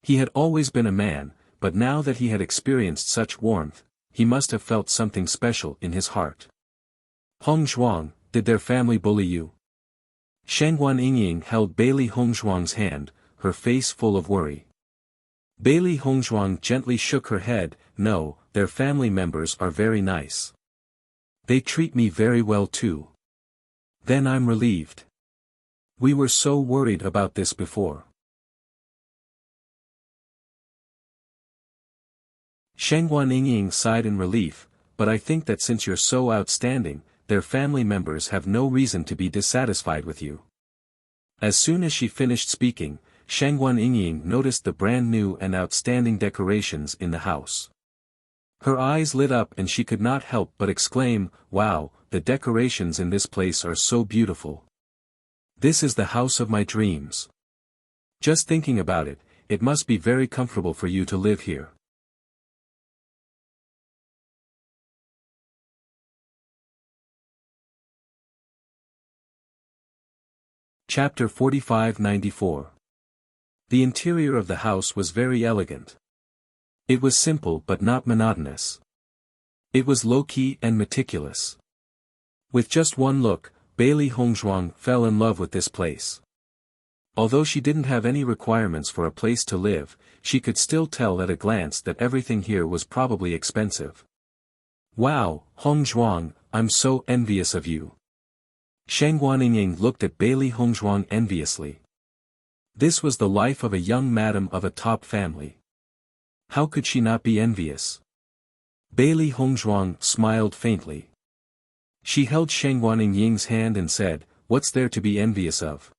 He had always been a man, but now that he had experienced such warmth, he must have felt something special in his heart. Hong Zhuang, did their family bully you? Shangguan Yingying held Bailey Hongzhuang's hand, her face full of worry. Bailey Hongzhuang gently shook her head. No, their family members are very nice. They treat me very well too. Then I'm relieved. We were so worried about this before. Shangguan Yingying sighed in relief, but I think that since you're so outstanding, their family members have no reason to be dissatisfied with you. As soon as she finished speaking, Shangguan Yingying noticed the brand new and outstanding decorations in the house. Her eyes lit up and she could not help but exclaim, "Wow, the decorations in this place are so beautiful. This is the house of my dreams. Just thinking about it, it must be very comfortable for you to live here." Chapter 45-94. The interior of the house was very elegant. It was simple but not monotonous. It was low-key and meticulous. With just one look, Bailey Hongzhuang fell in love with this place. Although she didn't have any requirements for a place to live, she could still tell at a glance that everything here was probably expensive. "Wow, Hongzhuang, I'm so envious of you." Shangguan Yingying looked at Bailey Hongzhuang enviously. This was the life of a young madam of a top family. How could she not be envious? Bailey Hongzhuang smiled faintly. She held Shangguan Yingying's hand and said, "What's there to be envious of?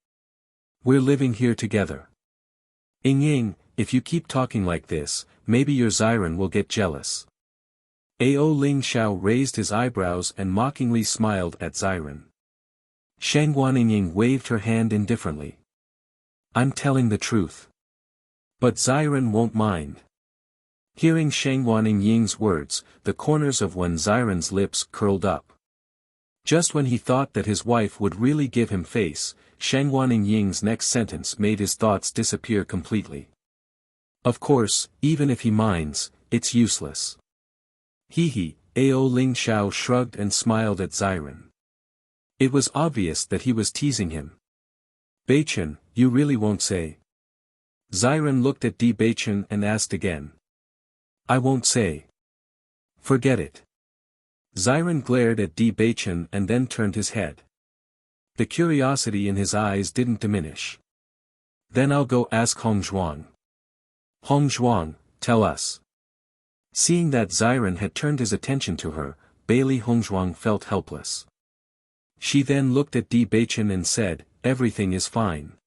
We're living here together. Yingying, if you keep talking like this, maybe your Xiren will get jealous." Ao Ling Xiao raised his eyebrows and mockingly smiled at Xiren. Shangguan Yingying waved her hand indifferently. "I'm telling the truth. But Xiren won't mind." Hearing Shangguan Yingying's words, the corners of Xiren's lips curled up. Just when he thought that his wife would really give him face, Shangguan Yingying's next sentence made his thoughts disappear completely. "Of course, even if he minds, it's useless." Hee. Ao Ling Xiao shrugged and smiled at Xiren. It was obvious that he was teasing him. "Beichen, you really won't say?" Xiren looked at Di Beichen and asked again. "I won't say." "Forget it." Xiren glared at Di Beichen and then turned his head. The curiosity in his eyes didn't diminish. "Then I'll go ask Hongzhuang." "Hongzhuang, tell us." Seeing that Xiren had turned his attention to her, Bailey Hongzhuang felt helpless. She then looked at Di Beichen and said, "Everything is fine.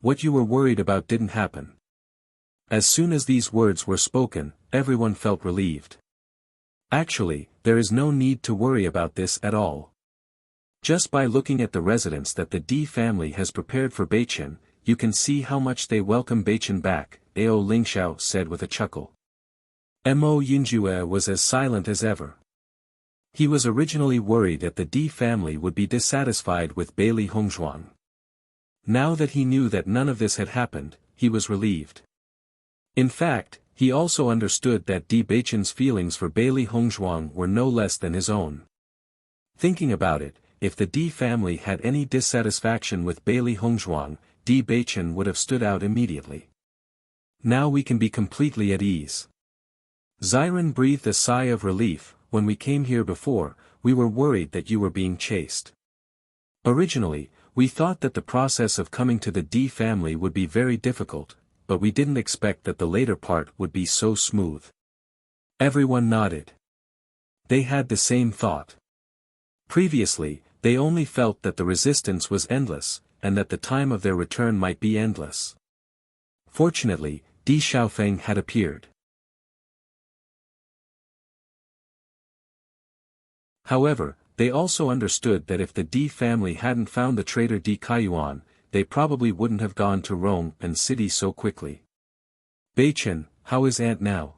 What you were worried about didn't happen." As soon as these words were spoken, everyone felt relieved. Actually, there is no need to worry about this at all. Just by looking at the residence that the Di family has prepared for Beichen, you can see how much they welcome Beichen back, Ao Lingxiao said with a chuckle. Mo Yinjue was as silent as ever. He was originally worried that the Di family would be dissatisfied with Bailey Hongzhuang. Now that he knew that none of this had happened, he was relieved. In fact, he also understood that Di Beichen's feelings for Bailey Hongzhuang were no less than his own. Thinking about it, if the Di family had any dissatisfaction with Bailey Hongzhuang, Di Beichen would have stood out immediately. Now we can be completely at ease. Xiren breathed a sigh of relief. "When we came here before, we were worried that you were being chased. Originally, we thought that the process of coming to the Di family would be very difficult, but we didn't expect that the later part would be so smooth." Everyone nodded. They had the same thought. Previously, they only felt that the resistance was endless, and that the time of their return might be endless. Fortunately, Di Xiaofeng had appeared. However, they also understood that if the Di family hadn't found the traitor Di Kaiyuan, they probably wouldn't have gone to Rome and city so quickly. "Beichen, how is Aunt now?"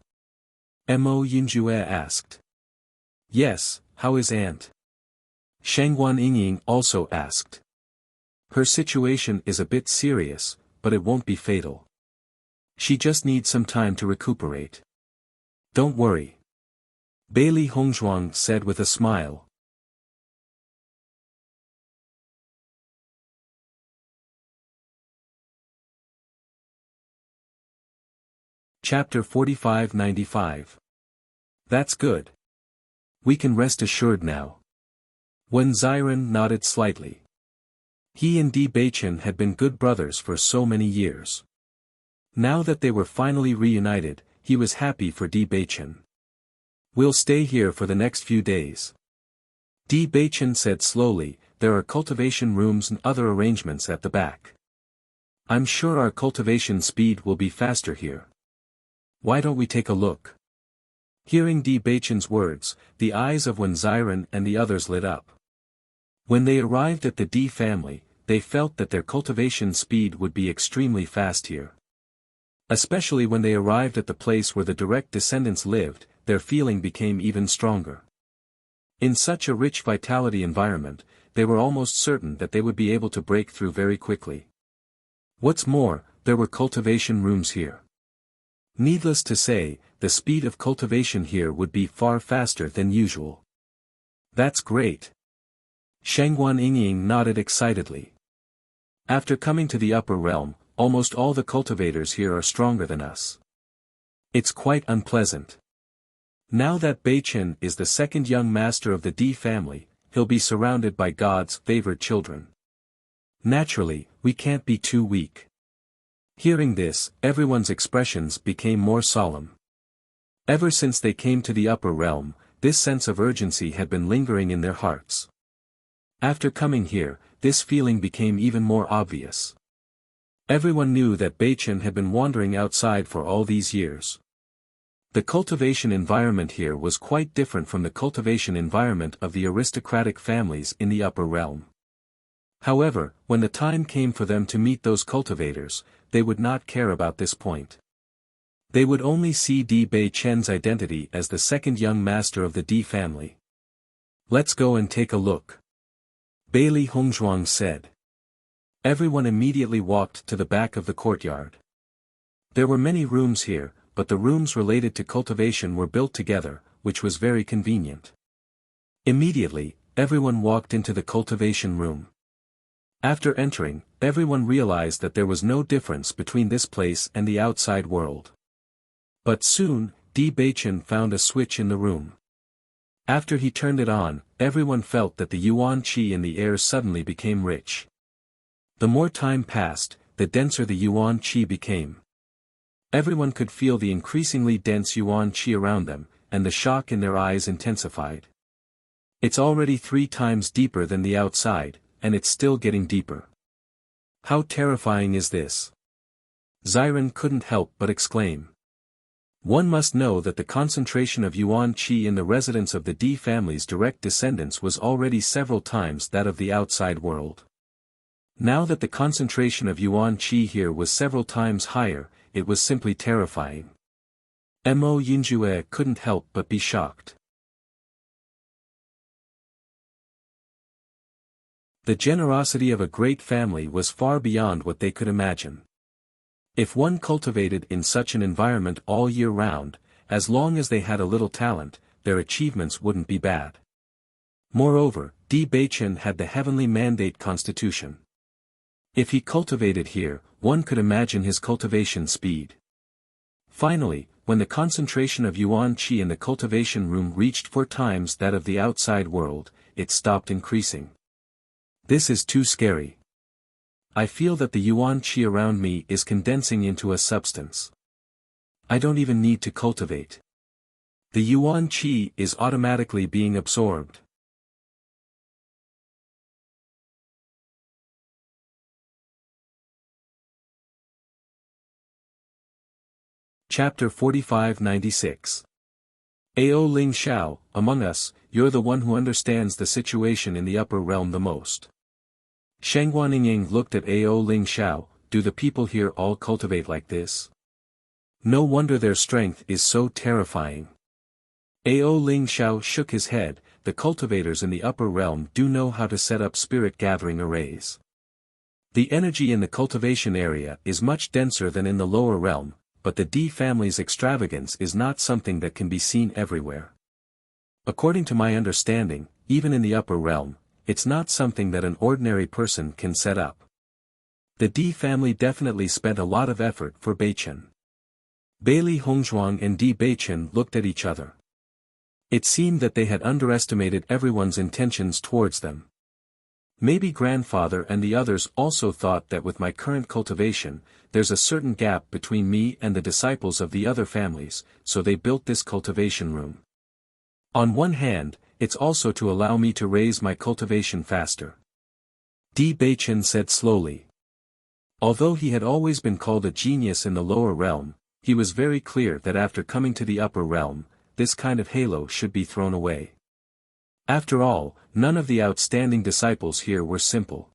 Mo Yinjue asked. "Yes, how is Aunt?" Shangguan Yingying also asked. Her situation is a bit serious, but it won't be fatal. She just needs some time to recuperate. Don't worry. Bailey Hongzhuang said with a smile. Chapter 4595. That's good. We can rest assured now. Wen Ziren nodded slightly. He and Di Beichen had been good brothers for so many years. Now that they were finally reunited, he was happy for Di Beichen. We'll stay here for the next few days. Di Beichen said slowly, there are cultivation rooms and other arrangements at the back. I'm sure our cultivation speed will be faster here. Why don't we take a look? Hearing Di Beichen's words, the eyes of Wen Ziren and the others lit up. When they arrived at the Di family, they felt that their cultivation speed would be extremely fast here. Especially when they arrived at the place where the direct descendants lived, their feeling became even stronger. In such a rich vitality environment, they were almost certain that they would be able to break through very quickly. What's more, there were cultivation rooms here. Needless to say, the speed of cultivation here would be far faster than usual. That's great. Shangguan Yingying nodded excitedly. After coming to the upper realm, almost all the cultivators here are stronger than us. It's quite unpleasant. Now that Beichen is the second young master of the Di family, he'll be surrounded by God's favored children. Naturally, we can't be too weak. Hearing this, everyone's expressions became more solemn. Ever since they came to the upper realm, this sense of urgency had been lingering in their hearts. After coming here, this feeling became even more obvious. Everyone knew that Beichen had been wandering outside for all these years. The cultivation environment here was quite different from the cultivation environment of the aristocratic families in the upper realm. However, when the time came for them to meet those cultivators, they would not care about this point. They would only see Di Beichen's identity as the second young master of the Di family. Let's go and take a look. Bailey Hongzhuang said. Everyone immediately walked to the back of the courtyard. There were many rooms here, but the rooms related to cultivation were built together, which was very convenient. Immediately, everyone walked into the cultivation room. After entering, everyone realized that there was no difference between this place and the outside world. But soon, Di Beichen found a switch in the room. After he turned it on, everyone felt that the yuan qi in the air suddenly became rich. The more time passed, the denser the yuan qi became. Everyone could feel the increasingly dense yuan qi around them, and the shock in their eyes intensified. It's already 3 times deeper than the outside, and it's still getting deeper. How terrifying is this? Ziren couldn't help but exclaim. One must know that the concentration of yuan qi in the residence of the Di family's direct descendants was already several times that of the outside world. Now that the concentration of yuan qi here was several times higher, it was simply terrifying. Mo Yinjue couldn't help but be shocked. The generosity of a great family was far beyond what they could imagine. If one cultivated in such an environment all year round, as long as they had a little talent, their achievements wouldn't be bad. Moreover, Di Beichen had the heavenly mandate constitution. If he cultivated here, one could imagine his cultivation speed. Finally, when the concentration of yuan qi in the cultivation room reached 4 times that of the outside world, it stopped increasing. This is too scary. I feel that the yuan qi around me is condensing into a substance. I don't even need to cultivate. The yuan qi is automatically being absorbed. Chapter 4596. Ao Ling Xiao, among us, you're the one who understands the situation in the upper realm the most. Shangguan Yingying looked at Ao Ling Xiao, do the people here all cultivate like this? No wonder their strength is so terrifying. Ao Ling Xiao shook his head, the cultivators in the upper realm do know how to set up spirit gathering arrays. The energy in the cultivation area is much denser than in the lower realm, but the D family's extravagance is not something that can be seen everywhere. According to my understanding, even in the upper realm, it's not something that an ordinary person can set up. The D family definitely spent a lot of effort for Beichen. Bailey Hongzhuang and Di Beichen looked at each other. It seemed that they had underestimated everyone's intentions towards them. Maybe grandfather and the others also thought that with my current cultivation, there's a certain gap between me and the disciples of the other families, so they built this cultivation room. On one hand, it's also to allow me to raise my cultivation faster. Di Beichen said slowly. Although he had always been called a genius in the lower realm, he was very clear that after coming to the upper realm, this kind of halo should be thrown away. After all, none of the outstanding disciples here were simple.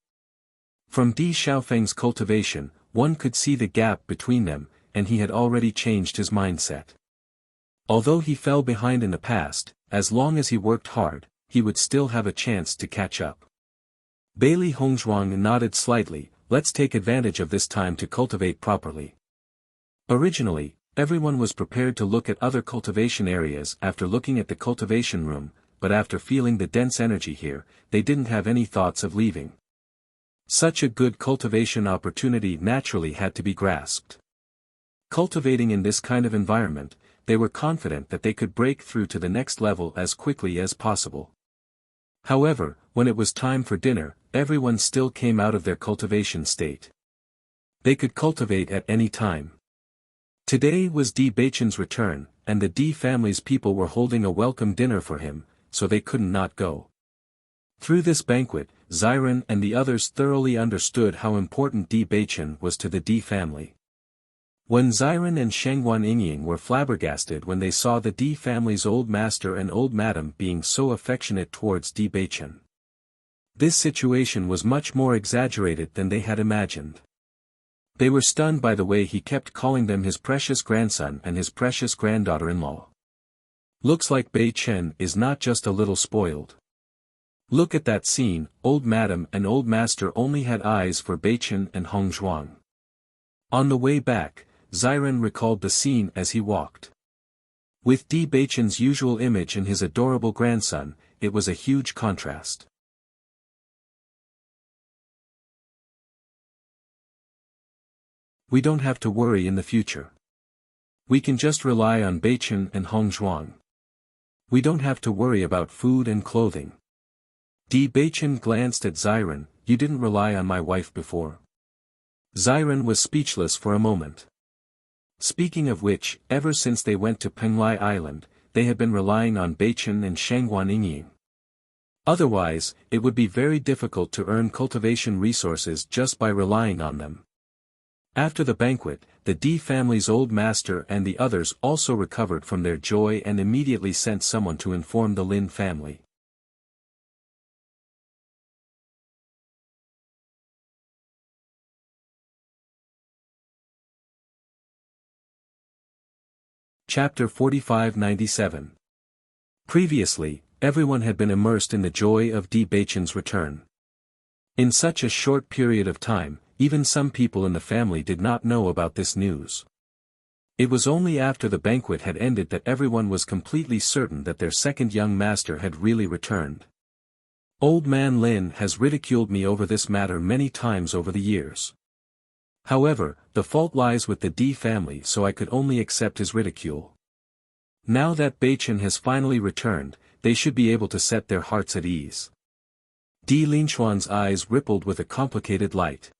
From Di Xiaofeng's cultivation, one could see the gap between them, and he had already changed his mindset. Although he fell behind in the past, as long as he worked hard, he would still have a chance to catch up. Bailey Hongzhuang nodded slightly. Let's take advantage of this time to cultivate properly. Originally, everyone was prepared to look at other cultivation areas after looking at the cultivation room, but after feeling the dense energy here, they didn't have any thoughts of leaving. Such a good cultivation opportunity naturally had to be grasped. Cultivating in this kind of environment, they were confident that they could break through to the next level as quickly as possible. However, when it was time for dinner, everyone still came out of their cultivation state. They could cultivate at any time. Today was Di Beichen's return, and the Di family's people were holding a welcome dinner for him, so they couldn't not go. Through this banquet, Ziren and the others thoroughly understood how important Di Beichen was to the Di family. When Ziren and Shengguan Yingying were flabbergasted when they saw the Di family's old master and old madam being so affectionate towards Di Beichen. This situation was much more exaggerated than they had imagined. They were stunned by the way he kept calling them his precious grandson and his precious granddaughter-in-law. Looks like Beichen is not just a little spoiled. Look at that scene, old madam and old master only had eyes for Beichen and Hongzhuang. On the way back, Ziren recalled the scene as he walked. With Di Beichen's usual image and his adorable grandson, it was a huge contrast. We don't have to worry in the future. We can just rely on Beichen and Hongzhuang. We don't have to worry about food and clothing. Di Beichen glanced at Ziren. You didn't rely on my wife before. Ziren was speechless for a moment. Speaking of which, ever since they went to Penglai Island, they had been relying on Beichen and Shengguan Yingying. Otherwise, it would be very difficult to earn cultivation resources just by relying on them. After the banquet, the Di family's old master and the others also recovered from their joy and immediately sent someone to inform the Lin family. Chapter 4597. Previously, everyone had been immersed in the joy of Di Beichen's return. In such a short period of time, even some people in the family did not know about this news. It was only after the banquet had ended that everyone was completely certain that their second young master had really returned. Old man Lin has ridiculed me over this matter many times over the years. However, the fault lies with the Di family, so I could only accept his ridicule. Now that Beichen has finally returned, they should be able to set their hearts at ease. Di Linchuan's eyes rippled with a complicated light.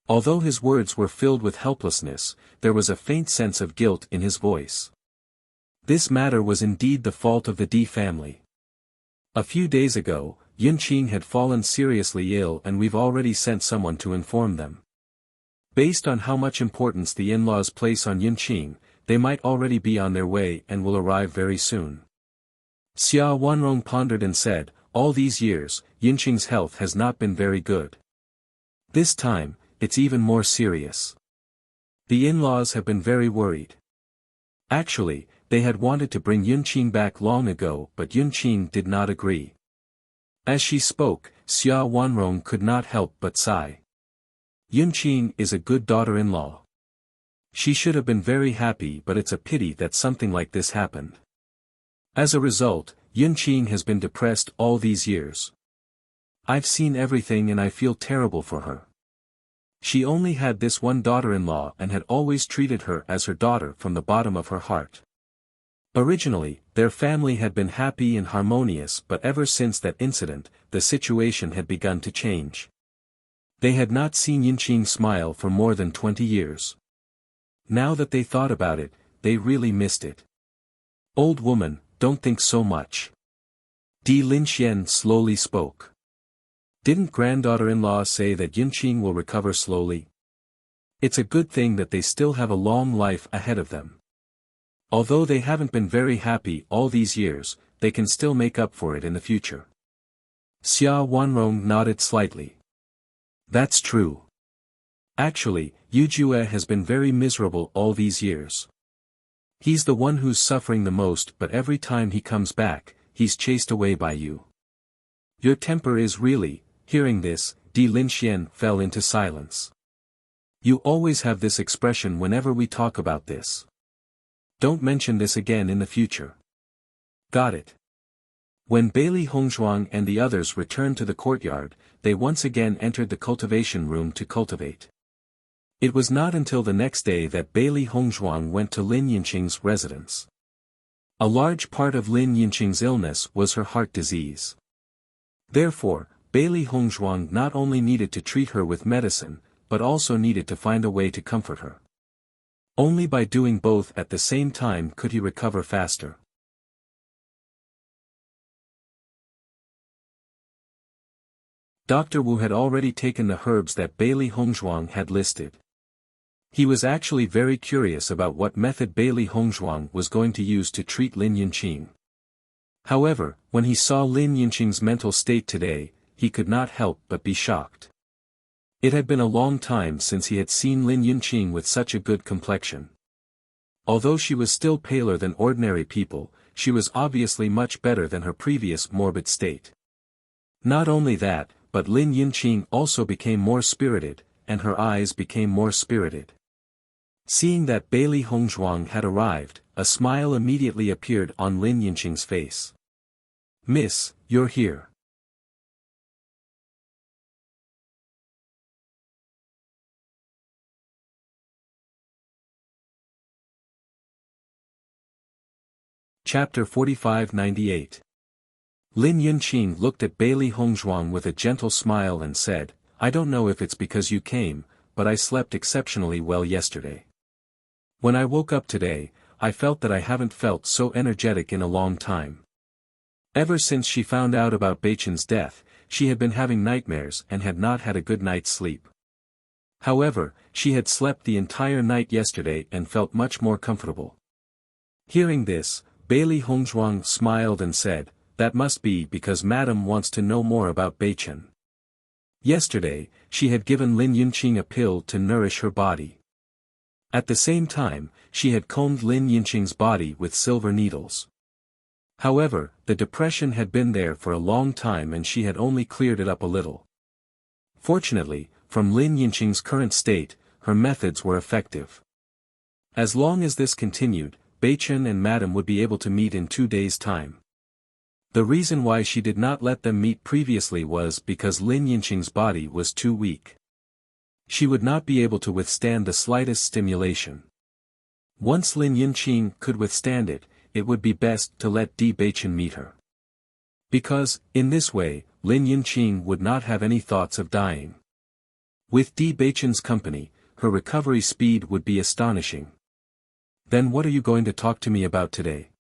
Although his words were filled with helplessness, there was a faint sense of guilt in his voice. This matter was indeed the fault of the Di family. A few days ago, Yunqing had fallen seriously ill and we've already sent someone to inform them. Based on how much importance the in-laws place on Yunqing, they might already be on their way and will arrive very soon. Xia Wanrong pondered and said, all these years, Yunqing's health has not been very good. This time, it's even more serious. The in-laws have been very worried. Actually, they had wanted to bring Yunqing back long ago, but Yunqing did not agree. As she spoke, Xia Wanrong could not help but sigh. Yunqing is a good daughter-in-law. She should have been very happy, but it's a pity that something like this happened. As a result, Yunqing has been depressed all these years. I've seen everything and I feel terrible for her. She only had this one daughter-in-law and had always treated her as her daughter from the bottom of her heart. Originally, their family had been happy and harmonious, but ever since that incident, the situation had begun to change. They had not seen Yunqing smile for more than 20 years. Now that they thought about it, they really missed it. Old woman, don't think so much. Di Linxian slowly spoke. Didn't granddaughter-in-law say that Yunqing will recover slowly? It's a good thing that they still have a long life ahead of them. Although they haven't been very happy all these years, they can still make up for it in the future. Xia Wanrong nodded slightly. That's true. Actually, Yu Jue has been very miserable all these years. He's the one who's suffering the most, but every time he comes back, he's chased away by you. Your temper is really. Hearing this, Di Linxian fell into silence. You always have this expression whenever we talk about this. Don't mention this again in the future. Got it. When Bailey Hongzhuang and the others returned to the courtyard, they once again entered the cultivation room to cultivate. It was not until the next day that Bailey Hongzhuang went to Lin Yunqing's residence. A large part of Lin Yunqing's illness was her heart disease. Therefore, Bailey Hongzhuang not only needed to treat her with medicine, but also needed to find a way to comfort her. Only by doing both at the same time could he recover faster. Dr. Wu had already taken the herbs that Bailey Hongzhuang had listed. He was actually very curious about what method Bailey Hongzhuang was going to use to treat Lin Yunqing. However, when he saw Lin Yunqing's mental state today, he could not help but be shocked. It had been a long time since he had seen Lin Yunqing with such a good complexion. Although she was still paler than ordinary people, she was obviously much better than her previous morbid state. Not only that, but Lin Yunqing also became more spirited, and her eyes became more spirited. Seeing that Bailey Hongzhuang had arrived, a smile immediately appeared on Lin Yunqing's face. Miss, you're here. Chapter 45-98. Lin Yunqing looked at Bailey Hongzhuang with a gentle smile and said, I don't know if it's because you came, but I slept exceptionally well yesterday. When I woke up today, I felt that I haven't felt so energetic in a long time. Ever since she found out about Beichen's death, she had been having nightmares and had not had a good night's sleep. However, she had slept the entire night yesterday and felt much more comfortable. Hearing this, Bailey Hongzhuang smiled and said, that must be because Madam wants to know more about Beichen. Yesterday, she had given Lin Yunqing a pill to nourish her body. At the same time, she had combed Lin Yunqing's body with silver needles. However, the depression had been there for a long time and she had only cleared it up a little. Fortunately, from Lin Yunqing's current state, her methods were effective. As long as this continued, Beichen and Madam would be able to meet in 2 days' time. The reason why she did not let them meet previously was because Lin Yunqing's body was too weak. She would not be able to withstand the slightest stimulation. Once Lin Yunqing could withstand it, it would be best to let Di Beichen meet her. Because, in this way, Lin Yunqing would not have any thoughts of dying. With Di Beichen's company, her recovery speed would be astonishing. Then what are you going to talk to me about today?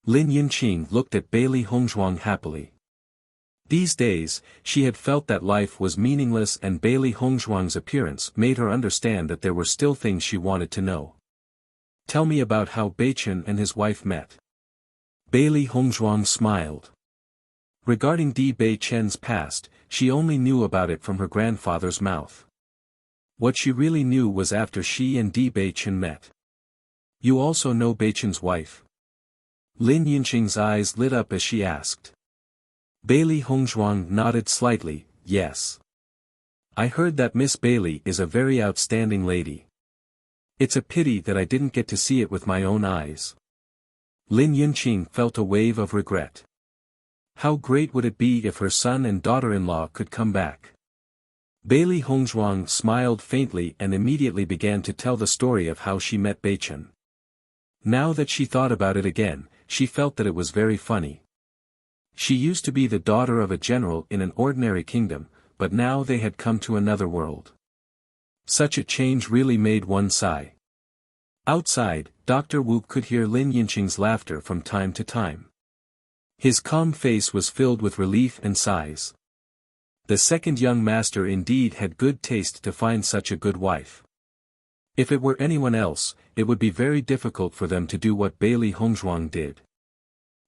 Lin Yunqing looked at Bailey Hongzhuang happily. These days, she had felt that life was meaningless and Bailey Hongzhuang's appearance made her understand that there were still things she wanted to know. Tell me about how Beichen and his wife met. Bailey Hongzhuang smiled. Regarding Di Beichen's past, she only knew about it from her grandfather's mouth. What she really knew was after she and Di Beichen met. You also know Beichen's wife? Lin Yunqing's eyes lit up as she asked. Bailey Hongzhuang nodded slightly, yes. I heard that Miss Bailey is a very outstanding lady. It's a pity that I didn't get to see it with my own eyes. Lin Yunqing felt a wave of regret. How great would it be if her son and daughter-in-law could come back? Bailey Hongzhuang smiled faintly and immediately began to tell the story of how she met Beichen. Now that she thought about it again, she felt that it was very funny. She used to be the daughter of a general in an ordinary kingdom, but now they had come to another world. Such a change really made one sigh. Outside, Dr. Wu could hear Lin Yunqing's laughter from time to time. His calm face was filled with relief and sighs. The second young master indeed had good taste to find such a good wife. If it were anyone else, it would be very difficult for them to do what Bailey Hongzhuang did.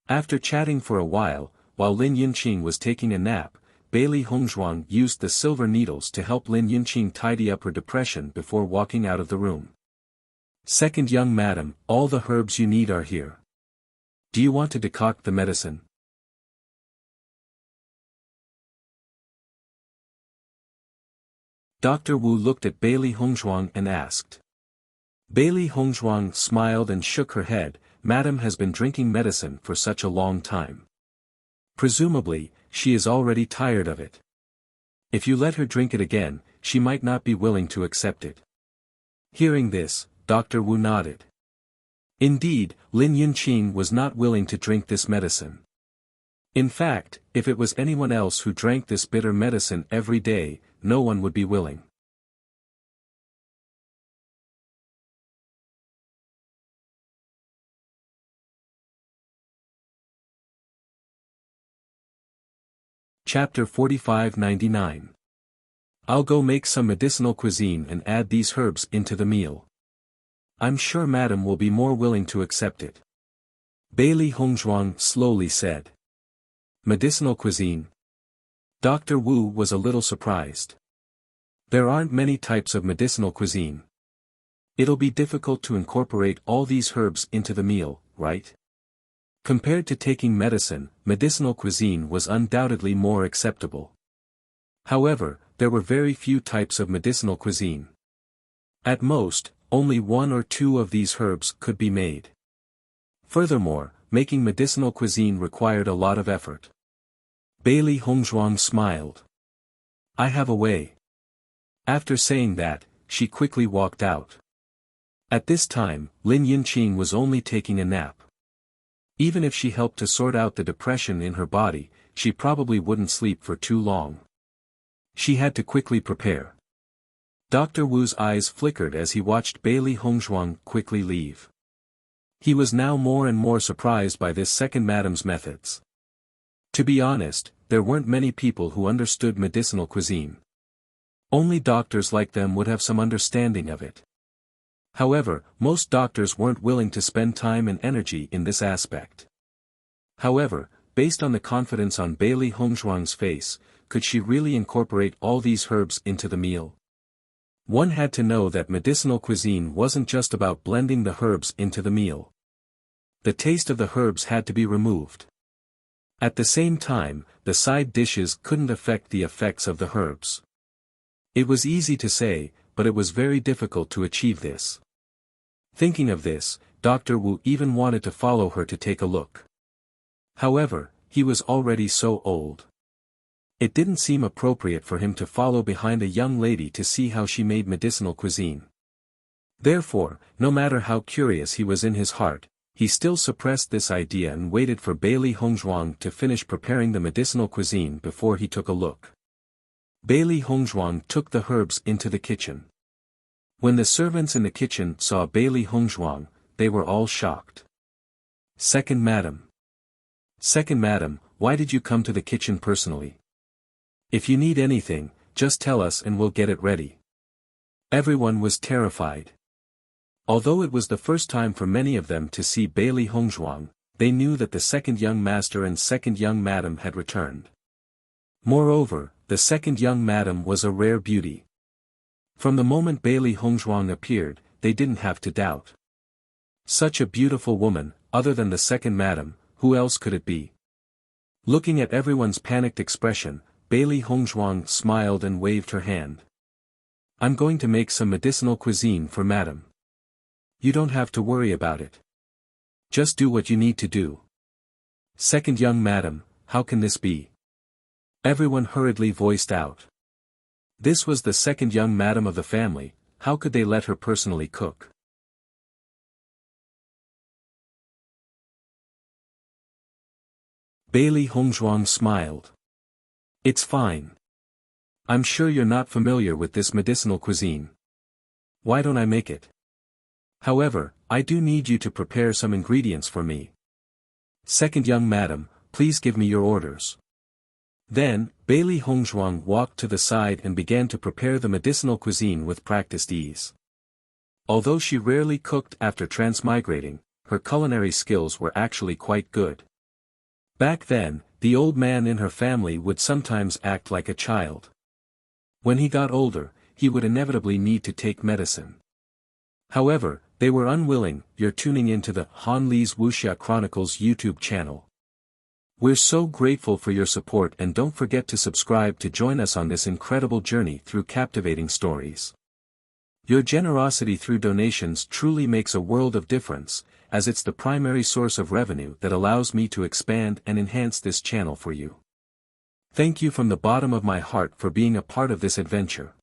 After chatting for a while Lin Yunqing was taking a nap, Bailey Hongzhuang used the silver needles to help Lin Yunqing tidy up her depression before walking out of the room. Second young madam, all the herbs you need are here. Do you want to decoct the medicine? Dr. Wu looked at Bailey Hongzhuang and asked. Bailey Hongzhuang smiled and shook her head. Madam has been drinking medicine for such a long time. Presumably, she is already tired of it. If you let her drink it again, she might not be willing to accept it. Hearing this, Dr. Wu nodded. Indeed, Lin Yunqing was not willing to drink this medicine. In fact, if it was anyone else who drank this bitter medicine every day, no one would be willing. Chapter 45-99. I'll go make some medicinal cuisine and add these herbs into the meal. I'm sure madam will be more willing to accept it. Bailey Hongzhuang slowly said. Medicinal cuisine? Dr. Wu was a little surprised. There aren't many types of medicinal cuisine. It'll be difficult to incorporate all these herbs into the meal, right? Compared to taking medicine, medicinal cuisine was undoubtedly more acceptable. However, there were very few types of medicinal cuisine. At most, only one or two of these herbs could be made. Furthermore, making medicinal cuisine required a lot of effort. Bailey Hongzhuang smiled. I have a way. After saying that, she quickly walked out. At this time, Lin Yunqing was only taking a nap. Even if she helped to sort out the depression in her body, she probably wouldn't sleep for too long. She had to quickly prepare. Dr. Wu's eyes flickered as he watched Bailey Hongzhuang quickly leave. He was now more and more surprised by this second madam's methods. To be honest, there weren't many people who understood medicinal cuisine. Only doctors like them would have some understanding of it. However, most doctors weren't willing to spend time and energy in this aspect. However, based on the confidence on Bailey Hongzhuang's face, could she really incorporate all these herbs into the meal? One had to know that medicinal cuisine wasn't just about blending the herbs into the meal. The taste of the herbs had to be removed. At the same time, the side dishes couldn't affect the effects of the herbs. It was easy to say, but it was very difficult to achieve this. Thinking of this, Dr. Wu even wanted to follow her to take a look. However, he was already so old. It didn't seem appropriate for him to follow behind a young lady to see how she made medicinal cuisine. Therefore, no matter how curious he was in his heart, he still suppressed this idea and waited for Bailey Hongzhuang to finish preparing the medicinal cuisine before he took a look. Bailey Hongzhuang took the herbs into the kitchen. When the servants in the kitchen saw Bailey Hongzhuang, they were all shocked. Second madam. Second madam, why did you come to the kitchen personally? If you need anything, just tell us and we'll get it ready. Everyone was terrified. Although it was the first time for many of them to see Bailey Hongzhuang, they knew that the second young master and second young madam had returned. Moreover, the second young madam was a rare beauty. From the moment Bailey Hongzhuang appeared, they didn't have to doubt. Such a beautiful woman, other than the second madam, who else could it be? Looking at everyone's panicked expression, Bailey Hongzhuang smiled and waved her hand. I'm going to make some medicinal cuisine for madam. You don't have to worry about it. Just do what you need to do. Second young madam, how can this be? Everyone hurriedly voiced out. This was the second young madam of the family, how could they let her personally cook? Bailey Hongzhuang smiled. It's fine. I'm sure you're not familiar with this medicinal cuisine. Why don't I make it? However, I do need you to prepare some ingredients for me. Second young madam, please give me your orders. Then, Bailey Hongzhuang walked to the side and began to prepare the medicinal cuisine with practiced ease. Although she rarely cooked after transmigrating, her culinary skills were actually quite good. Back then, the old man in her family would sometimes act like a child. When he got older, he would inevitably need to take medicine. However, they were unwilling. You're tuning into the Han Li's Wuxia Chronicles YouTube channel. We're so grateful for your support, and don't forget to subscribe to join us on this incredible journey through captivating stories. Your generosity through donations truly makes a world of difference, as it's the primary source of revenue that allows me to expand and enhance this channel for you. Thank you from the bottom of my heart for being a part of this adventure.